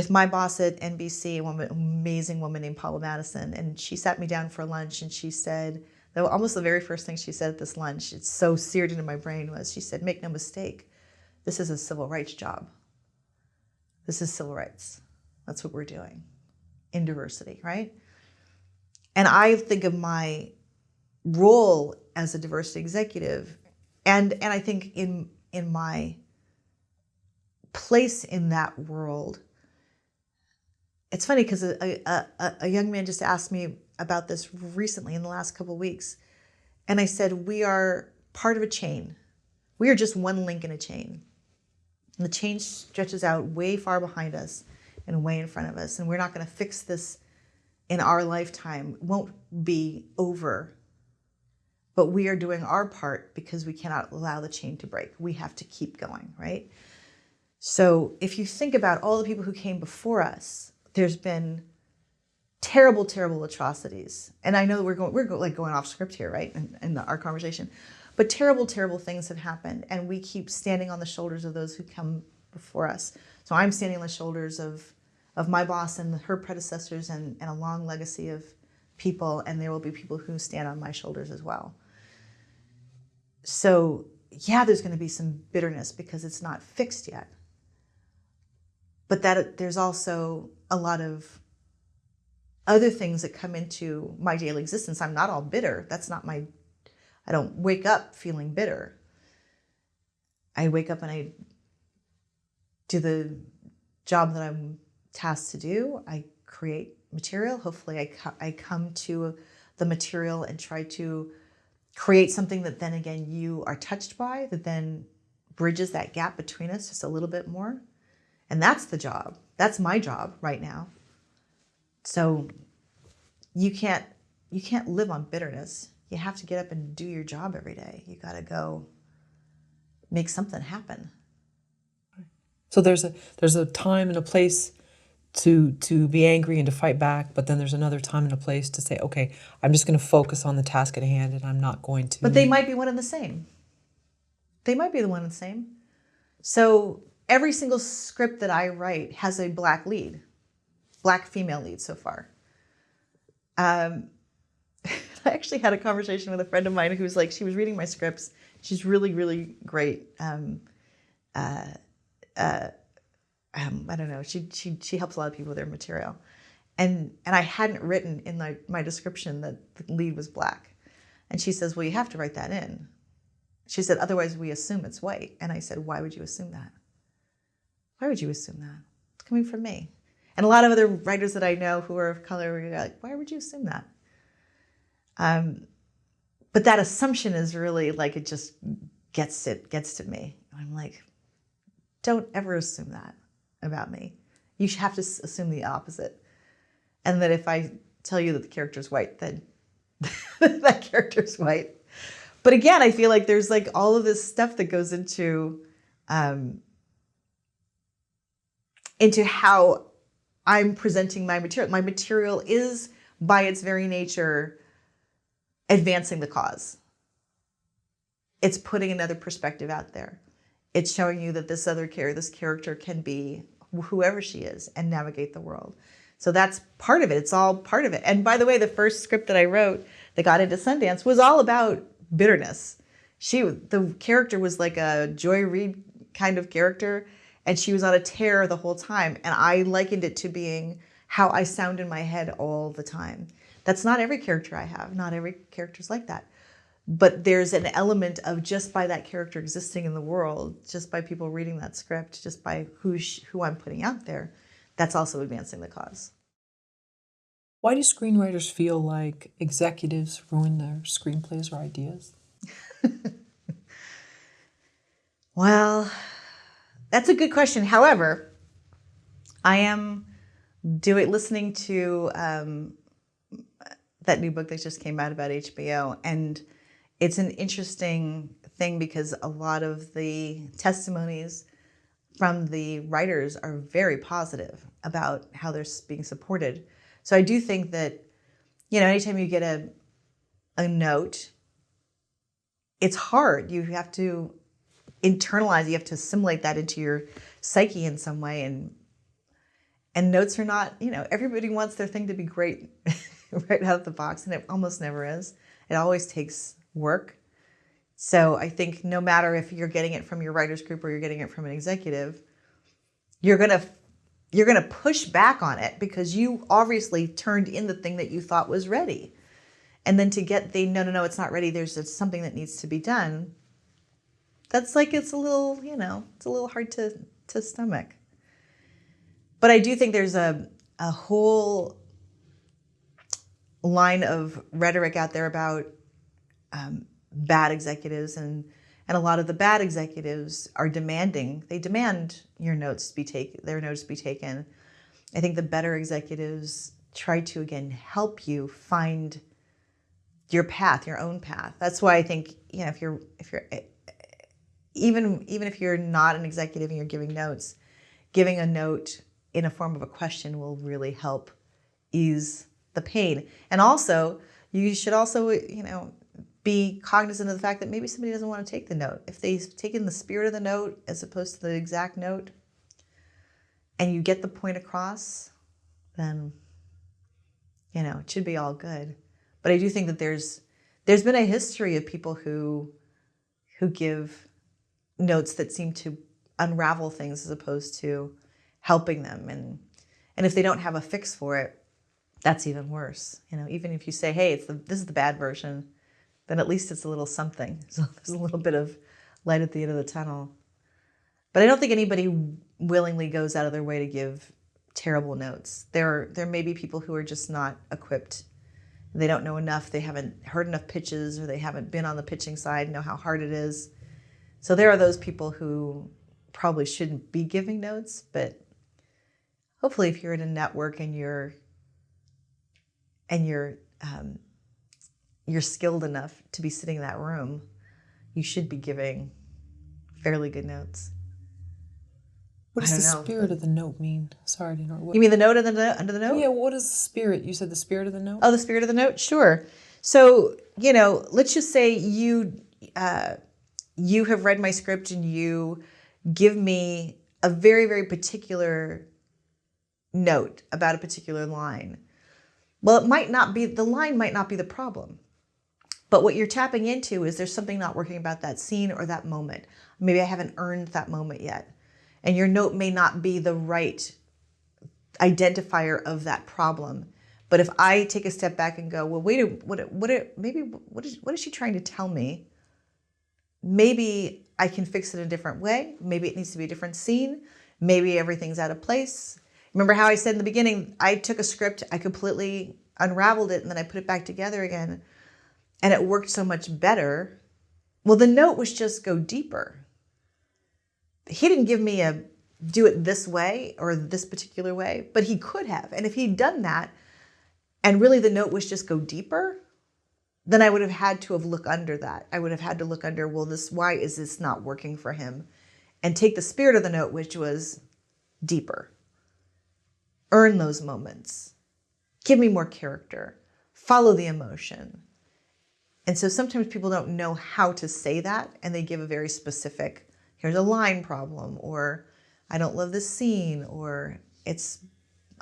my boss at NBC, an amazing woman named Paula Madison, and she sat me down for lunch, and she said, almost the very first thing she said at this lunch, it's so seared into my brain, was she said, make no mistake, this is a civil rights job. This is civil rights. That's what we're doing in diversity, right? And I think of my role as a diversity executive, and I think in my place in that world, it's funny because a young man just asked me about this recently in the last couple of weeks. And I said, we are part of a chain. We are just one link in a chain. And the chain stretches out way far behind us and way in front of us. And we're not going to fix this in our lifetime. It won't be over. But we are doing our part because we cannot allow the chain to break. We have to keep going, right? So if you think about all the people who came before us, there's been terrible, terrible atrocities. And I know we're going off script here, right? In our conversation. But terrible, terrible things have happened. And we keep standing on the shoulders of those who come before us. So I'm standing on the shoulders of of my boss and her predecessors and a long legacy of people, and there will be people who stand on my shoulders as well. So yeah, there's going to be some bitterness because it's not fixed yet. But that there's also a lot of other things that come into my daily existence. I'm not all bitter. That's not I don't wake up feeling bitter. I wake up and I do the job that I'm tasked to do. I create material. Hopefully I come to the material and try to create something that then again you are touched by, that then bridges that gap between us just a little bit more. And that's the job. That's my job right now. So you can't live on bitterness. You have to get up and do your job every day. You got to go make something happen. So there's a time and a place to be angry and to fight back, but then there's another time and a place to say, okay, I'm just going to focus on the task at hand and I'm not going to. But they might be one and the same. They might be the one and the same. So every single script that I write has a black lead, black female lead so far. I actually had a conversation with a friend of mine who's like, she was reading my scripts. She's really, really great. I don't know. She helps a lot of people with their material, and I hadn't written in my description that the lead was black, and she says, "Well, you have to write that in." She said, "Otherwise, we assume it's white." And I said, "Why would you assume that? Why would you assume that? It's coming from me." And a lot of other writers that I know who are of color were like, "Why would you assume that?" But that assumption is really like it just gets to me. I'm like, don't ever assume that about me. You have to assume the opposite. And that if I tell you that the character's white, then that character's white. But again, I feel like there's like all of this stuff that goes into how I'm presenting my material. My material is, by its very nature, advancing the cause. It's putting another perspective out there. It's showing you that this character can be whoever she is and navigate the world. So that's part of it. It's all part of it. And by the way, the first script that I wrote that got into Sundance was all about bitterness. The character was like a Joy Reid kind of character, and she was on a tear the whole time. And I likened it to being how I sound in my head all the time. That's not every character I have. Not every character's like that. But there's an element of just by that character existing in the world, just by people reading that script, just by who I'm putting out there, that's also advancing the cause. Why do screenwriters feel like executives ruin their screenplays or ideas? Well, that's a good question. However, I am listening to that new book that just came out about HBO, and it's an interesting thing because a lot of the testimonies from the writers are very positive about how they're being supported. So I do think that, anytime you get a note, it's hard. You have to internalize, you have to assimilate that into your psyche in some way. And notes are not, everybody wants their thing to be great right out of the box, and it almost never is. It always takes work. So I think no matter if you're getting it from your writers group or you're getting it from an executive, you're gonna push back on it because you obviously turned in the thing that you thought was ready. And then to get no, it's not ready, there's something that needs to be done. That's like, it's a little, it's a little hard to stomach. But I do think there's a whole line of rhetoric out there about bad executives, and a lot of the bad executives they demand their notes be taken. I think the better executives try to, again, help you find your path, your own path. That's why I think, if you're even if you're not an executive and you're giving notes, giving a note in a form of a question will really help ease the pain. And also, you should also, be cognizant of the fact that maybe somebody doesn't want to take the note. If they've taken the spirit of the note as opposed to the exact note, and you get the point across, then, it should be all good. But I do think that there's been a history of people who give notes that seem to unravel things as opposed to helping them. And if they don't have a fix for it, that's even worse. Even if you say, hey, this is the bad version, then at least it's a little something. So there's a little bit of light at the end of the tunnel. But I don't think anybody willingly goes out of their way to give terrible notes. There may be people who are just not equipped. They don't know enough. They haven't heard enough pitches, or they haven't been on the pitching side, know how hard it is. So there are those people who probably shouldn't be giving notes. But hopefully, if you're in a network and you're skilled enough to be sitting in that room, you should be giving fairly good notes. What does the spirit of the note mean? Sorry to interrupt. You mean the note under the note? Yeah, what is the spirit? You said the spirit of the note? Oh, the spirit of the note? Sure. So, let's just say you have read my script and you give me a very, very particular note about a particular line. Well, the line might not be the problem. But what you're tapping into is there's something not working about that scene or that moment. Maybe I haven't earned that moment yet. And your note may not be the right identifier of that problem. But if I take a step back and go, well, wait, what is she trying to tell me? Maybe I can fix it a different way. Maybe it needs to be a different scene. Maybe everything's out of place. Remember how I said in the beginning, I took a script, I completely unraveled it, and then I put it back together again, and it worked so much better. Well, the note was just go deeper. He didn't give me a do it this way or this particular way, but he could have. And if he'd done that, and really the note was just go deeper, then I would have had to have looked under that. I would have had to look under, well, why is this not working for him? And take the spirit of the note, which was deeper. Earn those moments. Give me more character. Follow the emotion. And so sometimes people don't know how to say that, and they give a very specific, here's a line problem, or I don't love this scene, or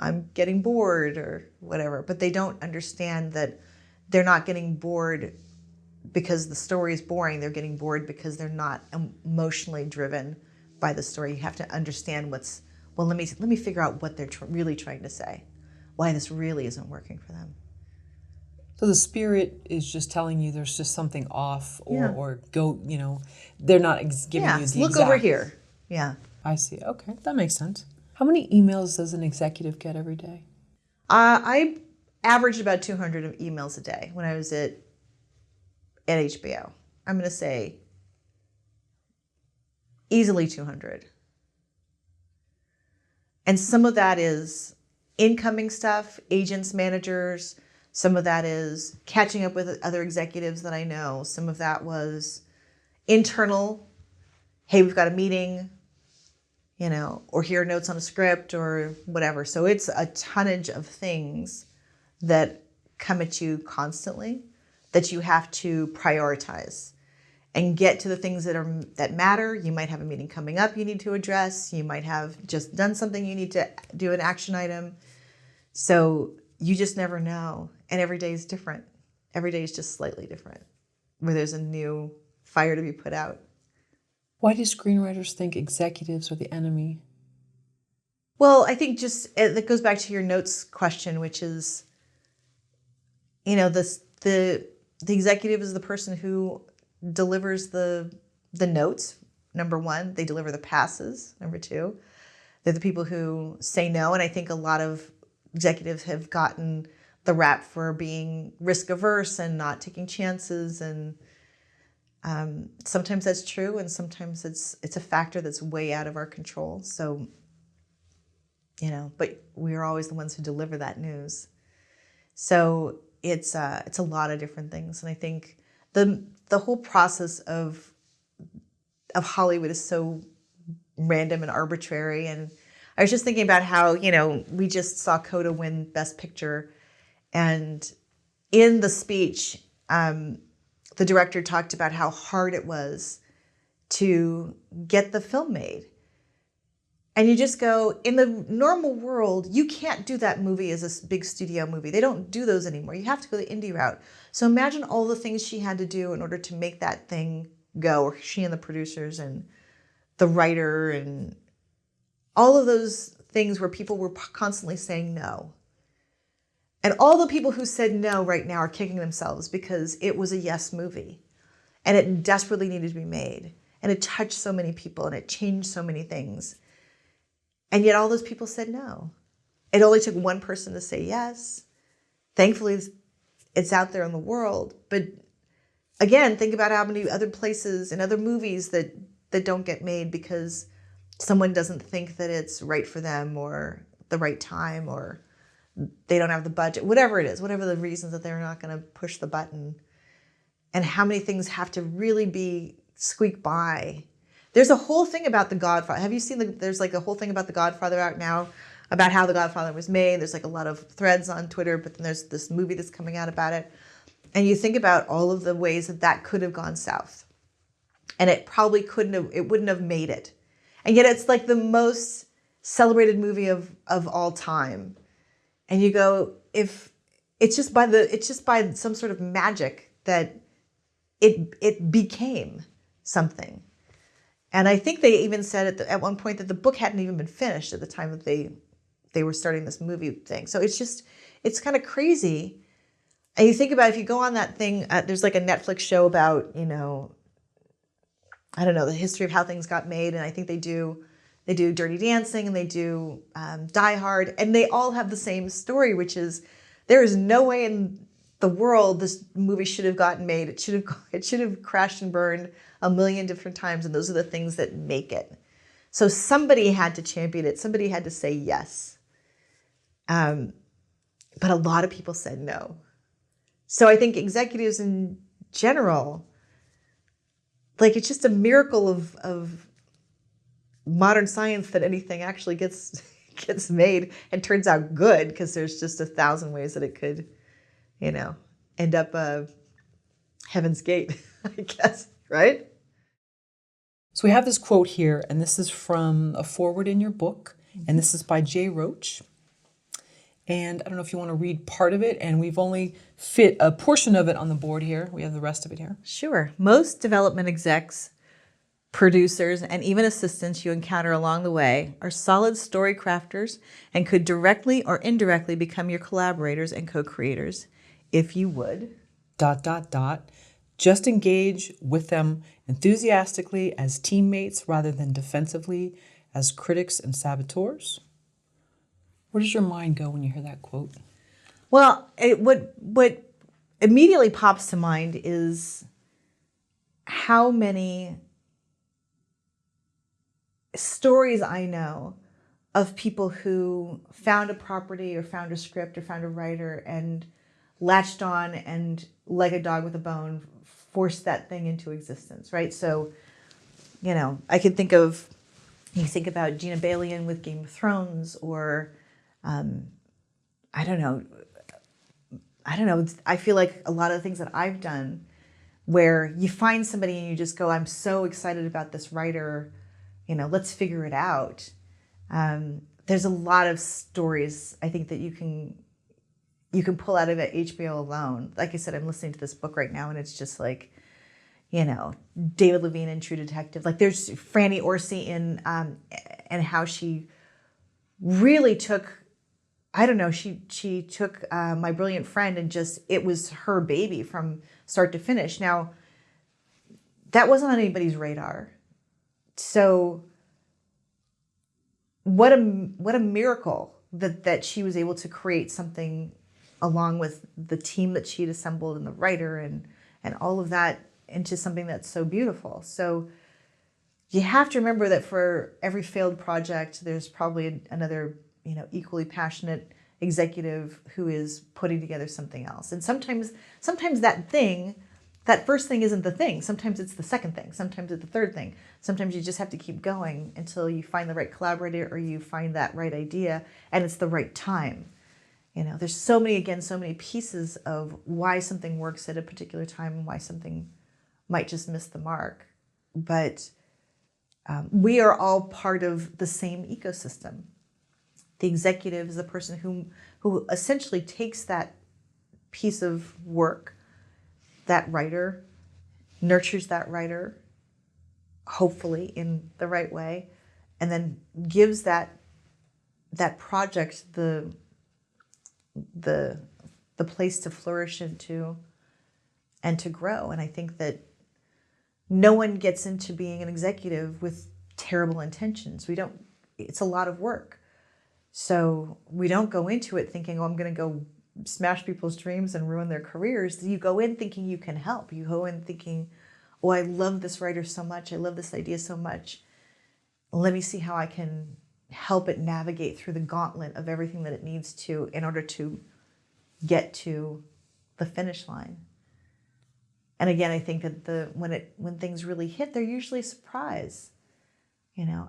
I'm getting bored, or whatever. But they don't understand that they're not getting bored because the story is boring. They're getting bored because they're not emotionally driven by the story. You have to understand let me figure out what they're really trying to say, why this really isn't working for them. So the spirit is just telling you there's just something off, or go, they're not giving you the look exact. over here. Yeah. I see. Okay, that makes sense. How many emails does an executive get every day? I averaged about 200 emails a day when I was at HBO. I'm going to say easily 200. And some of that is incoming stuff, agents, managers. Some of that is catching up with other executives that I know. Some of that was internal. Hey, we've got a meeting, or here are notes on a script or whatever. So it's a tonnage of things that come at you constantly that you have to prioritize and get to the things that matter. You might have a meeting coming up you need to address. You might have just done something you need to do, an action item. So you just never know. And every day is different. Every day is just slightly different, where there's a new fire to be put out. Why do screenwriters think executives are the enemy? Well, I think that goes back to your notes question, which is, the executive is the person who delivers the notes, number one. They deliver the passes, number two. They're the people who say no. And I think a lot of executives have gotten the rap for being risk averse and not taking chances. And sometimes that's true. And sometimes it's a factor that's way out of our control. So, but we are always the ones who deliver that news. So it's a lot of different things. And I think the whole process of Hollywood is so random and arbitrary. And I was just thinking about how, we just saw Coda win Best Picture. And in the speech, the director talked about how hard it was to get the film made. And you just go, in the normal world, you can't do that movie as a big studio movie. They don't do those anymore. You have to go the indie route. So imagine all the things she had to do in order to make that thing go, or she and the producers and the writer and all of those things where people were constantly saying no. And all the people who said no right now are kicking themselves because it was a yes movie and it desperately needed to be made. And it touched so many people and it changed so many things. And yet all those people said no. It only took one person to say yes. Thankfully, it's out there in the world. But again, think about how many other places and other movies that don't get made because someone doesn't think that it's right for them or the right time or they don't have the budget, whatever it is, whatever the reasons that they're not going to push the button. And how many things have to really be squeak by. There's a whole thing about The Godfather. Have you seen there's like a whole thing about The Godfather out now about how The Godfather was made. There's like a lot of threads on Twitter, but then there's this movie that's coming out about it. And you think about all of the ways that could have gone south. And it probably wouldn't have made it. And yet it's like the most celebrated movie of all time. And you go, if it's just by some sort of magic that it became something. And I think they even said at one point that the book hadn't even been finished at the time that they were starting this movie thing. So it's kind of crazy. And you think about if you go on that thing, there's like a Netflix show about, I don't know, the history of how things got made. And I think they do Dirty Dancing and they do Die Hard. And they all have the same story, which is there is no way in the world this movie should have gotten made. It should have crashed and burned a million different times, and those are the things that make it. So somebody had to champion it. Somebody had to say yes. But a lot of people said no. So I think executives in general, like it's just a miracle of modern science that anything actually gets made and turns out good, because there's just 1,000 ways that it could end up Heaven's Gate, I guess, right? So we have this quote here, and this is from a foreword in your book, and this is by Jay Roach. And I don't know if you want to read part of it, and we've only fit a portion of it on the board here. We have the rest of it here. Sure. Most development execs, producers, and even assistants you encounter along the way are solid story crafters and could directly or indirectly become your collaborators and co-creators if you would... ... Just engage with them enthusiastically as teammates rather than defensively as critics and saboteurs. Where does your mind go when you hear that quote? Well, what immediately pops to mind is how many stories I know of people who found a property or found a script or found a writer and latched on and, like a dog with a bone, forced that thing into existence, right? So, I could think about Gina Balian with Game of Thrones, or I don't know. I feel like a lot of the things that I've done where you find somebody and you just go, I'm so excited about this writer, let's figure it out. There's a lot of stories I think that you can pull out of it, HBO alone. Like I said, I'm listening to this book right now, and it's just like, David Levine in True Detective. Like there's Franny Orsi in, and how she really took, she took My Brilliant Friend and it was her baby from start to finish. Now, that wasn't on anybody's radar. So what a miracle that she was able to create something along with the team that she'd assembled and the writer and all of that into something that's so beautiful. So you have to remember that for every failed project, there's probably another, equally passionate executive who is putting together something else. And sometimes that first thing isn't the thing. Sometimes it's the second thing. Sometimes it's the third thing. Sometimes you just have to keep going until you find the right collaborator or you find that right idea and it's the right time. There's so many pieces of why something works at a particular time and why something might just miss the mark. But we are all part of the same ecosystem. The executive is the person who essentially takes that piece of work, that writer, nurtures that writer, hopefully in the right way, and then gives that project the place to flourish into and to grow. And I think that no one gets into being an executive with terrible intentions. It's a lot of work. So we don't go into it thinking, oh, I'm going to go smash people's dreams and ruin their careers. You go in thinking you can help. You go in thinking, oh, I love this writer so much. I love this idea so much. Let me see how I can help it navigate through the gauntlet of everything that it needs to in order to get to the finish line. And again, I think that when things really hit, they're usually a surprise.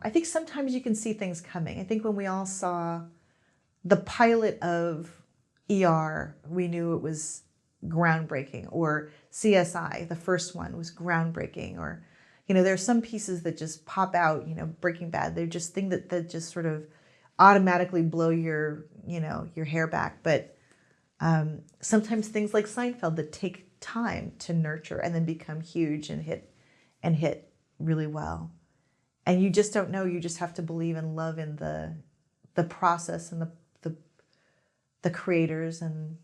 I think sometimes you can see things coming. I think when we all saw the pilot of ER, we knew it was groundbreaking, or CSI, the first one, was groundbreaking, or there are some pieces that just pop out, Breaking Bad, they're just things that just sort of automatically blow your hair back. But sometimes things like Seinfeld that take time to nurture and then become huge and hit really well. And you just don't know. You just have to believe and love in the process and the creators, and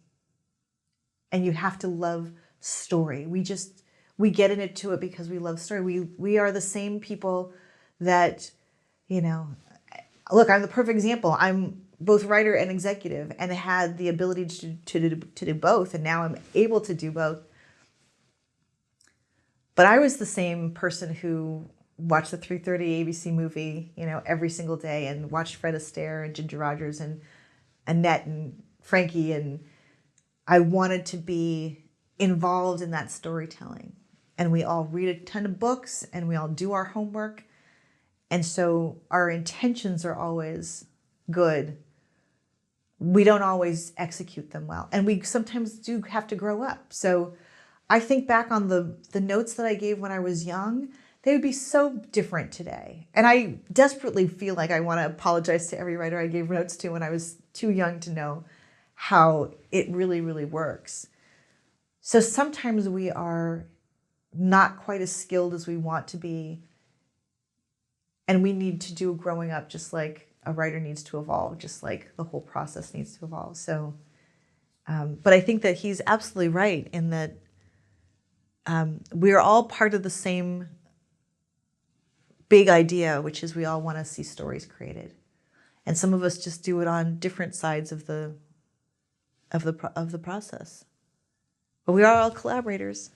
you have to love story. We get into it because we love story. We are the same people that, look, I'm the perfect example. I'm both writer and executive, and had the ability to do both, and now I'm able to do both. But I was the same person who watched the 3:30 ABC movie, every single day, and watched Fred Astaire and Ginger Rogers and Annette and Frankie, and I wanted to be involved in that storytelling. And we all read a ton of books, and we all do our homework, and so our intentions are always good. We don't always execute them well, and we sometimes do have to grow up. So I think back on the notes that I gave when I was young, they would be so different today. And I desperately feel like I want to apologize to every writer I gave notes to when I was too young to know how it really, really works. So sometimes we are not quite as skilled as we want to be, and we need to do growing up, just like a writer needs to evolve, just like the whole process needs to evolve. So, but I think that he's absolutely right in that we're all part of the same big idea, which is we all want to see stories created, and some of us just do it on different sides of the process. But we are all collaborators.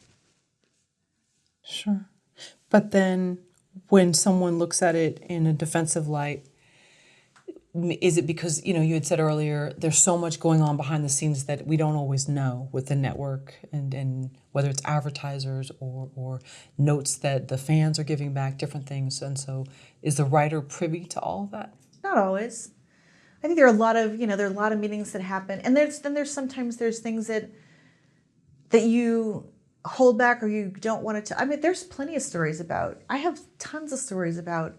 Sure. But then when someone looks at it in a defensive light, is it because, you had said earlier, there's so much going on behind the scenes that we don't always know with the network, and whether it's advertisers or notes that the fans are giving back, different things. And so is the writer privy to all of that? Not always. I think there are a lot of, there are a lot of meetings that happen. And there's sometimes things that you hold back or you don't want to. I mean, there's plenty of stories about, I have tons of stories about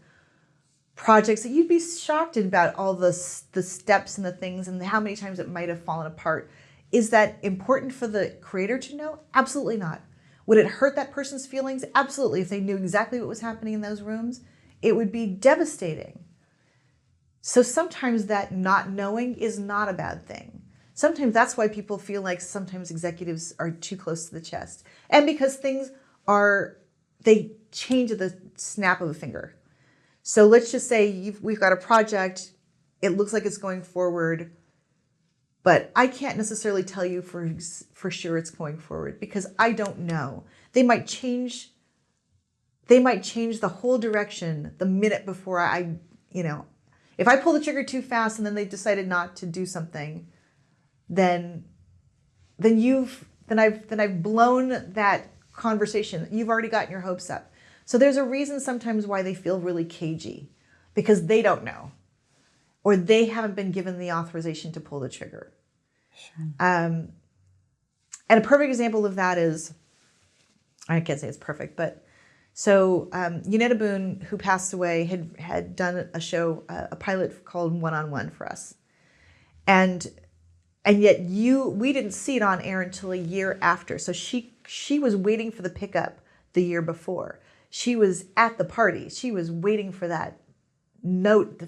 projects that you'd be shocked about all the steps and the things and how many times it might have fallen apart. Is that important for the creator to know? Absolutely not. Would it hurt that person's feelings? Absolutely. If they knew exactly what was happening in those rooms, it would be devastating. So sometimes that not knowing is not a bad thing. Sometimes that's why people feel like sometimes executives are too close to the chest. And because things they change at the snap of a finger. So let's just say we've got a project, it looks like it's going forward, but I can't necessarily tell you for sure it's going forward because I don't know. They might change the whole direction the minute before if I pull the trigger too fast and then they decided not to do something, then I've blown that conversation. You've already gotten your hopes up. So there's a reason sometimes why they feel really cagey, because they don't know, or they haven't been given the authorization to pull the trigger. Sure. And a perfect example of that is, I can't say it's perfect, but So Unetta Boone, who passed away, had done a show, a pilot called One on One for us. And yet we didn't see it on air until a year after. So she was waiting for the pickup the year before. She was at the party. She was waiting for that note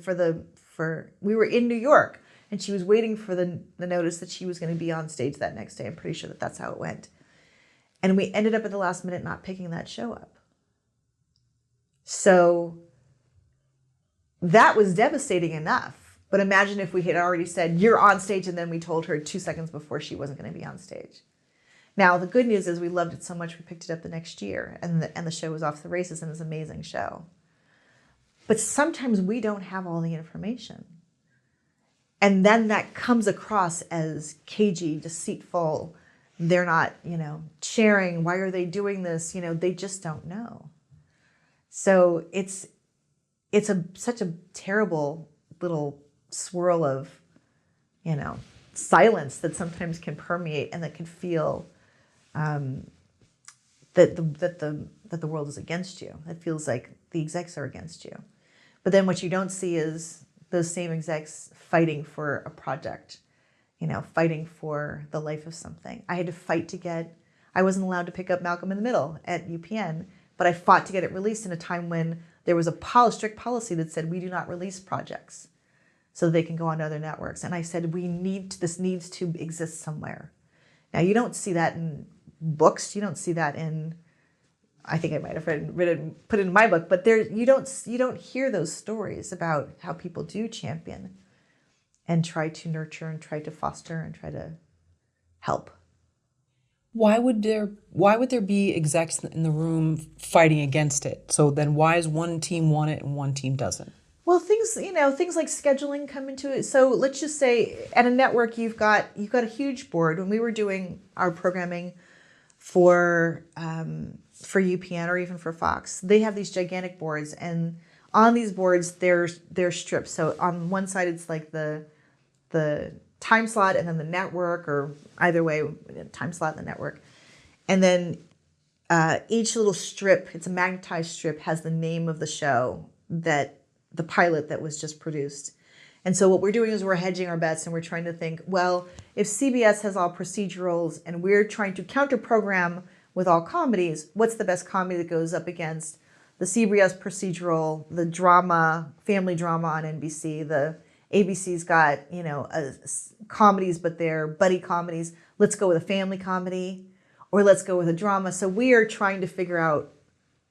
we were in New York, and she was waiting for the notice that she was going to be on stage that next day. I'm pretty sure that's how it went. And we ended up at the last minute not picking that show up. So that was devastating enough. But imagine if we had already said, you're on stage, and then we told her 2 seconds before she wasn't going to be on stage. Now, the good news is we loved it so much we picked it up the next year, and the show was off the races, and it was an amazing show. But sometimes we don't have all the information. And then that comes across as cagey, deceitful. They're not, sharing. Why are they doing this? They just don't know. So it's such a terrible little swirl of, silence that sometimes can permeate and that can feel that the world is against you. It feels like the execs are against you. But then what you don't see is those same execs fighting for a project, fighting for the life of something. I had to fight I wasn't allowed to pick up Malcolm in the Middle at UPN, but I fought to get it released in a time when there was a strict policy that said we do not release projects so they can go on to other networks. And I said, this needs to exist somewhere. Now, you don't see that in books. You don't see that in, I think I might have put it in my book, but you don't hear those stories about how people do champion and try to nurture and try to foster and try to help. Why would there be execs in the room fighting against it? So then why is one team want it and one team doesn't? Well, things like scheduling come into it. So let's just say at a network you've got a huge board. When we were doing our programming for UPN or even for Fox, they have these gigantic boards, and on these boards there's strips. So on one side it's like the time slot and then the network, or either way, time slot and the network. And then each little strip, it's a magnetized strip, has the name of the show, the pilot that was just produced. And so what we're doing is we're hedging our bets, and we're trying to think, well, if CBS has all procedurals and we're trying to counter program with all comedies, what's the best comedy that goes up against the CBS procedural, the drama, family drama on NBC, the ABC's got, comedies, but they're buddy comedies. Let's go with a family comedy, or let's go with a drama. So we are trying to figure out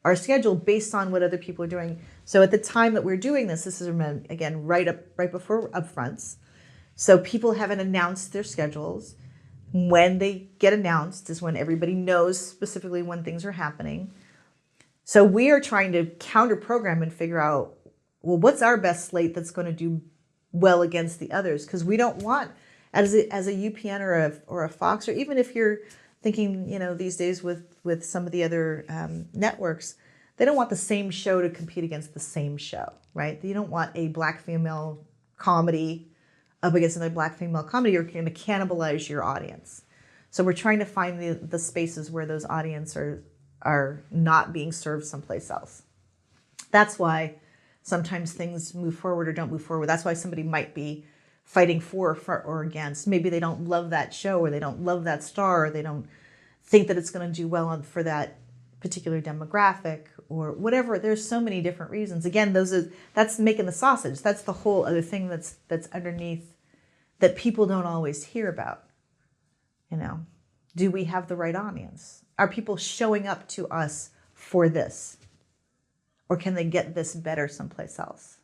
our schedule based on what other people are doing. So at the time that we're doing this is, again, right before upfronts. So people haven't announced their schedules. When they get announced is when everybody knows specifically when things are happening. So we are trying to counter program and figure out, well, what's our best slate that's going to do well against the others? Because we don't want, as a UPN or a Fox, or even if you're thinking, these days with some of the other networks, they don't want the same show to compete against the same show, right? You don't want a black female comedy up against another black female comedy. You're going to cannibalize your audience. So we're trying to find the spaces where those audiences are not being served someplace else. That's why sometimes things move forward or don't move forward. That's why somebody might be fighting for or against. Maybe they don't love that show, or they don't love that star, or they don't think that it's going to do well for that particular demographic, or whatever. There's so many different reasons. Again, that's making the sausage. That's the whole other thing that's underneath that people don't always hear about. Do we have the right audience? Are people showing up to us for this? Or can they get this better someplace else?